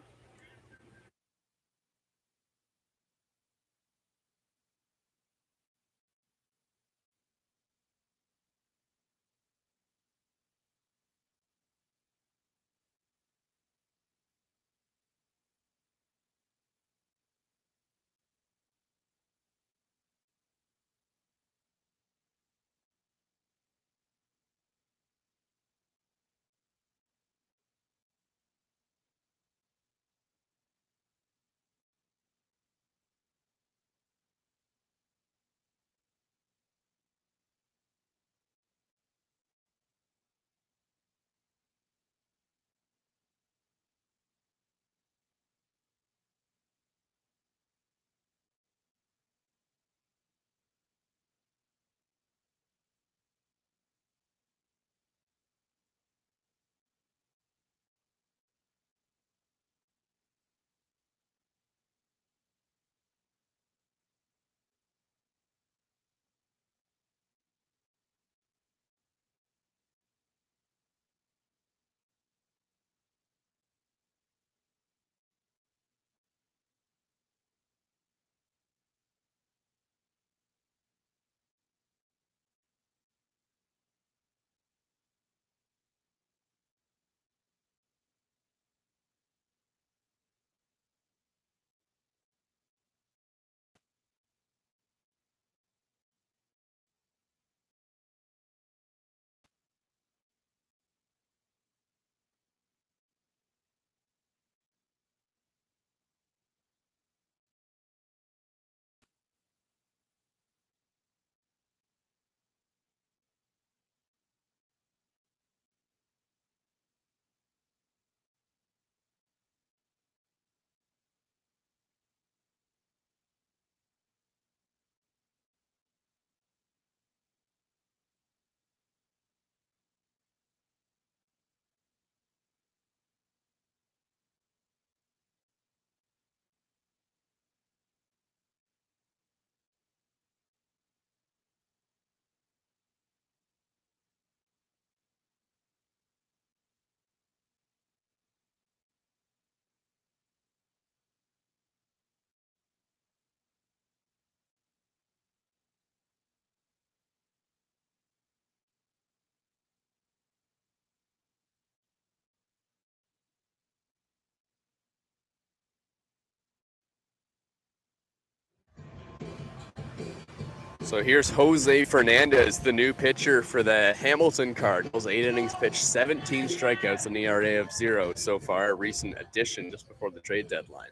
So here's Jose Fernandez, the new pitcher for the Hamilton Cardinals. 8 innings pitched, 17 strikeouts, an ERA of 0 so far. A recent addition just before the trade deadline.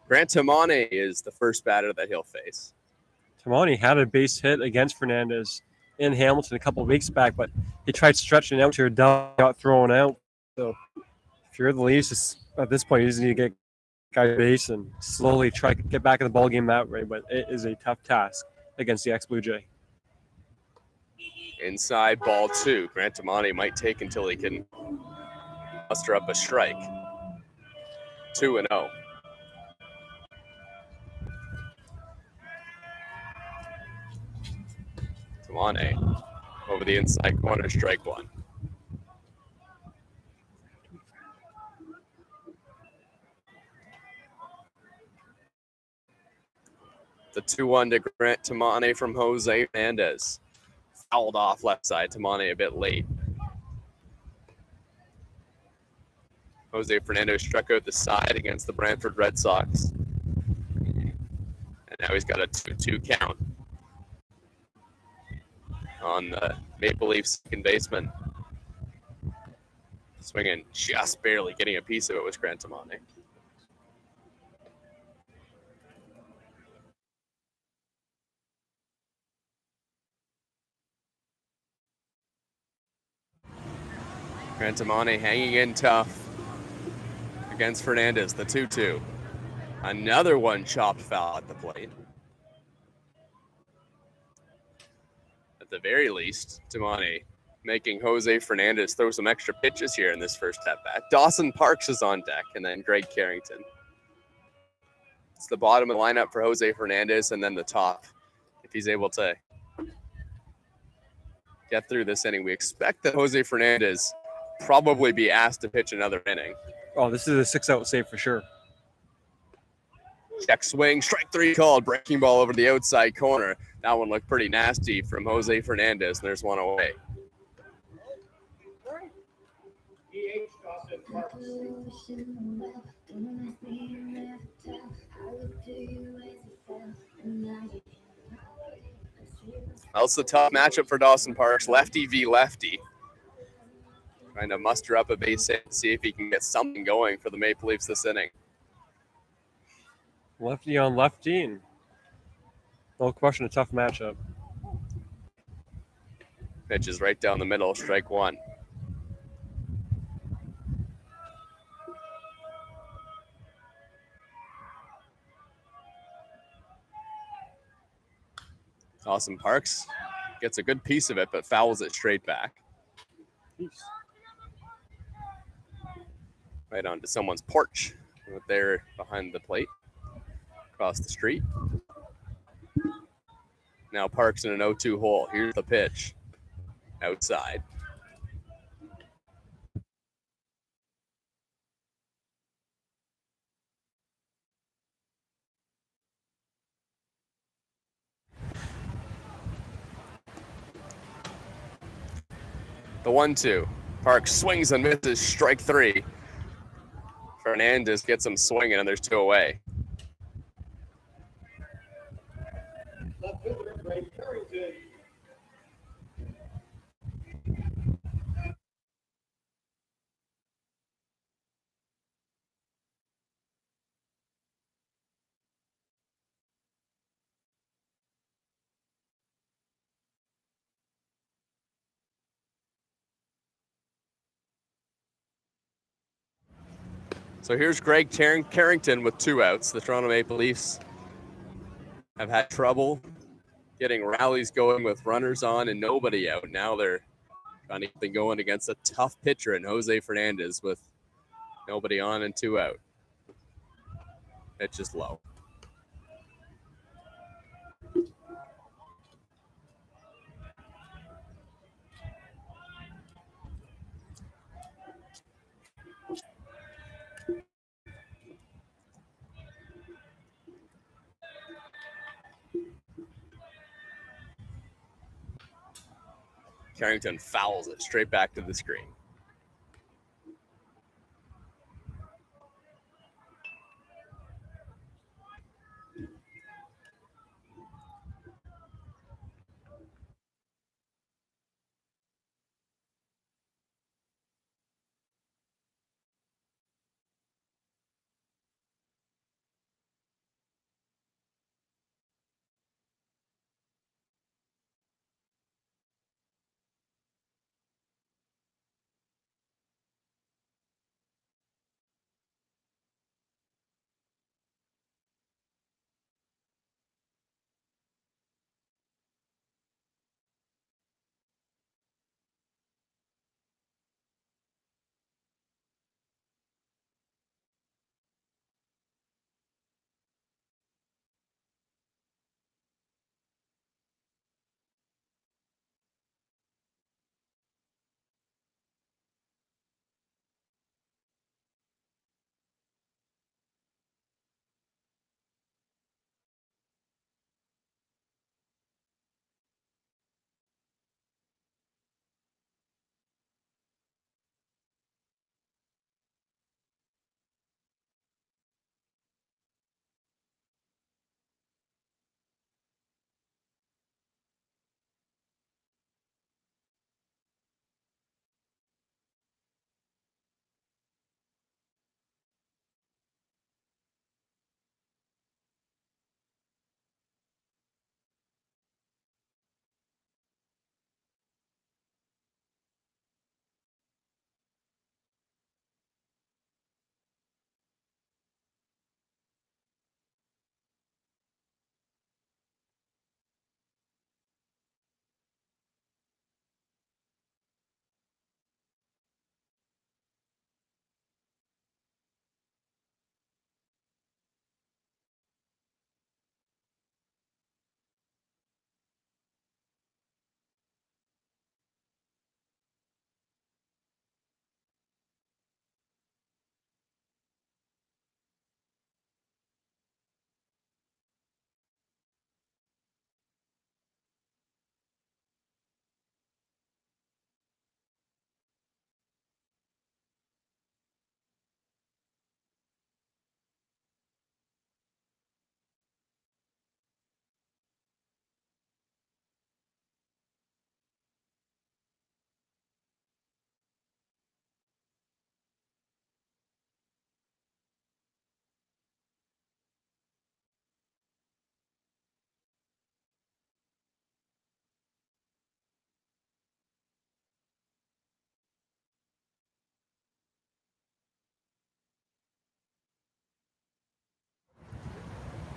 Grant Tamane is the first batter that he'll face. Tamani had a base hit against Fernandez in Hamilton a couple of weeks back, but he tried stretching out to a down, got thrown out. So if you're the Leafs, at this point, you just need to get guy base and slowly try to get back in the ball game that way. But it is a tough task against the ex-Blue Jay. Inside ball 2. Grant Tamani might take until he can muster up a strike. 2-0. Tamane over the inside corner, strike 1. The 2-1 to Grant Tamane from Jose Fernandez. Fouled off left side. Tamane a bit late. Jose Fernandez struck out the side against the Brantford Red Sox. And now he's got a 2-2 count on the Maple Leafs second baseman. Swinging just barely, getting a piece of it was Grant Tamane. Grant Tamane hanging in tough against Fernandez, the 2-2. Another one chopped foul at the plate. At the very least, Tamane making Jose Fernandez throw some extra pitches here in this first at-bat. Dawson Parks is on deck, and then Greg Carrington. It's the bottom of the lineup for Jose Fernandez, and then the top. If he's able to get through this inning, we expect that Jose Fernandez probably be asked to pitch another inning. Oh, this is a 6-out save for sure. Check swing, strike 3 called, breaking ball over the outside corner. That one looked pretty nasty from Jose Fernandez, and there's one away. Also a tough matchup for Dawson Parks, lefty v lefty. Trying to muster up a base hit and see if he can get something going for the Maple Leafs this inning. Lefty on lefty, and no question, a tough matchup. Pitch is right down the middle, strike 1. Dawson Parks gets a good piece of it, but fouls it straight back. Jeez. Right onto someone's porch right there behind the plate, across the street. Now Parks in an 0-2 hole. Here's the pitch. Outside. The 1-2. Parks swings and misses, strike 3. Hernandez gets him swinging, and there's 2 away. So here's Greg Carrington with 2 outs. The Toronto Maple Leafs have had trouble getting rallies going with runners on and nobody out. Now they're trying to get them going against a tough pitcher in Jose Fernandez with nobody on and 2 out. Pitch is low. Carrington fouls it straight back to the screen.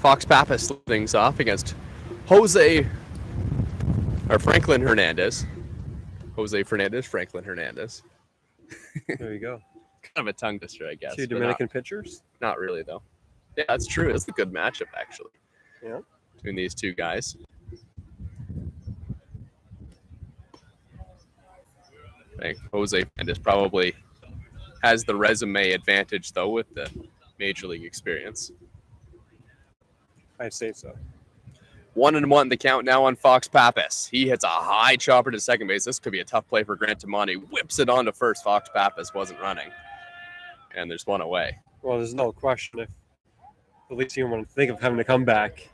Fox Pappas things off against Franklin Hernandez. Jose Fernandez, Franklin Hernandez. There you go. Kind of a tongue twister, I guess. Two Dominican pitchers. Not really, though. Yeah, that's true. It's a good matchup, actually. Yeah. Between these two guys. I think Jose Fernandez probably has the resume advantage, though, with the major league experience. I'd say so. 1-1 the count now on Fox Pappas. He hits a high chopper to second base. This could be a tough play for Grant Tamani. Whips it on to first. Fox Pappas wasn't running. And there's one away. Well, there's no question. If the Leafs even want to think of having to come back,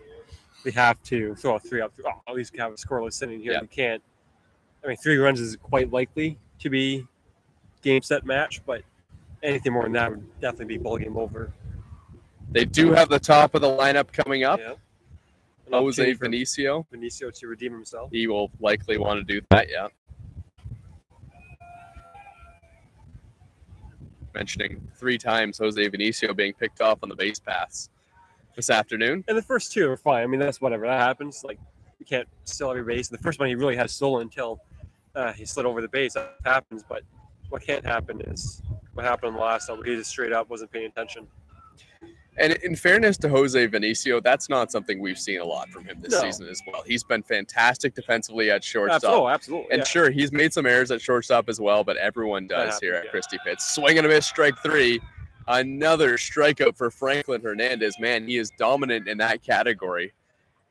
they have to throw a 3 up. Oh, at least have a scoreless inning here. Yeah. They can't. I mean, 3 runs is quite likely to be game, set, match, but anything more than that would definitely be ball game over. They do have the top of the lineup coming up. Yeah. Jose Venezio. Venezio to redeem himself. He will likely want to do that, yeah. Mentioning 3 times Jose Venezio being picked off on the base paths this afternoon. And the first 2 are fine. I mean, that's whatever. That happens. Like, you can't steal every base. The first one he really has stolen until he slid over the base. That happens. But what can't happen is what happened in the last time. He just straight up wasn't paying attention. And in fairness to Jose Venezio, that's not something we've seen a lot from him this season as well. He's been fantastic defensively at shortstop. Absolutely. And sure, he's made some errors at shortstop as well, but everyone does here at Christie Pitts. Swing and a miss, strike 3. Another strikeout for Franklin Hernandez. Man, he is dominant in that category.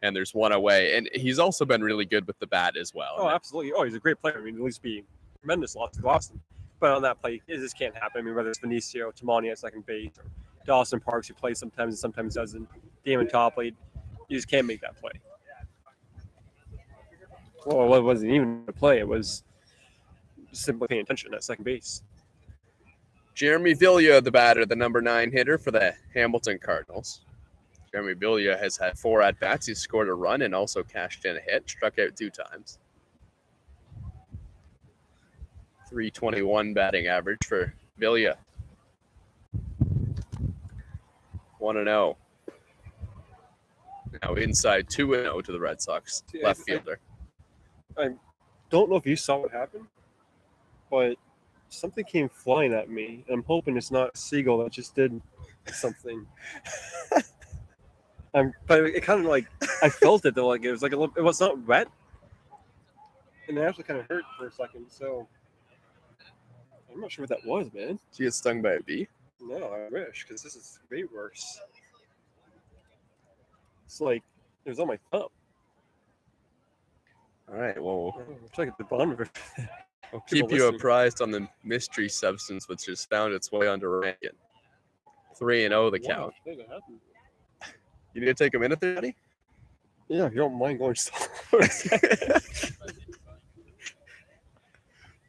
And there's one away. And he's also been really good with the bat as well. Oh, absolutely. Oh, he's a great player. I mean, at least be tremendous loss to Boston. But on that play, it just can't happen. I mean, whether it's Venezio, Tamani at second base, or Dawson Parks, who plays sometimes and sometimes doesn't, Damon Topley, you just can't make that play. Well, it wasn't even a play. It was simply paying attention at second base. Jeremy Velia, the batter, the number 9 hitter for the Hamilton Cardinals. Jeremy Bilia has had 4 at-bats. He's scored a run and also cashed in a hit. Struck out 2 times. .321 batting average for Bilia. 1-0. Now inside 2-0 to the Red Sox left fielder. I don't know if you saw what happened, but something came flying at me. I'm hoping it's not a seagull that just did something. But it kind of like I felt it though, like it was like a little. It was not wet, and it actually kind of hurt for a second. So I'm not sure what that was, man. Did you get stung by a bee? No, I wish, because this is way worse. It's like it was on my thumb. All right, well, It's like at the bottom of it. I'll keep you apprised on the mystery substance which has found its way onto Rankin. 3-0 the count. You need to take a minute there, buddy? Yeah, if you don't mind going slow.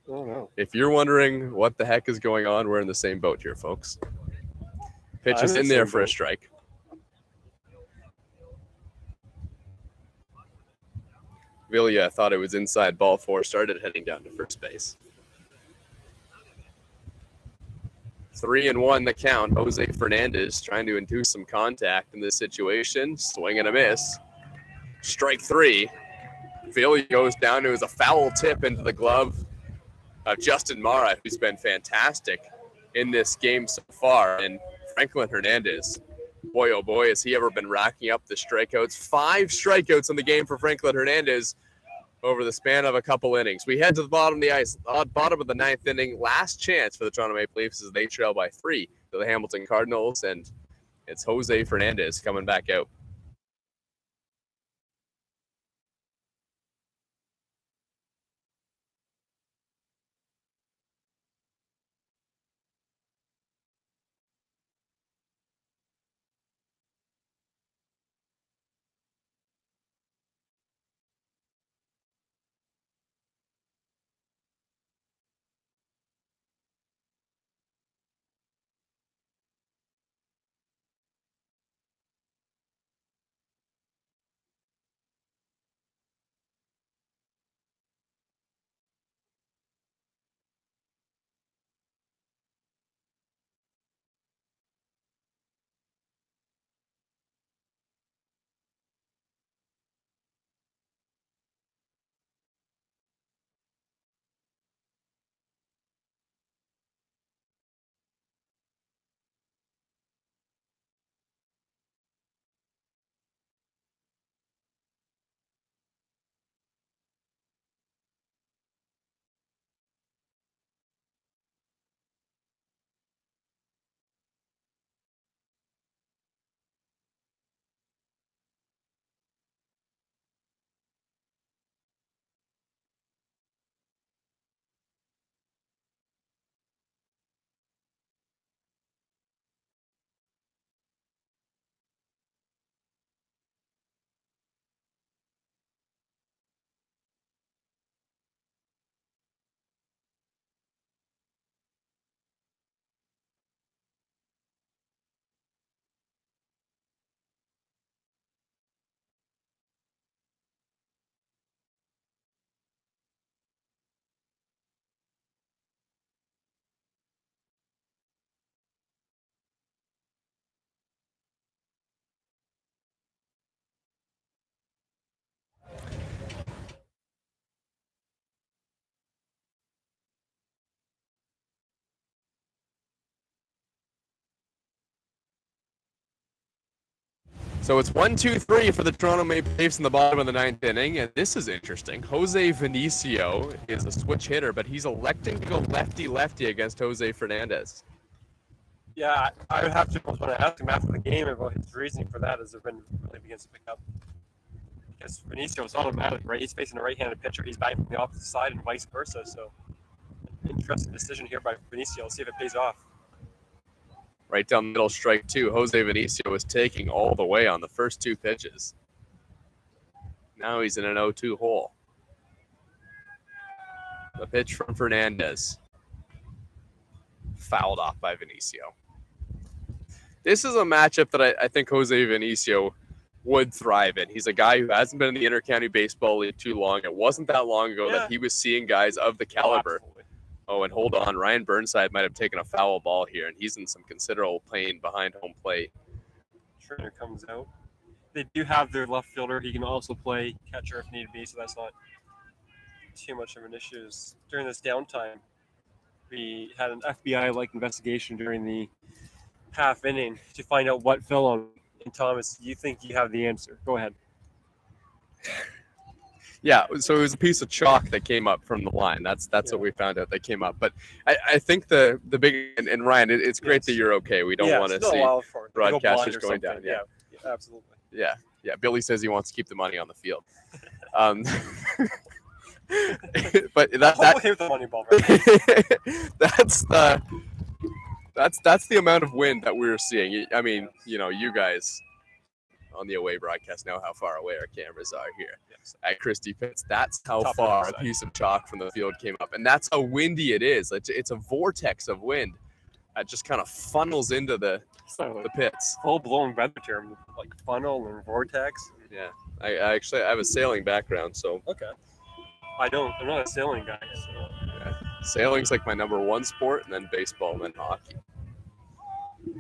Oh, no. If you're wondering what the heck is going on, we're in the same boat here, folks. Pitch is in there for a strike. Velia thought it was inside ball 4, started heading down to first base. 3-1 the count. Jose Fernandez trying to induce some contact in this situation. Swing and a miss. Strike 3. Velia goes down. It was a foul tip into the glove of Justin Mara, who's been fantastic in this game so far. And Franklin Hernandez, boy, oh boy, has he ever been racking up the strikeouts. 5 strikeouts in the game for Franklin Hernandez over the span of a couple innings. We head to the bottom of the ice, bottom of the 9th inning. Last chance for the Toronto Maple Leafs as they trail by 3 to the Hamilton Cardinals, and it's Jose Fernandez coming back out. So it's 1-2-3 for the Toronto Maple Leafs in the bottom of the 9th inning, and this is interesting. Jose Venezio is a switch hitter, but he's electing to go lefty-lefty against Jose Hernandez. Yeah, I would have to want to ask him after the game about his reasoning for that as the wind really begins to pick up. Because Venezio is automatic, right? He's facing a right-handed pitcher. He's batting from the opposite side and vice versa. So, interesting decision here by Venezio. Let's see if it pays off. Right down the middle, strike two. Jose Venezio was taking all the way on the first two pitches. Now he's in an 0-2 hole. The pitch from Hernandez. Fouled off by Venezio. This is a matchup that I think Jose Venezio would thrive in. He's a guy who hasn't been in the Intercounty Baseball League too long. It wasn't that long ago that he was seeing guys of the caliber. Oh, and hold on. Ryan Burnside might have taken a foul ball here, and he's in some considerable pain behind home plate. Turner comes out. They do have their left fielder. He can also play catcher if need be, so that's not too much of an issue. During this downtime, we had an FBI-like investigation during the half inning to find out what fell on. And Thomas, you think you have the answer? Go ahead. Yeah, so it was a piece of chalk that came up from the line. That's what we found out that came up. But I think the big and Ryan, it's great that you're okay. We don't want to see broadcasters going down. Yeah, absolutely. Yeah. Billy says he wants to keep the money on the field. But the money ball, right? that's the amount of wind that we're seeing. I mean, you guys on the away broadcast know how far away our cameras are here at Christie Pitts. That's how far a piece of chalk from the field came up, and that's how windy it is. It's a vortex of wind that just kind of funnels into the pits. Full-blown weather term, like funnel and vortex. Yeah, I have a sailing background, so okay. I'm not a sailing guy. So. Yeah. Sailing's like my number one sport, and then baseball, and then hockey.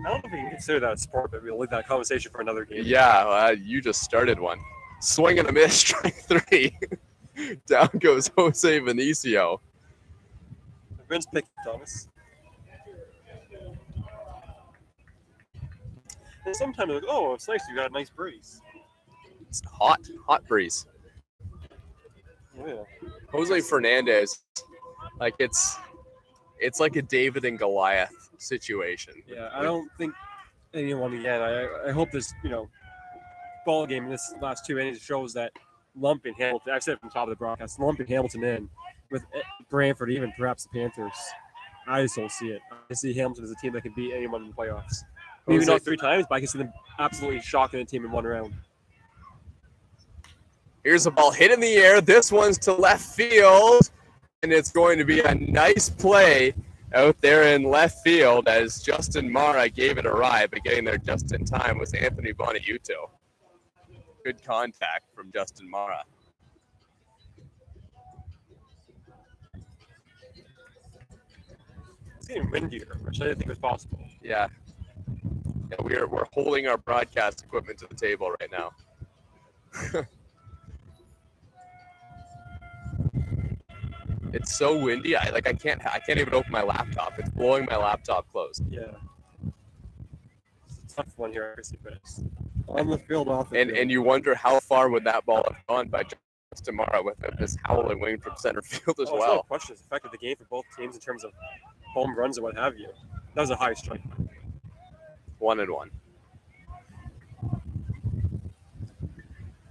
I don't know if we can consider that a sport, but we'll leave that conversation for another game. Yeah, you just started one. Swing and a miss, strike three. Down goes Jose Venezio. Vince pick, Thomas. And sometimes like, oh, it's nice. You got a nice breeze. It's hot breeze. Oh, yeah. Jose Hernandez, like it's like a David and Goliath situation. Yeah, I don't think anyone again. I hope this ball game in this last two innings shows that lumping Hamilton. I've said it from the top of the broadcast, lumping Hamilton in with Brantford, even perhaps the Panthers. I just don't see it. I see Hamilton as a team that can beat anyone in the playoffs. Maybe not three times, but I can see them absolutely shocking a team in one round. Here's a ball hit in the air. This one's to left field, and it's going to be a nice play out there in left field as Justin Mara gave it a ride, but getting there just in time was Anthony Bonacorso. Good contact from Justin Mara. It's getting windier, which I didn't think was possible. Yeah, we're holding our broadcast equipment to the table right now. It's so windy. I can't even open my laptop. It's blowing my laptop closed. Yeah. It's a tough one here, Christie Pitts. On the field, off the field. And you wonder how far would that ball have gone by Justin Mara with this howling wind from center field as well. No question. It's affected the game for both teams in terms of home runs and what have you. That was a high strike. 1-1.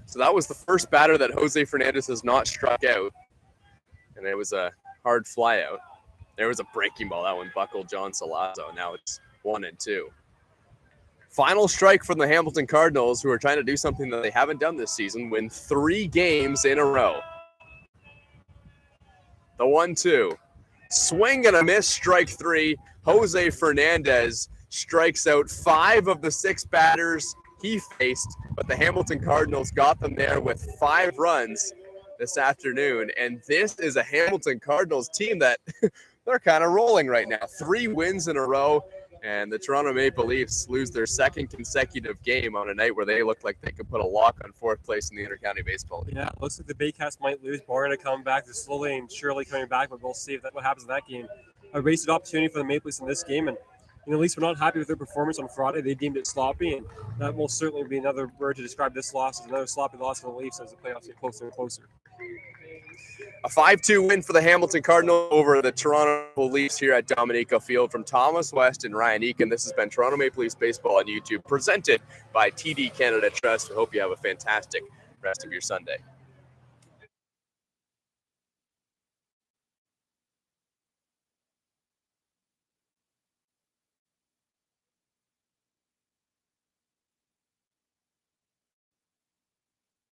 So that was the first batter that Jose Hernandez has not struck out. And it was a hard fly out. There was a breaking ball. That one buckled John Salazzo. Now it's 1-2. Final strike from the Hamilton Cardinals, who are trying to do something that they haven't done this season, win 3 games in a row. The 1-2. Swing and a miss, strike 3. Jose Hernandez strikes out 5 of the 6 batters he faced, but the Hamilton Cardinals got them there with 5 runs this afternoon. And this is a Hamilton Cardinals team that they're kind of rolling right now. 3 wins in a row, and the Toronto Maple Leafs lose their 2nd consecutive game on a night where they look like they could put a lock on 4th place in the Intercounty Baseball League. Yeah, looks like the Baycats might lose. Bar to come back. They're slowly and surely coming back, but we'll see what happens in that game. A wasted opportunity for the Maple Leafs in this game, and the Leafs were not happy with their performance on Friday. They deemed it sloppy, and that will certainly be another word to describe this loss as another sloppy loss for the Leafs as the playoffs get closer and closer. A 5-2 win for the Hamilton Cardinals over the Toronto Leafs here at Dominico Field. From Thomas West and Ryan Eakin, this has been Toronto Maple Leafs Baseball on YouTube, presented by TD Canada Trust. We hope you have a fantastic rest of your Sunday.